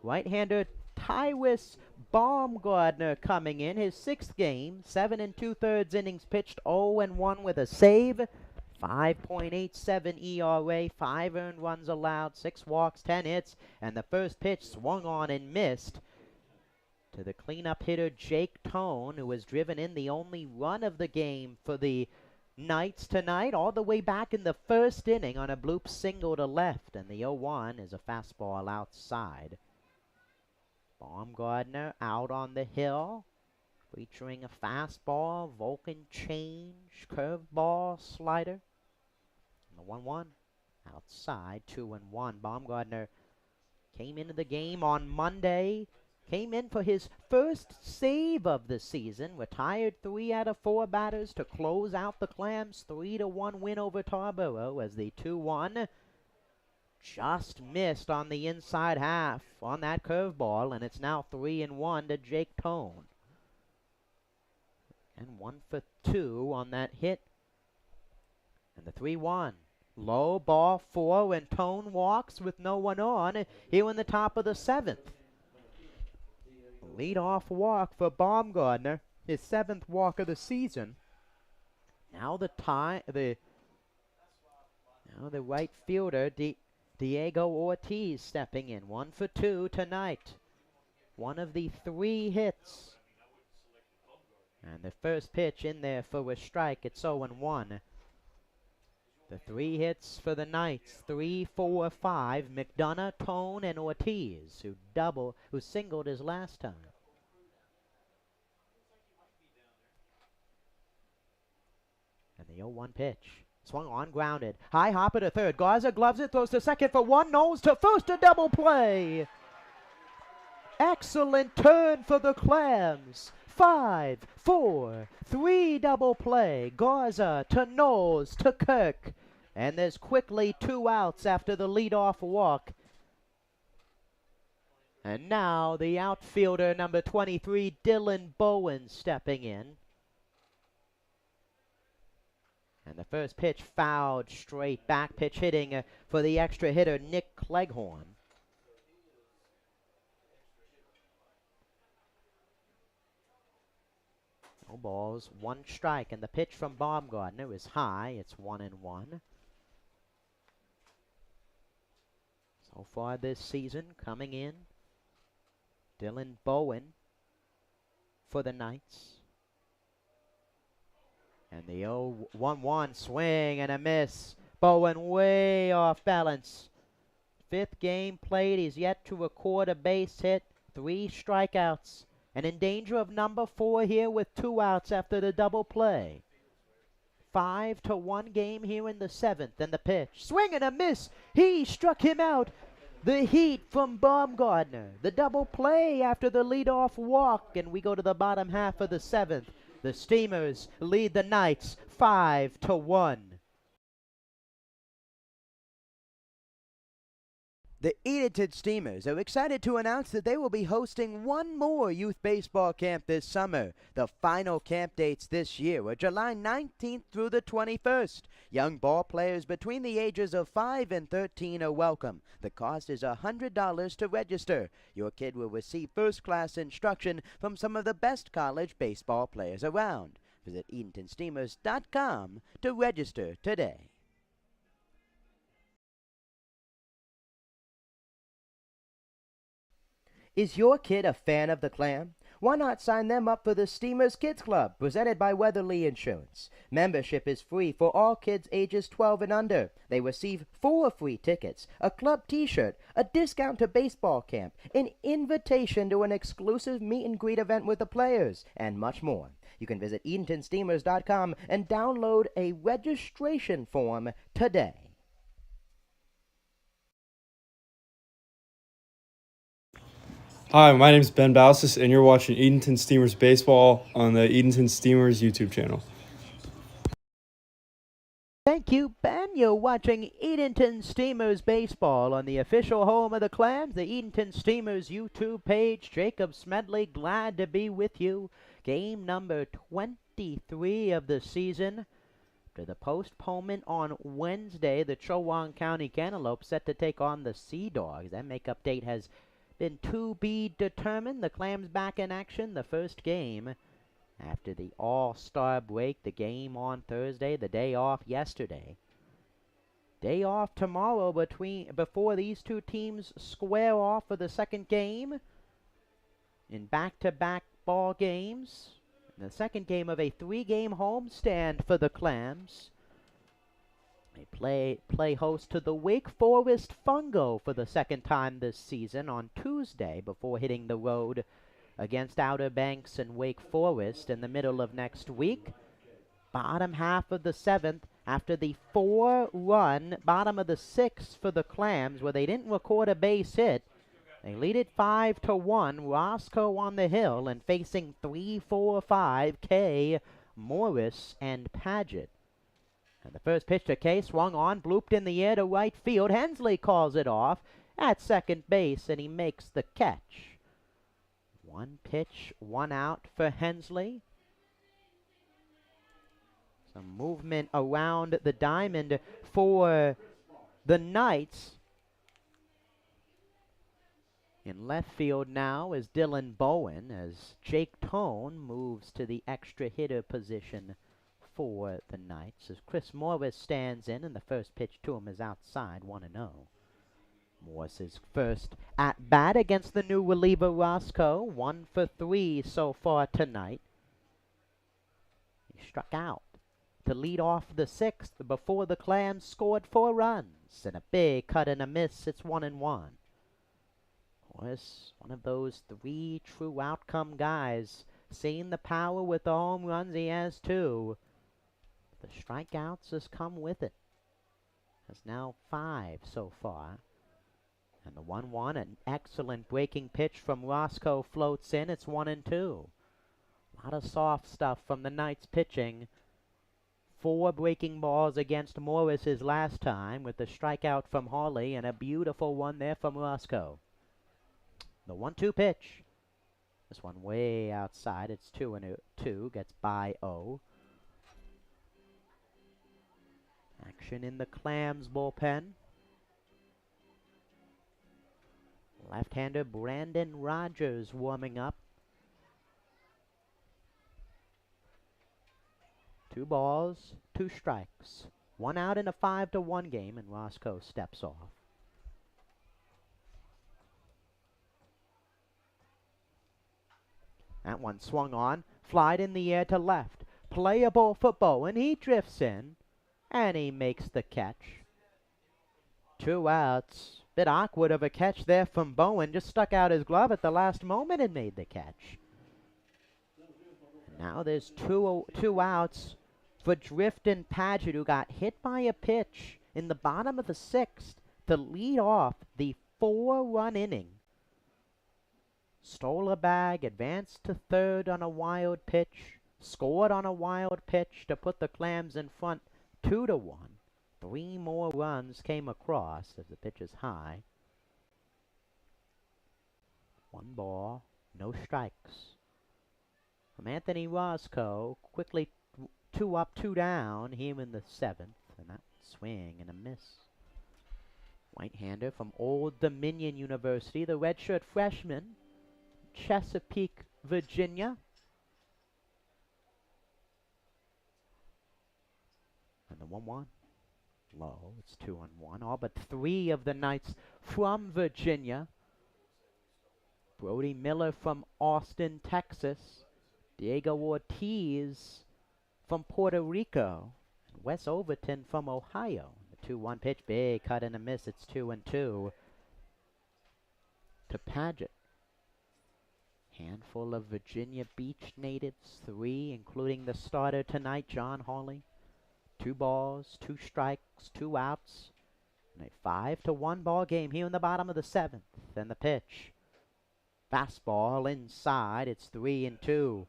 Right-hander Tyrus Baumgartner coming in, his sixth game, 7 2/3 innings pitched, 0-1 with a save, 5.87 ERA, 5 earned runs allowed, 6 walks, 10 hits, and the first pitch swung on and missed to the cleanup hitter Jake Tone, who was driven in the only run of the game for the Knights tonight, all the way back in the first inning on a bloop single to left, and the 0-1 is a fastball outside. Baumgartner out on the hill, featuring a fastball, Vulcan change, curveball, slider. And the 1-1 outside, 2-1. Baumgartner came into the game on Monday, came in for his first save of the season, retired 3 out of 4 batters to close out the Clams' 3-1 win over Tarboro as the 2-1 just missed on the inside half on that curveball, and it's now 3-1 to Jake Tone. And 1 for 2 on that hit. And the 3-1. Low ball 4, and Tone walks with no one on here in the top of the 7th. Lead-off walk for Baumgartner, his 7th walk of the season. Now the right fielder, Diego Ortiz stepping in. 1 for 2 tonight. One of the 3 hits. And the first pitch in there for a strike. It's 0-1. The 3 hits for the Knights. 3, 4, 5. McDonough, Tone, and Ortiz, who singled his last time. And the 0-1 pitch. Swung on, grounded. High hopper to third. Garza gloves it, throws to second for 1, nose to first, a double play. Excellent turn for the Clams. 5, 4, 3 double play. Garza to Knowles to Kirk. And there's quickly 2 outs after the leadoff walk. And now the outfielder, number 23, Dylan Bowen, stepping in. And the first pitch fouled straight back, pitch hitting for the extra hitter, Nick Cleghorn. No balls, 1 strike, and the pitch from Baumgartner is high. It's 1-1. So far this season, coming in, Dylan Bowen for the Knights. And the 0-1 swing and a miss. Bowen way off balance. 5th game played. He's yet to record a base hit. 3 strikeouts. And in danger of number 4 here with 2 outs after the double play. 5-1 game here in the 7th. And the pitch. Swing and a miss. He struck him out. The heat from Baumgartner. The double play after the leadoff walk. And we go to the bottom half of the 7th. The Steamers lead the Knights 5-1. The Edenton Steamers are excited to announce that they will be hosting one more youth baseball camp this summer. The final camp dates this year are July 19th through the 21st. Young ball players between the ages of 5 and 13 are welcome. The cost is $100 to register. Your kid will receive first-class instruction from some of the best college baseball players around. Visit EdentonSteamers.com to register today. Is your kid a fan of the Clam? Why not sign them up for the Steamers Kids Club, presented by Weatherly Insurance? Membership is free for all kids ages 12 and under. They receive 4 free tickets, a club t-shirt, a discount to baseball camp, an invitation to an exclusive meet and greet event with the players, and much more. You can visit EdentonSteamers.com and download a registration form today. Hi, my name is Ben Balsis, and you're watching Edenton Steamers Baseball on the Edenton Steamers YouTube channel. Thank you, Ben. You're watching Edenton Steamers Baseball on the official home of the Clams, the Edenton Steamers YouTube page. Jacob Smedley, glad to be with you. Game number 23 of the season. After the postponement on Wednesday, the Chowan County Cantaloupe set to take on the Sea Dogs. That makeup date has been to be determined. The Clams back in action. The first game after the All-Star break. The game on Thursday. The day off yesterday. Day off tomorrow before these two teams square off for the second game in back-to-back ball games. The second game of a 3-game homestand for the Clams. They play host to the Wake Forest Fungo for the second time this season on Tuesday before hitting the road against Outer Banks and Wake Forest in the middle of next week. Bottom half of the 7th after the 4-run bottom of the 6th for the Clams where they didn't record a base hit. They lead it 5-1. Roscoe on the hill and facing 3-4-5 Kay, Morris, and Paget. And the first pitch to Kay swung on, blooped in the air to right field. Hensley calls it off at second base, and he makes the catch. 1 pitch, 1 out for Hensley. Some movement around the diamond for the Knights. In left field now is Dylan Bowen as Jake Tone moves to the extra hitter position for the Knights as Chris Morris stands in, and the first pitch to him is outside, 1-0. Morris's first at-bat against the new reliever Roscoe, 1 for 3 so far tonight. He struck out to lead off the 6th before the Clams scored 4 runs, and a big cut and a miss, it's 1-1. Morris, one of those 3 true outcome guys, seeing the power with the home runs, he has 2. The strikeouts has come with it. Has now 5 so far. And the 1-1, an excellent breaking pitch from Roscoe floats in. It's 1-2. A lot of soft stuff from the Knights pitching. 4 breaking balls against Morris his last time with the strikeout from Hawley and a beautiful one there from Roscoe. The 1-2 pitch. This one way outside. It's 2-2. Gets by 0. Action in the Clams bullpen. Left-hander Brandon Rogers warming up. 2 balls, 2 strikes. 1 out in a 5-1 game, and Roscoe steps off. That one swung on, flied in the air to left. Playable for Bowen. He drifts in, and he makes the catch. 2 outs. Bit awkward of a catch there from Bowen. Just stuck out his glove at the last moment and made the catch. And now there's two outs for Drift and Paget, who got hit by a pitch in the bottom of the 6th to lead off the 4-run inning. Stole a bag, advanced to third on a wild pitch, scored on a wild pitch to put the Clams in front 2-1. 3 more runs came across as the pitch is high. 1 ball, no strikes. From Anthony Roscoe, quickly 2 up, 2 down, here in the 7th, and that swing and a miss. Right-hander from Old Dominion University, the redshirt freshman, Chesapeake, Virginia. And the 1-1. Low, it's 2-1. All but 3 of the Knights from Virginia. Brody Miller from Austin, Texas. Diego Ortiz from Puerto Rico. And Wes Overton from Ohio. The 2-1 pitch, big cut and a miss. It's 2-2 to Paget. Handful of Virginia Beach natives, 3, including the starter tonight, John Hawley. 2 balls, 2 strikes, 2 outs. And a 5-1 ball game here in the bottom of the 7th. And the pitch. Fastball inside. It's 3-2. It's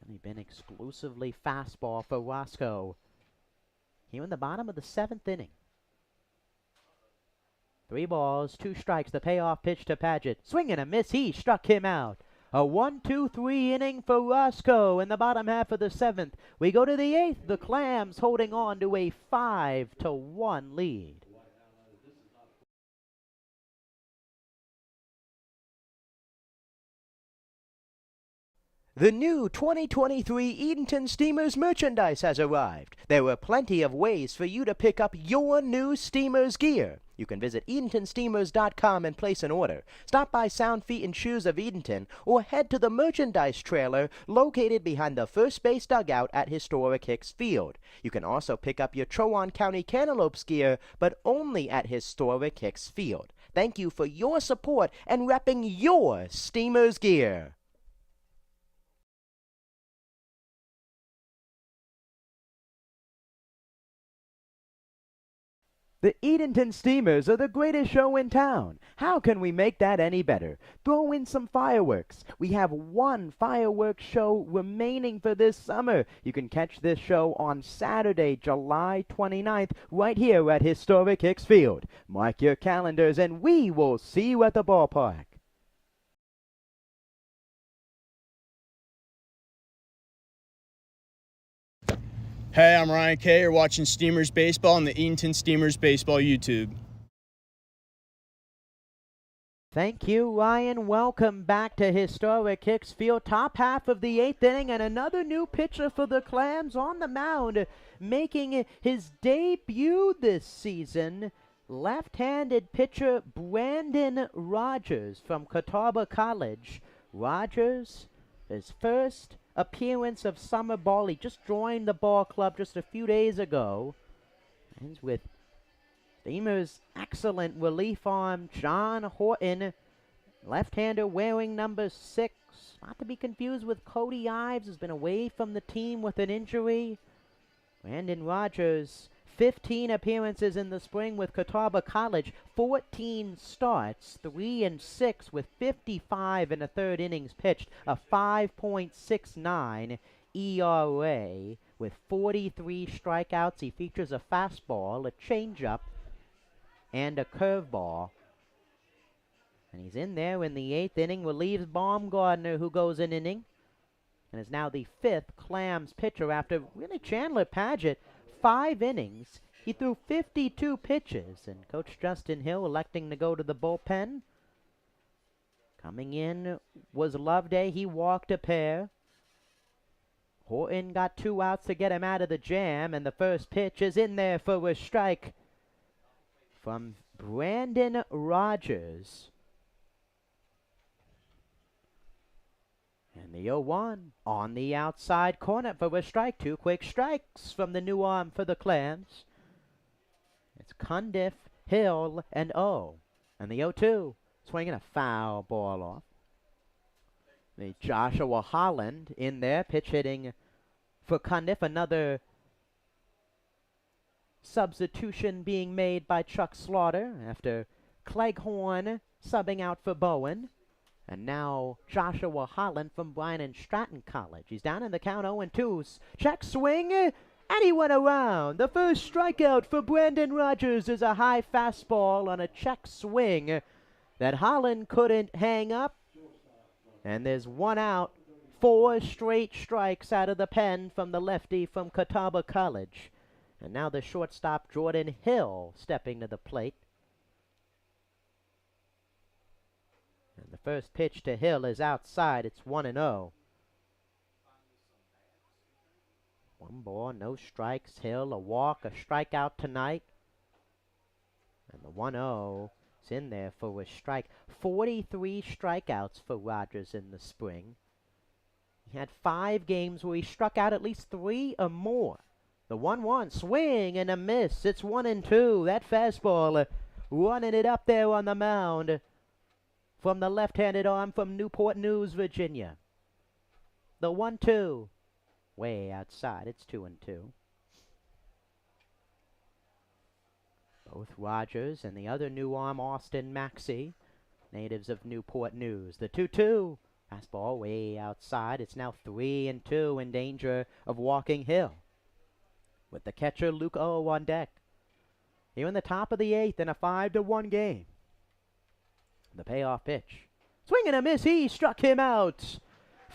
really been exclusively fastball for Roscoe. Here in the bottom of the 7th inning. 3 balls, 2 strikes. The payoff pitch to Paget. Swing and a miss. He struck him out. A 1-2-3 inning for Roscoe in the bottom half of the 7th. We go to the 8th. The Clams holding on to a 5-1 lead. The new 2023 Edenton Steamers merchandise has arrived. There are plenty of ways for you to pick up your new Steamers gear. You can visit EdentonSteamers.com and place an order. Stop by Sound Feet and Shoes of Edenton or head to the merchandise trailer located behind the first base dugout at historic Hicks Field. You can also pick up your Trowon County Cantaloupes gear, but only at historic Hicks Field. Thank you for your support and repping your Steamers gear. The Edenton Steamers are the greatest show in town. How can we make that any better? Throw in some fireworks. We have 1 fireworks show remaining for this summer. You can catch this show on Saturday, July 29th, right here at historic Hicks Field. Mark your calendars and we will see you at the ballpark. Hey, I'm Ryan Kay. You're watching Steamers Baseball on the Edenton Steamers Baseball YouTube. Thank you, Ryan. Welcome back to historic Hicks Field. Top half of the 8th inning, and another new pitcher for the Clams on the mound, making his debut this season. Left-handed pitcher Brandon Rogers from Catawba College. Rogers, his first appearance of summer ball. He just joined the ball club just a few days ago. Ends with Steamers' excellent relief arm, John Horton. Left-hander wearing number 6. Not to be confused with Cody Ives, has been away from the team with an injury. Brandon Rogers, 15 appearances in the spring with Catawba College, 14 starts, 3-6 with 55 in the 3rd innings pitched, a 5.69 ERA with 43 strikeouts. He features a fastball, a changeup, and a curveball. And he's in there in the 8th inning, relieves Baumgartner, who goes an inning, and is now the 5th Clams pitcher after really Chandler Paget. 5 innings. He threw 52 pitches, and Coach Justin Hill electing to go to the bullpen. Coming in was Loveday. He walked a pair. Horton got 2 outs to get him out of the jam, and the first pitch is in there for a strike from Brandon Rogers. And the 0-1 on the outside corner for a strike. 2 quick strikes from the new arm for the Clams. It's Cundiff, Hill, and O. And the 0-2 swinging a foul ball off. The Joshua Holland in there, pitch hitting for Cundiff. Another substitution being made by Chuck Slaughter after Cleghorn subbing out for Bowen. And now Joshua Holland from Bryan and Stratton College. He's down in the count, 0-2. Check swing, and he went around. The first strikeout for Brandon Rogers is a high fastball on a check swing. that Holland couldn't hang up. And there's one out. 4 straight strikes out of the pen from the lefty from Catawba College. And now the shortstop Jordan Hill stepping to the plate. And the first pitch to Hill is outside. It's 1-0. 1 ball, no strikes. Hill, a walk, a strikeout tonight. And the 1-0 is in there for a strike. 43 strikeouts for Rogers in the spring. He had 5 games where he struck out at least 3 or more. The 1-1 swing and a miss. It's 1-2. That fastball running it up there on the mound from the left-handed arm from Newport News, Virginia. The 1-2 way outside. It's 2-2. Both Rogers and the other new arm, Austin Maxey, natives of Newport News. The 2-2. Fastball way outside. It's now 3-2 in danger of walking Hill, with the catcher Luke O on deck. Here in the top of the 8th in a 5-1 game. The payoff pitch. Swing and a miss. He struck him out.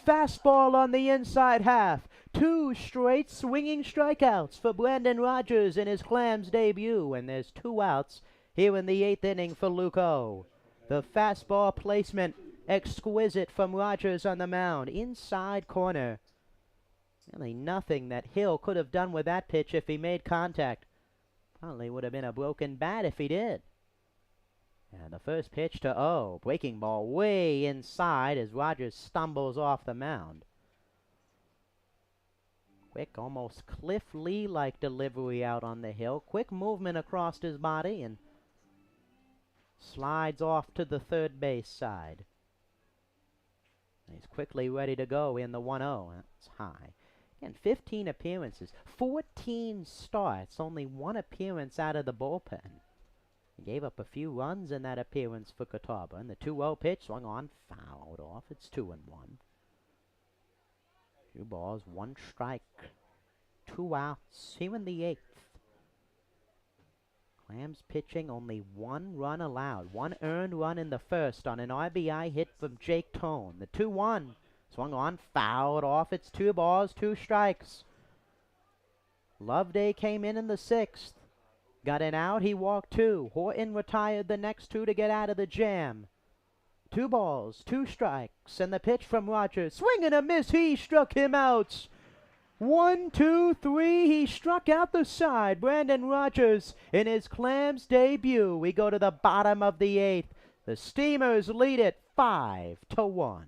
Fastball on the inside half. 2 straight swinging strikeouts for Brandon Rogers in his Clams debut. And there's 2 outs here in the 8th inning for Luke O. The fastball placement exquisite from Rogers on the mound. Inside corner. Really nothing that Hill could have done with that pitch if he made contact. Probably would have been a broken bat if he did. And the first pitch to O. Breaking ball way inside as Rogers stumbles off the mound. Quick, almost Cliff Lee-like delivery out on the hill. Quick movement across his body and slides off to the third base side. He's quickly ready to go in the 1-0. That's high. Again, 15 appearances, 14 starts, only 1 appearance out of the bullpen. He gave up a few runs in that appearance for Catawba. And the 2-0 pitch swung on, fouled off. It's 2-1. 2 balls, 1 strike, 2 outs. Here in the 8th. Clams pitching, only 1 run allowed. 1 earned run in the first on an RBI hit from Jake Tone. The 2-1 swung on, fouled off. It's 2 balls, 2 strikes. Loveday came in the 6th. Got an out, he walked 2. Horton retired the next 2 to get out of the jam. 2 balls, 2 strikes, and the pitch from Rogers. Swing and a miss, he struck him out. 1, 2, 3, he struck out the side. Brandon Rogers in his Clams debut. We go to the bottom of the 8th. The Steamers lead it 5-1.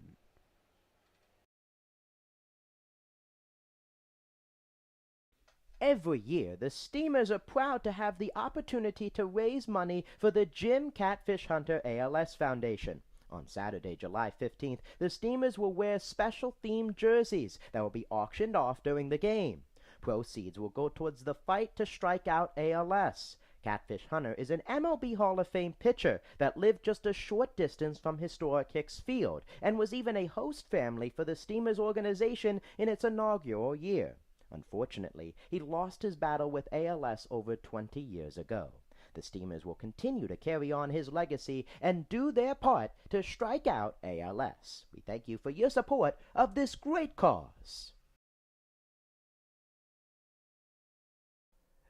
Every year, the Steamers are proud to have the opportunity to raise money for the Jim Catfish Hunter ALS Foundation. On Saturday, July 15th, the Steamers will wear special themed jerseys that will be auctioned off during the game. Proceeds will go towards the fight to strike out ALS. Catfish Hunter is an MLB Hall of Fame pitcher that lived just a short distance from historic Hicks Field and was even a host family for the Steamers organization in its inaugural year. Unfortunately, he lost his battle with ALS over 20 years ago. The Steamers will continue to carry on his legacy and do their part to strike out ALS. We thank you for your support of this great cause.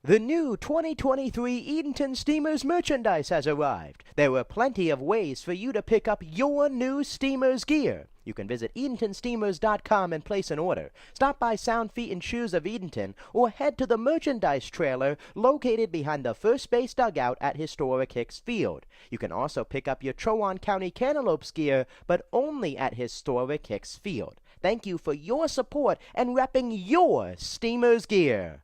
The new 2023 Edenton Steamers merchandise has arrived. There are plenty of ways for you to pick up your new Steamers gear. You can visit EdentonSteamers.com and place an order. Stop by Sound Feet and Shoes of Edenton or head to the merchandise trailer located behind the first base dugout at historic Hicks Field. You can also pick up your Trowon County Cantaloupes gear, but only at historic Hicks Field. Thank you for your support and repping your Steamers gear.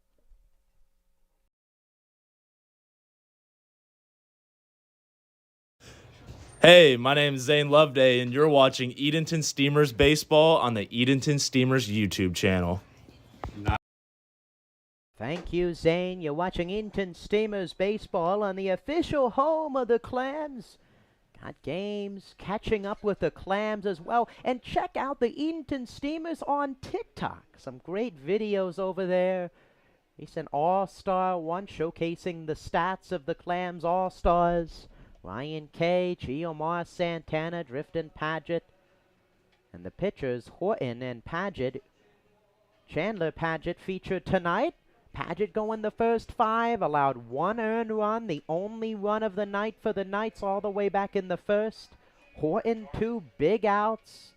Hey, my name is Zane Loveday, and you're watching Edenton Steamers Baseball on the Edenton Steamers YouTube channel. Thank you, Zane. You're watching Edenton Steamers Baseball on the official home of the Clams. Got games, catching up with the Clams as well. And check out the Edenton Steamers on TikTok. Some great videos over there. Recent All-Star one showcasing the stats of the Clams All-Stars. Ryan Kay, Chiomar Santana, Drifton Paget, and the pitchers Horton and Paget. Chandler Paget featured tonight. Paget going the first 5, allowed 1 earned run, the only run of the night for the Knights all the way back in the first. Horton 2 big outs.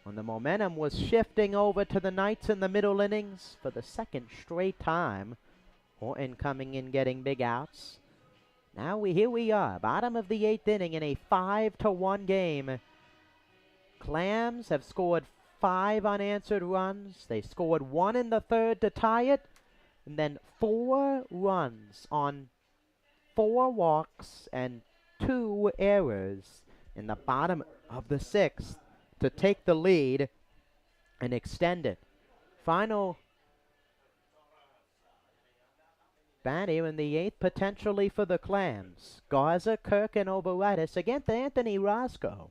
When the momentum was shifting over to the Knights in the middle innings for the second straight time. Horton coming in getting big outs. Now here we are, bottom of the 8th inning in a 5-1 game. Clams have scored 5 unanswered runs. They scored 1 in the 3rd to tie it. And then 4 runs on 4 walks and 2 errors in the bottom of the 6th to take the lead and extend it. Final bat here in the 8th, potentially for the Clams. Garza, Kirk, and Overitis against Anthony Roscoe.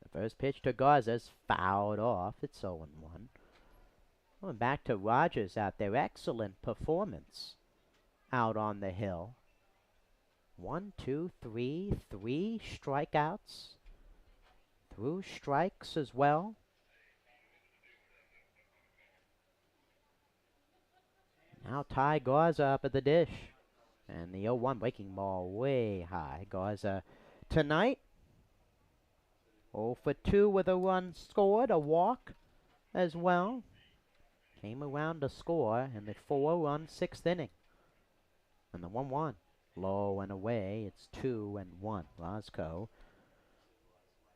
The first pitch to Garza's fouled off. It's 0-1. Going back to Rogers out there. Excellent performance out on the hill. 1, 2, 3, 3 strikeouts. Threw strikes as well. Now Ty Garza up at the dish. And the 0-1 breaking ball way high. Garza tonight 0 for 2 with a run scored, a walk as well. Came around to score in the 4-run 6th inning. And the 1-1 low and away. It's 2-1. Roscoe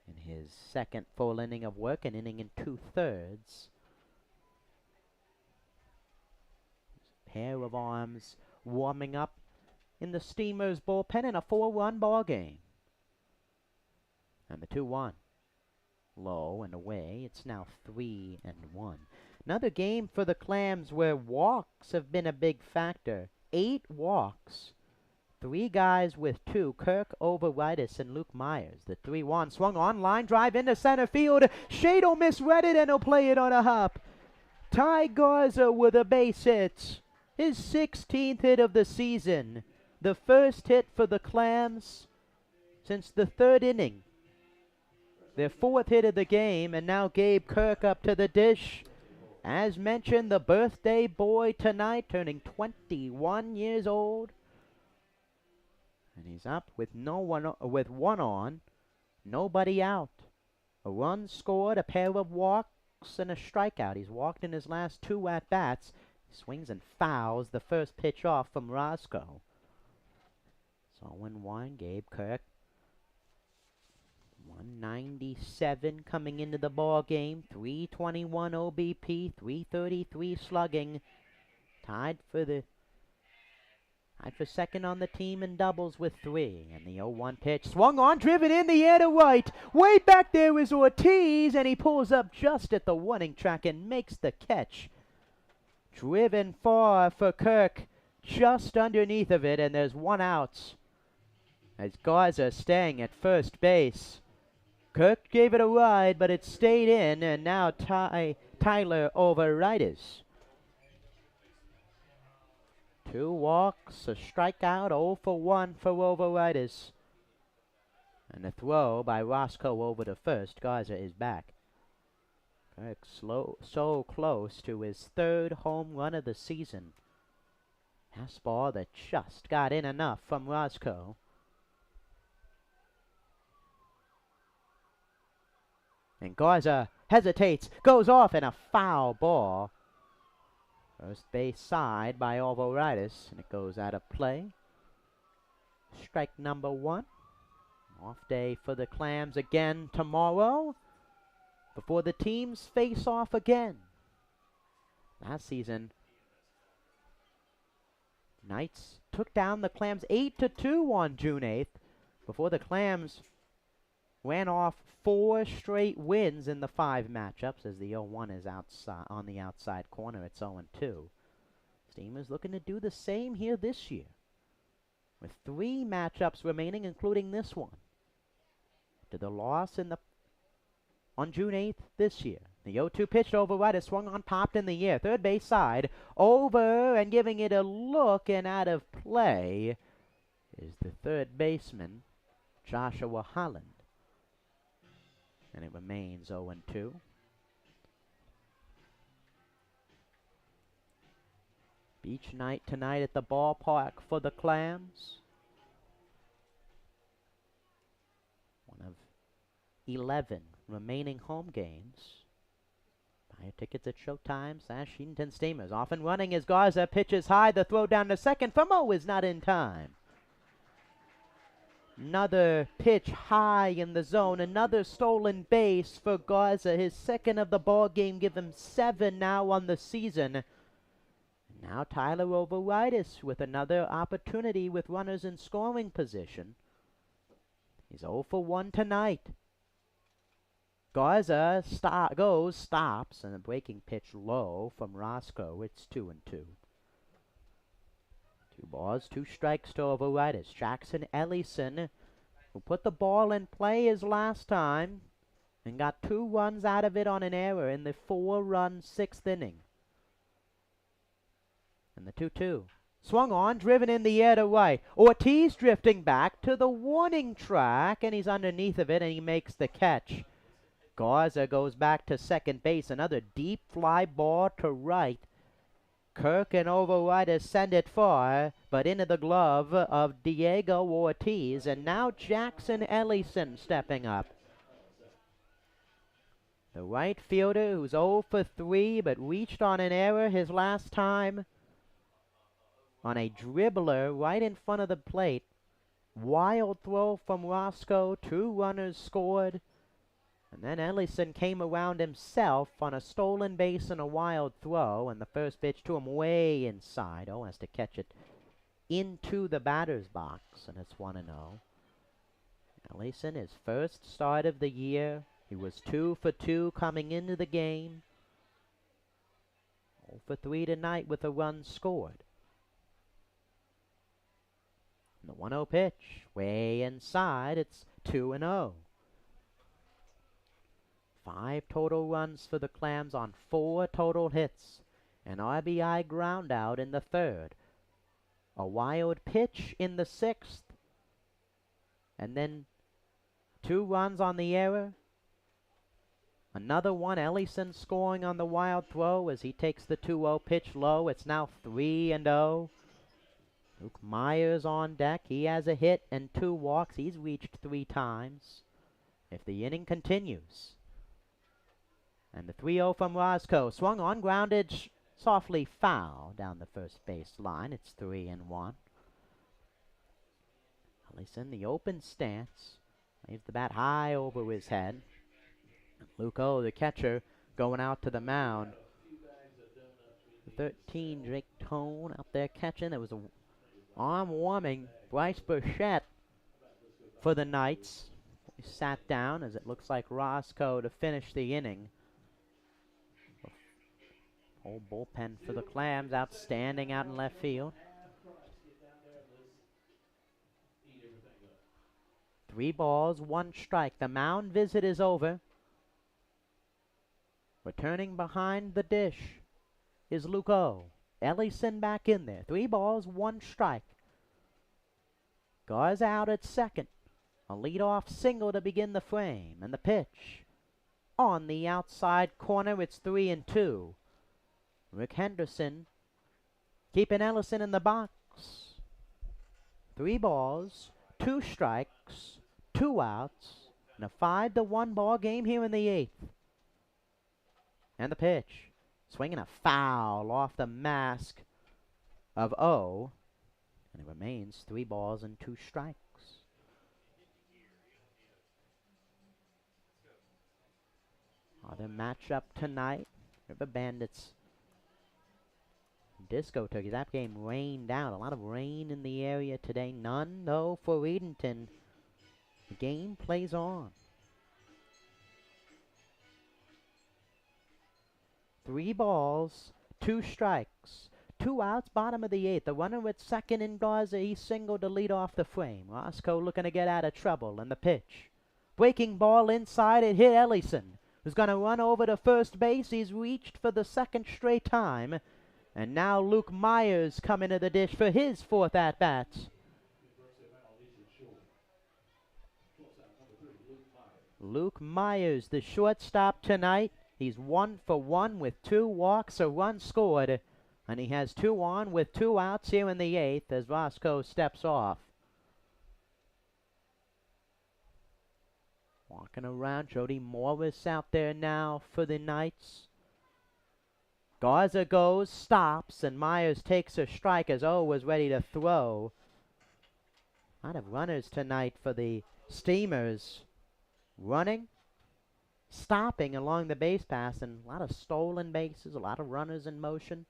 in his second full inning of work, an inning and 2/3. Pair of arms warming up in the Steamers bullpen in a 4-run ball game. And the 2-1 low and away. It's now 3-1. Another game for the Clams where walks have been a big factor. 8 walks. 3 guys with 2. Kirk, Overitis, and Luke Myers. The 3-1 swung on, line drive into center field. Shado misread it and he'll play it on a hop. Ty Garza with a base hit. His 16th hit of the season. The first hit for the Clams since the 3rd inning. Their 4th hit of the game, and now Gabe Kirk up to the dish. As mentioned, the birthday boy tonight, turning 21 years old. And he's up with with 1 on, nobody out. A run scored, a pair of walks, and a strikeout. He's walked in his last 2 at-bats. Swings and fouls the first pitch off from Roscoe. So 0-1, Gabe Kirk. 197 coming into the ball game. 321 OBP, 333 slugging. Tied for second on the team in doubles with 3. And the 0-1 pitch swung on, driven in the air to right. Way back there is Ortiz, and he pulls up just at the warning track and makes the catch. Driven far for Kirk, just underneath of it, and there's 1 out. As Garza staying at first base. Kirk gave it a ride, but it stayed in, and now Tyler Overitis. 2 walks, a strikeout, 0 for 1 for Overitis. And a throw by Roscoe over to first. Garza is back. Kirk so close to his 3rd home run of the season. Fastball that just got in enough from Roscoe. And Garza hesitates, goes off, and a foul ball. First base side by Overitis, and it goes out of play. Strike number 1. Off day for the Clams again tomorrow before the teams face off again. Last season, Knights took down the Clams 8-2 on June 8th before the Clams ran off 4 straight wins in the 5 matchups as the 0-1 is outside on the outside corner. It's 0-2. Steamers looking to do the same here this year with 3 matchups remaining, including this one. To the loss on June 8th this year. The 0-2 pitch to Overitis, swung on, popped in the air. Third base side, over and giving it a look and out of play is the third baseman, Joshua Holland. And it remains 0-2. Beach night tonight at the ballpark for the Clams. One of 11 remaining home games. Buy your tickets at Showtime/Edenton Steamers. Off and running as Garza pitches high. The throw down to second for Mo is not in time. Another pitch high in the zone. Another stolen base for Garza. His second of the ball game. Give him 7 now on the season. Now Tyler Overitis with another opportunity with runners in scoring position. He's 0 for 1 tonight. Garza stops, and a breaking pitch low from Roscoe. It's 2-2. 2 balls, 2 strikes to Overitis. Jackson Ellison, who put the ball in play his last time and got 2 runs out of it on an error in the 4-run 6th inning. And the 2-2. Swung on, driven in the air to right. Ortiz drifting back to the warning track, and he's underneath of it, and he makes the catch. Garza goes back to second base. Another deep fly ball to right. Kirk and Overitis send it far, but into the glove of Diego Ortiz, and now Jackson Ellison stepping up. The right fielder who's 0 for 3, but reached on an error his last time. On a dribbler right in front of the plate. Wild throw from Roscoe. 2 runners scored. And then Ellison came around himself on a stolen base and a wild throw. And the first pitch to him way inside. Oh, has to catch it into the batter's box. And it's 1-0. Ellison, his first start of the year. He was 2 for 2 coming into the game. 0 for 3 tonight with a run scored. The 1-0 pitch, way inside, it's 2-0. 5 total runs for the Clams on 4 total hits. An RBI ground out in the 3rd. A wild pitch in the 6th. And then 2 runs on the error. Another one, Ellison scoring on the wild throw as he takes the 2-0 pitch low. It's now 3-0. Luke Myers on deck. He has a hit and 2 walks. He's reached 3 times. If the inning continues. And the 3-0 from Roscoe. Swung on, grounded softly foul down the first base line. It's 3-1. Ellison, the open stance. Leaves the bat high over his head. Luke O, the catcher, going out to the mound. 13, Drake Tone out there catching. There was a arm warming Bryce Burchett for the Knights. He sat down as it looks like Roscoe to finish the inning. Whole bullpen for the Clams, outstanding out in left field. 3 balls, 1 strike. The mound visit is over. Returning behind the dish is Luke O. Ellison back in there. 3 balls, 1 strike. Garza out at second. A leadoff single to begin the frame. And the pitch. On the outside corner, it's 3-2. Rick Henderson keeping Ellison in the box. 3 balls, 2 strikes, 2 outs, and a 5-1 ball game here in the 8th. And the pitch. Swinging a foul off the mask of O. And it remains 3 balls and 2 strikes. Other matchup tonight. River Bandits. Disco Turkeys. That game rained out. A lot of rain in the area today. None, though, for Edenton. The game plays on. 3 balls, 2 strikes, 2 outs, bottom of the 8th. The runner at second in Garza, he singled to lead off the frame. Roscoe looking to get out of trouble, and the pitch. Breaking ball inside, it hit Ellison, who's going to run over to first base. He's reached for the 2nd straight time. And now Luke Myers coming to the dish for his 4th at-bat. Luke Myers, the shortstop tonight. He's 1 for 1 with 2 walks, a run scored. And he has 2 on with 2 outs here in the 8th as Roscoe steps off. Walking around, Jody Morris out there now for the Knights. Garza goes, stops, and Myers takes a strike as O was ready to throw. A lot of runners tonight for the Steamers. Running, stopping along the base pass, and a lot of stolen bases, a lot of runners in motion.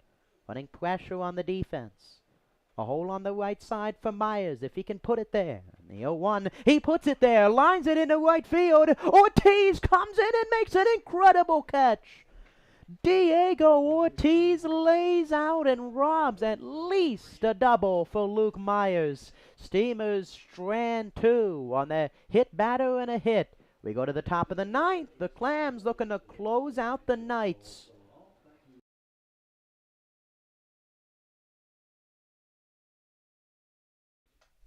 Putting pressure on the defense. A hole on the right side for Myers, if he can put it there. And the 0-1, he puts it there, lines it into right field. Ortiz comes in and makes an incredible catch. Diego Ortiz lays out and robs at least a double for Luke Myers. Steamers strand 2 on their hit batter and a hit. We go to the top of the 9th. The Clams looking to close out the Knights.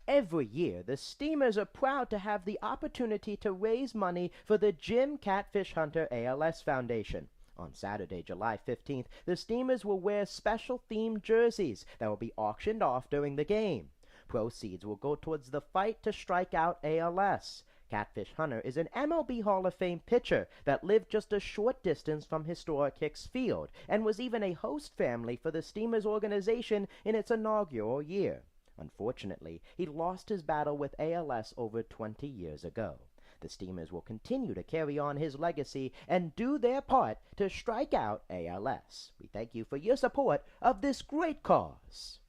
Every year, the Steamers are proud to have the opportunity to raise money for the Jim Catfish Hunter ALS Foundation. On Saturday, July 15th, the Steamers will wear special themed jerseys that will be auctioned off during the game. Proceeds will go towards the fight to strike out ALS. Catfish Hunter is an MLB Hall of Fame pitcher that lived just a short distance from historic Hicks Field and was even a host family for the Steamers organization in its inaugural year. Unfortunately, he lost his battle with ALS over 20 years ago. The Steamers will continue to carry on his legacy and do their part to strike out ALS. We thank you for your support of this great cause.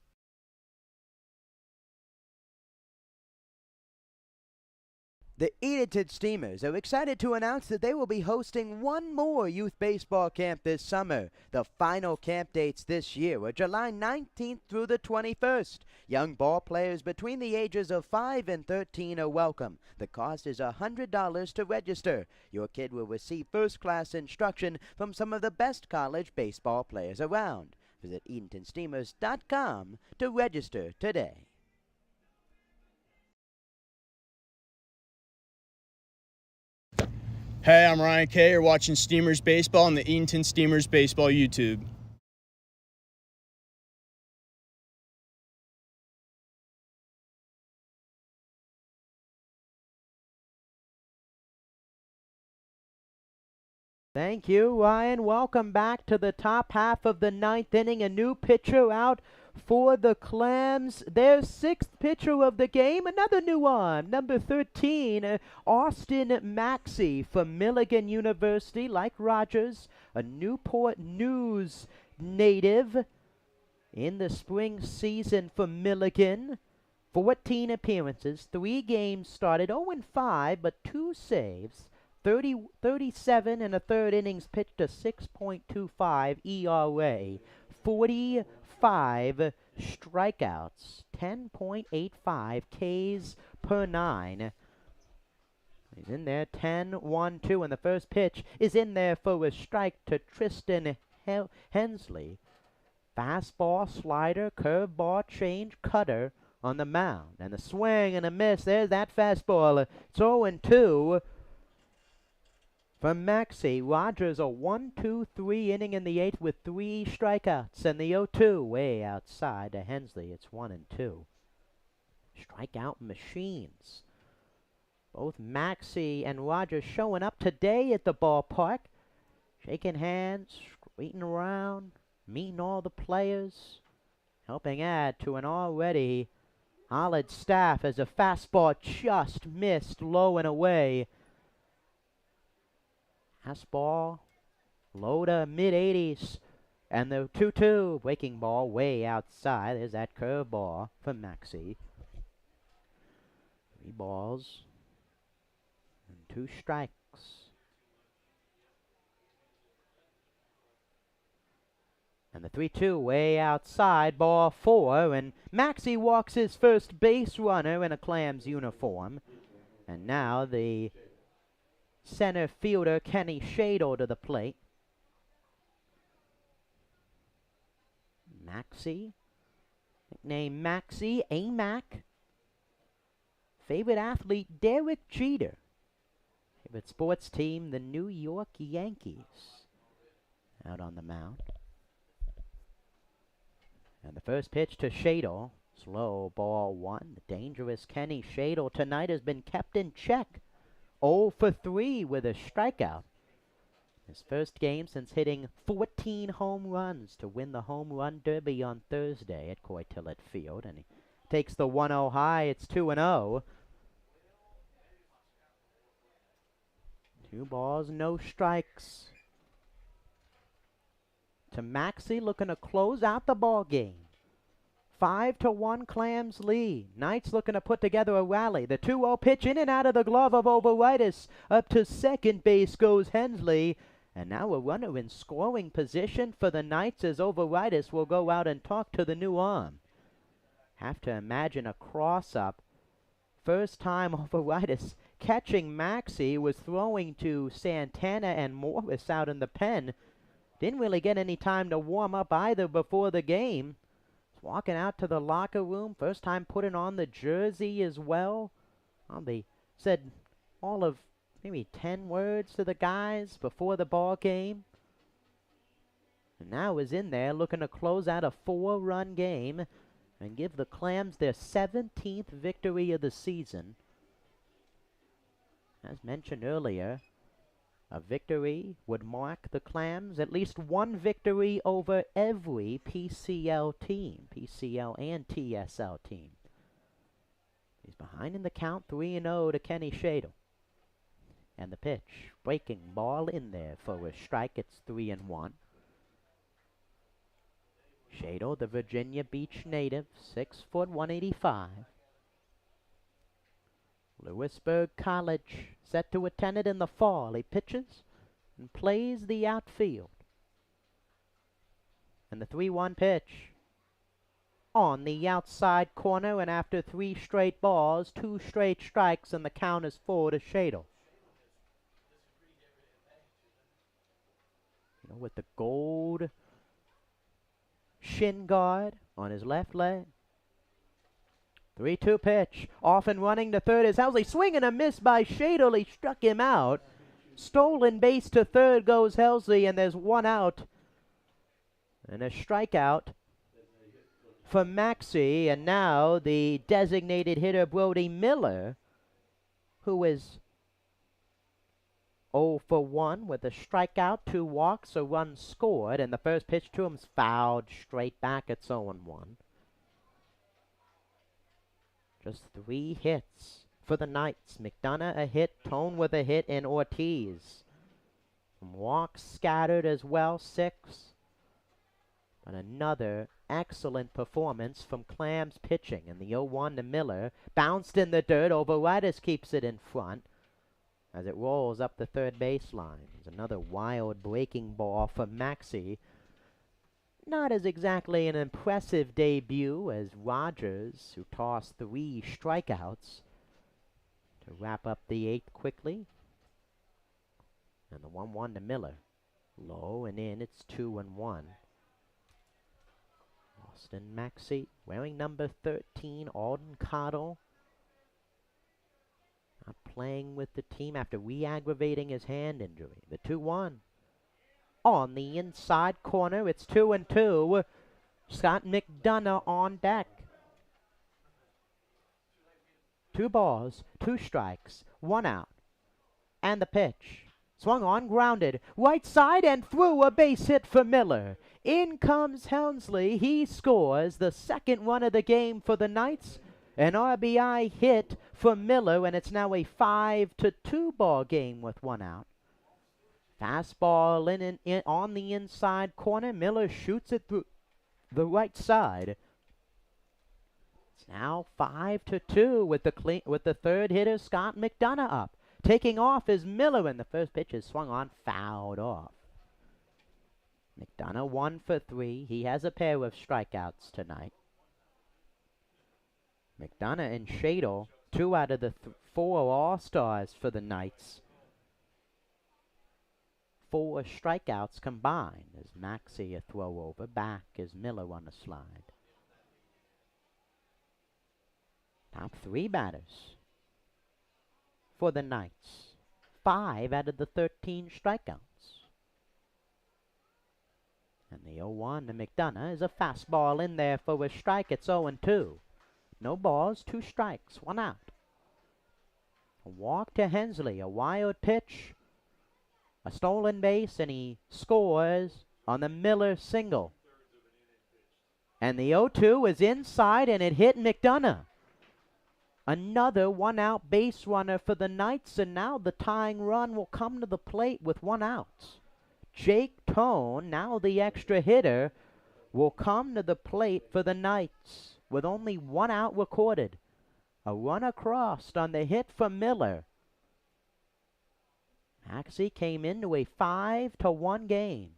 The Edenton Steamers are excited to announce that they will be hosting one more youth baseball camp this summer. The final camp dates this year are July 19th through the 21st. Young ball players between the ages of 5 and 13 are welcome. The cost is $100 to register. Your kid will receive first-class instruction from some of the best college baseball players around. Visit EdentonSteamers.com to register today. Hey, I'm Ryan Kay. You're watching Steamers Baseball on the Edenton Steamers Baseball YouTube. Thank you, Ryan. Welcome back to the top half of the 9th inning. A new pitcher out for the Clams. Their 6th pitcher of the game, another new arm, number 13, Austin Maxey from Milligan University, like Rogers, a Newport News native in the spring season for Milligan. 14 appearances, 3 games started, 0-5, but 2 saves. 37 and a third innings pitched, a 6.25 ERA, 45 strikeouts, 10.85 Ks per 9. He's in there, 10-1-2, and the first pitch is in there for a strike to Tristan Hensley. Fastball, slider, curveball, change, cutter on the mound. And the swing and a miss, there's that fastball. It's 0-2. From Maxey, Rogers a 1-2-3 inning in the 8th with 3 strikeouts, and the 0-2 way outside to Hensley. It's 1-2. Strikeout machines. Both Maxey and Rogers showing up today at the ballpark, shaking hands, greeting around, meeting all the players, helping add to an already solid staff as a fastball just missed low and away. Fastball, low to mid-80s, and the 2-2 breaking ball way outside. There's that curveball from Maxey. 3 balls and 2 strikes. And the 3-2 way outside, ball 4, and Maxey walks his first base runner in a Clams uniform. And now the center fielder Kenny Shadle to the plate. Maxey, nicknamed Maxey, AMAC. Favorite athlete Derek Jeter. favorite sports team, the New York Yankees, out on the mound. And the first pitch to Shadle. Slow ball one. The dangerous Kenny Shadle tonight has been kept in check. 0 for 3 with a strikeout. His first game since hitting 14 home runs to win the home run derby on Thursday at Coytillett Field. And he takes the 1-0 high. It's 2-0. 2 balls, no strikes. To Maxey, looking to close out the ball game. 5-1 Clams lead. Knights looking to put together a rally. The 2-0 pitch in and out of the glove of Overitis. Up to second base goes Hensley. And now a runner in scoring position for the Knights as Overitis will go out and talk to the new arm. Have to imagine a cross-up. First time Overitis catching Maxey, was throwing to Santana and Morris out in the pen. Didn't really get any time to warm up either before the game. Walking out to the locker room, first time putting on the jersey as well. Well, they said all of maybe 10 words to the guys before the ball game. And now is in there looking to close out a 4-run game and give the Clams their 17th victory of the season. As mentioned earlier, a victory would mark the Clams at least one victory over every PCL team, PCL and TSL team. He's behind in the count, 3-0 to Kenny Shadle. And the pitch, breaking ball in there for a strike. It's 3-1. Shadle, the Virginia Beach native, 6 foot 185. Lewisburg College, set to attend it in the fall. He pitches and plays the outfield. And the 3-1 pitch on the outside corner, and after 3 straight balls, 2 straight strikes, and the count is 4 to Shadle. You know, with the gold shin guard on his left leg. 3-2 pitch. Off and running to third is Helsley. Swing and a miss by Shadle. He struck him out. Stolen base to third goes Helsley, and there's 1 out. And a strikeout for Maxey. And now the designated hitter, Brody Miller, who is 0 for 1 with a strikeout, 2 walks, a run scored. And the first pitch to him's fouled straight back. It's 0-1. Just 3 hits for the Knights. McDonough a hit, Tone with a hit, and Ortiz. Some walks scattered as well, 6. But another excellent performance from Clams pitching. And the 0-1 to Miller. Bounced in the dirt. Overitis keeps it in front as it rolls up the third baseline. There's another wild breaking ball for Maxey. Not as exactly an impressive debut as Rogers, who tossed 3 strikeouts to wrap up the 8th quickly. And the 1-1 to Miller. Low and in, it's 2-1. Austin Maxey wearing number 13, Alden Cottle. Not playing with the team after re-aggravating his hand injury. The 2-1. On the inside corner, it's 2-2. Scott McDonough on deck. 2 balls, 2 strikes, 1 out. And the pitch. Swung on, grounded. Right side and through, a base hit for Miller. In comes Helmsley. He scores the 2nd run of the game for the Knights. An RBI hit for Miller, and it's now a 5-2 ball game with 1 out. Fastball in on the inside corner. Miller shoots it through the right side. It's now 5-2 with the third hitter, Scott McDonough, up. Taking off is Miller, and the first pitch is swung on, fouled off. McDonough 1 for 3. He has a pair of strikeouts tonight. McDonough and Shadle, 2 out of the 4 All-Stars for the Knights. 4 strikeouts combined as Maxey a throw over. Back is Miller on the slide. Top 3 batters for the Knights. 5 out of the 13 strikeouts. And the 0-1 to McDonough is a fastball in there for a strike. It's 0-2. No balls, 2 strikes, 1 out. A walk to Hensley, a wild pitch, a stolen base, and he scores on the Miller single. And the 0-2 is inside, and it hit McDonough. Another 1 out base runner for the Knights, and now the tying run will come to the plate with 1 out. Jake Tone, now the extra hitter, will come to the plate for the Knights with only 1 out recorded. A run across on the hit from Miller. Maxey came into a 5-1 game.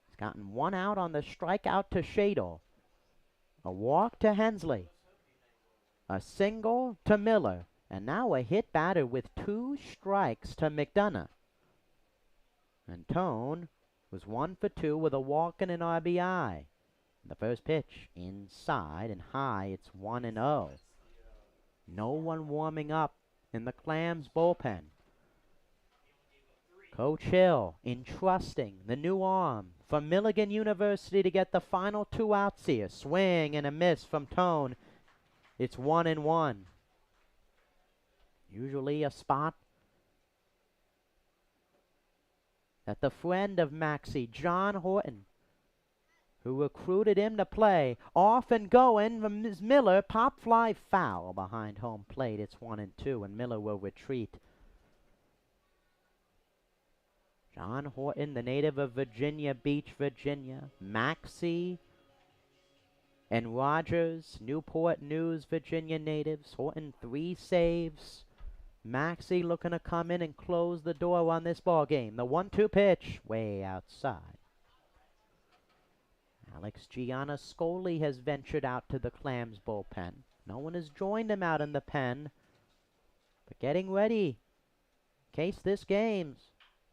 He's gotten 1 out on the strikeout to Shadle. A walk to Hensley. A single to Miller. And now a hit batter with 2 strikes to McDonough. And Tone was 1 for 2 with a walk and an RBI. The first pitch inside and high. It's 1-0. No one warming up in the Clams bullpen. Coach Hill entrusting the new arm from Milligan University to get the final 2 outs here. Swing and a miss from Tone. It's 1-1. Usually a spot that the friend of Maxey, John Horton, who recruited him to play, off and going from Miller. Pop fly foul behind home plate. It's 1-2, and Miller will retreat. John Horton, the native of Virginia Beach, Virginia. Maxey and Rogers, Newport News, Virginia natives. Horton 3 saves. Maxey looking to come in and close the door on this ball game. The 1-2 pitch, way outside. Alex Gianniscoli has ventured out to the Clams bullpen. No one has joined him out in the pen. But getting ready in case this game's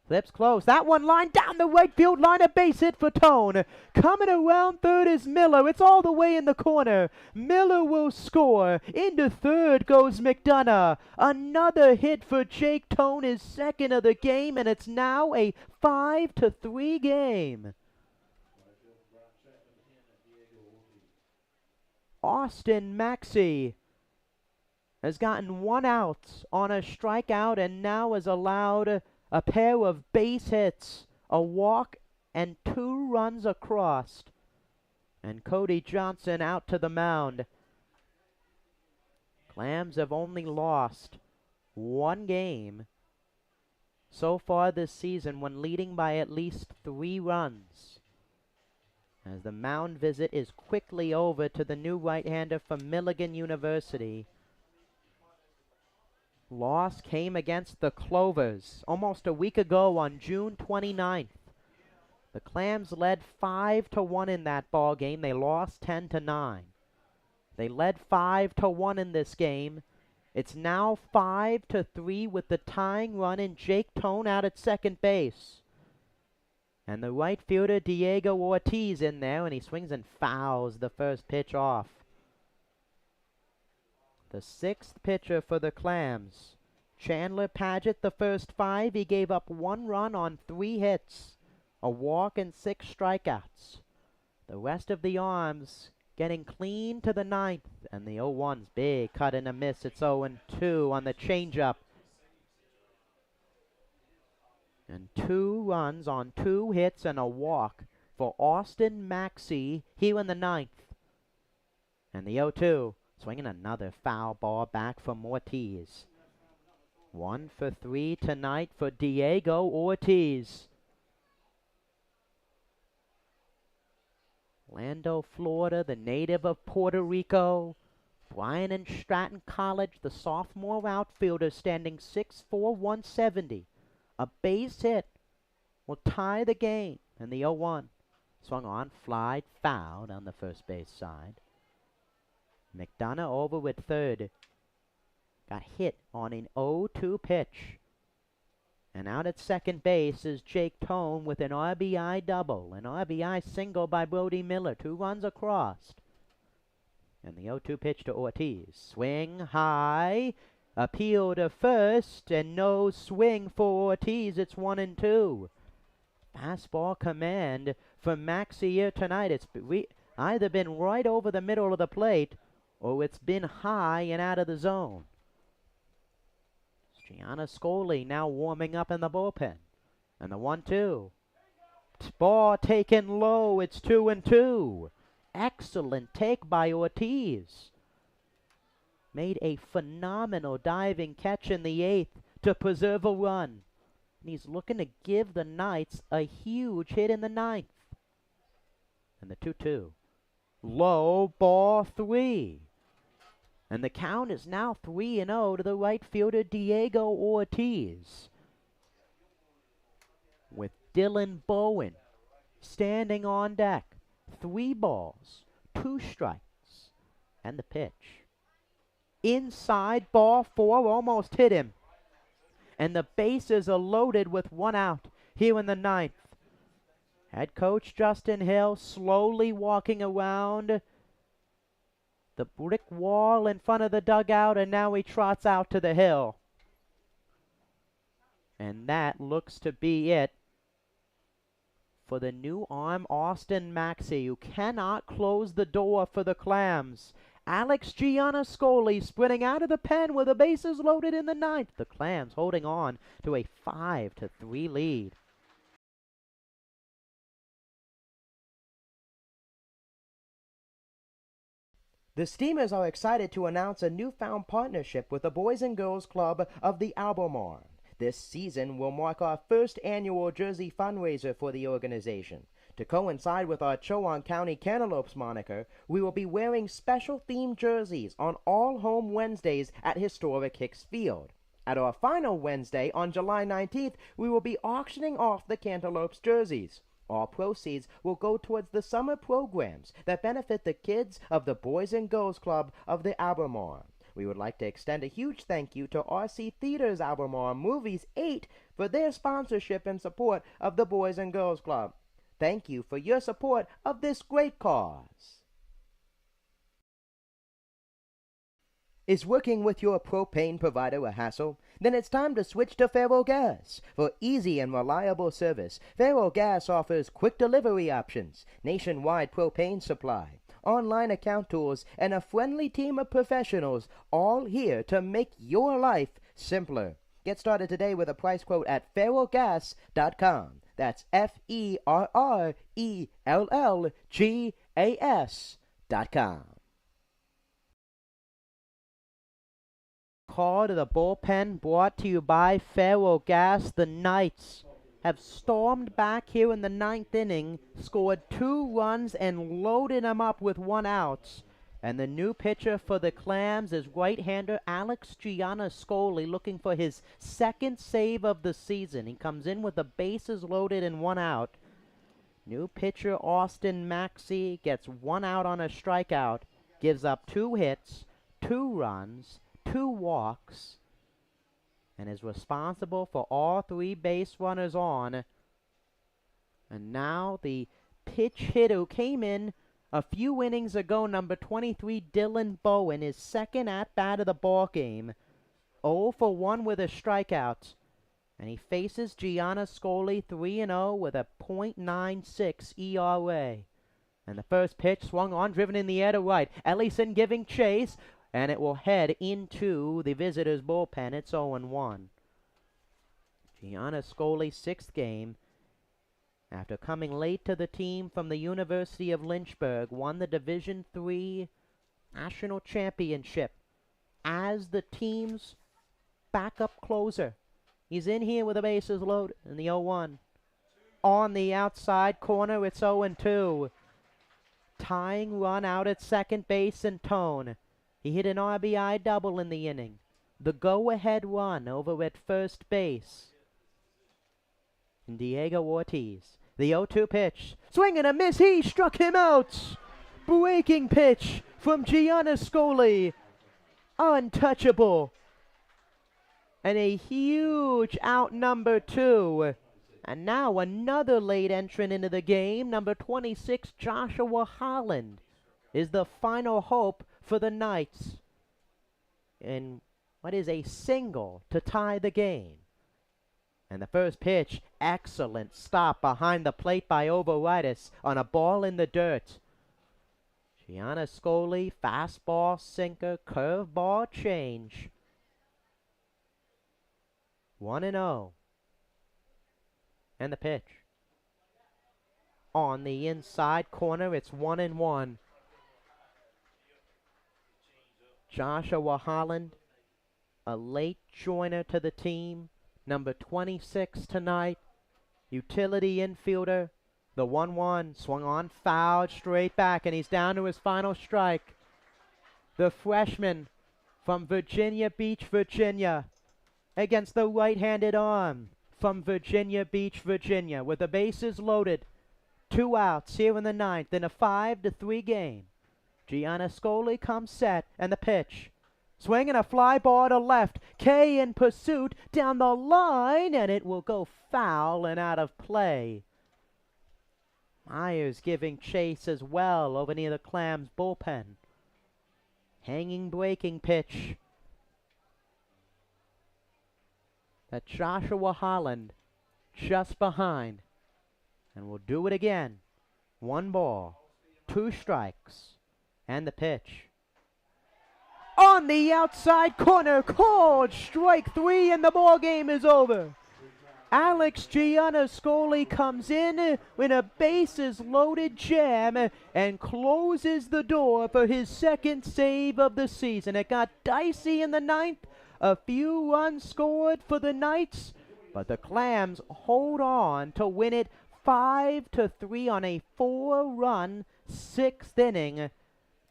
flips close. That one line down the right field line. A base hit for Tone. Coming around third is Miller. It's all the way in the corner. Miller will score. Into third goes McDonough. Another hit for Jake Tone, his second of the game, and it's now a 5-3 game. Austin Maxey has gotten 1 out on a strikeout and now has allowed a pair of base hits, a walk, and 2 runs across. And Cody Johnson out to the mound. Clams have only lost 1 game so far this season when leading by at least 3 runs. As the mound visit is quickly over to the new right-hander from Milligan University. Loss came against the Clovers almost a week ago on June 29th. The Clams led 5-1 in that ball game. They lost 10-9. They led 5-1 in this game. It's now 5-3 with the tying run and Jake Tone out at second base. And the right fielder Diego Ortiz in there, and he swings and fouls the first pitch off. The 6th pitcher for the Clams, Chandler Paget, the first 5. He gave up 1 run on 3 hits, a walk and 6 strikeouts. The rest of the arms getting clean to the 9th, and the 0-1's big cut and a miss. It's 0-2 on the changeup. And 2 runs on 2 hits and a walk for Austin Maxey here in the 9th. And the 0-2, swinging another foul ball back from Ortiz. 1 for 3 tonight for Diego Ortiz. Orlando, Florida, the native of Puerto Rico. Bryan and Stratton College, the sophomore outfielder, standing 6'4", 170. A base hit will tie the game. And the 0-1 swung on, fly, foul down the first base side. McDonough over at third. Got hit on an 0-2 pitch. And out at second base is Jake Tone with an RBI double. An RBI single by Brody Miller. 2 runs across. And the 0-2 pitch to Ortiz. Swing high. Appeal to first, and no swing for Ortiz. It's 1-2. Fastball command from Maxey here tonight. It's either been right over the middle of the plate, or it's been high and out of the zone. Gianna Scully now warming up in the bullpen. And the 1-2. Ball taken low. It's 2-2. Excellent take by Ortiz. Made a phenomenal diving catch in the 8th to preserve a run. And he's looking to give the Knights a huge hit in the 9th. And the 2-2. Low, ball 3. And the count is now 3-0 to the right fielder Diego Ortiz. With Dylan Bowen standing on deck. 3 balls, 2 strikes, and the pitch. Inside, ball 4, almost hit him. And the bases are loaded with 1 out here in the 9th. Head coach Justin Hill slowly walking around the brick wall in front of the dugout, and now he trots out to the hill. And that looks to be it for the new arm, Austin Maxey, who cannot close the door for the Clams. Alex Gianniscoli sprinting out of the pen with the bases loaded in the 9th. The Clams holding on to a 5-3 lead. The Steamers are excited to announce a newfound partnership with the Boys and Girls Club of the Albemarle. This season will mark our first annual jersey fundraiser for the organization. To coincide with our Chowan County Cantaloupes moniker, we will be wearing special themed jerseys on all home Wednesdays at historic Hicks Field. At our final Wednesday on July 19th, we will be auctioning off the Cantaloupes jerseys. All proceeds will go towards the summer programs that benefit the kids of the Boys and Girls Club of the Albemarle. We would like to extend a huge thank you to RC Theaters Albemarle Movies 8 for their sponsorship and support of the Boys and Girls Club. Thank you for your support of this great cause. Is working with your propane provider a hassle? Then it's time to switch to Faro Gas. For easy and reliable service, Faro Gas offers quick delivery options, nationwide propane supply, online account tools, and a friendly team of professionals, all here to make your life simpler. Get started today with a price quote at ferrogas.com. That's FERRELLGAS.com. Call to the bullpen brought to you by Faro Gas. The Knights have stormed back here in the 9th inning, scored 2 runs, and loaded them up with 1 out. And the new pitcher for the Clams is right-hander Alex Gianniscoli, looking for his 2nd save of the season. He comes in with the bases loaded and 1 out. New pitcher Austin Maxey gets 1 out on a strikeout, gives up 2 hits, 2 runs, 2 walks, and is responsible for all 3 base runners on. And now the pitch hitter who came in a few innings ago, number 23, Dylan Bowen, his 2nd at-bat of the ball game. 0 for 1 with a strikeout. And he faces Gianniscoli 3-0 with a .96 ERA. And the first pitch swung on, driven in the air to right. Ellison giving chase, and it will head into the visitors' bullpen. It's 0-1. Gianniscoli's 6th game. After coming late to the team from the University of Lynchburg, won the Division III National Championship as the team's backup closer. He's in here with the bases loaded in the 0-1. On the outside corner, it's 0-2. Tying run out at second base and Tone. He hit an RBI double in the inning. The go-ahead run over at first base. And Diego Ortiz. The 0-2 pitch. Swing and a miss. He struck him out. Breaking pitch from Gianniscoli. Untouchable. And a huge out, number 2. And now another late entrant into the game. Number 26, Joshua Holland, is the final hope for the Knights. And what is a single to tie the game. And the first pitch, excellent stop behind the plate by Overitis on a ball in the dirt. Gianna Scoli, fastball, sinker, curveball, change. 1-0. And the pitch. On the inside corner, it's 1-1. Joshua Holland, a late joiner to the team, number 26 tonight, utility infielder. The 1-1 swung on, fouled, straight back, and he's down to his final strike. The freshman from Virginia Beach, Virginia, against the right-handed arm from Virginia Beach, Virginia, with the bases loaded. 2 outs here in the ninth in a 5-3 game. Gianna Scoli comes set, and the pitch. Swinging a fly ball to left. Kay in pursuit down the line, and it will go foul and out of play. Myers giving chase as well over near the Clams bullpen. Hanging breaking pitch. That Joshua Holland just behind. And we'll do it again. 1 ball, 2 strikes, and the pitch. On the outside corner, called strike 3, and the ball game is over. Alex Gianna Scoli comes in a bases-loaded jam and closes the door for his second save of the season. It got dicey in the ninth. A few runs scored for the Knights, but the Clams hold on to win it 5-3 on a 4-run 6th inning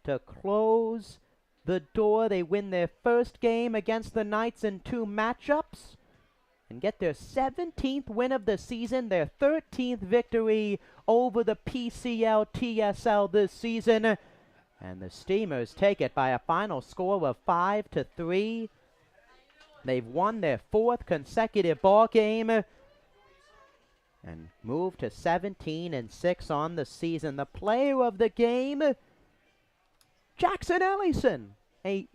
to close the door. They win their first game against the Knights in 2 matchups and get their 17th win of the season, their 13th victory over the PCL TSL this season. And the Steamers take it by a final score of 5-3. They've won their 4th consecutive ball game and move to 17-6 on the season. The player of the game, Jackson Ellison. A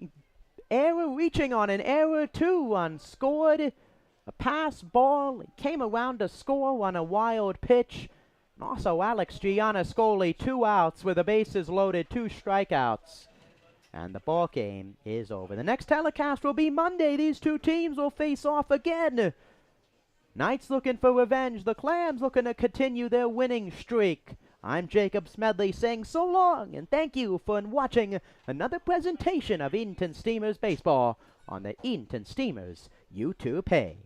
error reaching on an error 2-run scored. A pass ball came around to score on a wild pitch. And also Alex Gianna Scoli, 2 outs with the bases loaded, 2 strikeouts. And the ball game is over. The next telecast will be Monday. These 2 teams will face off again. Knights looking for revenge. The Clams looking to continue their winning streak. I'm Jacob Smedley saying so long and thank you for watching another presentation of Edenton Steamers Baseball on the Edenton Steamers YouTube page.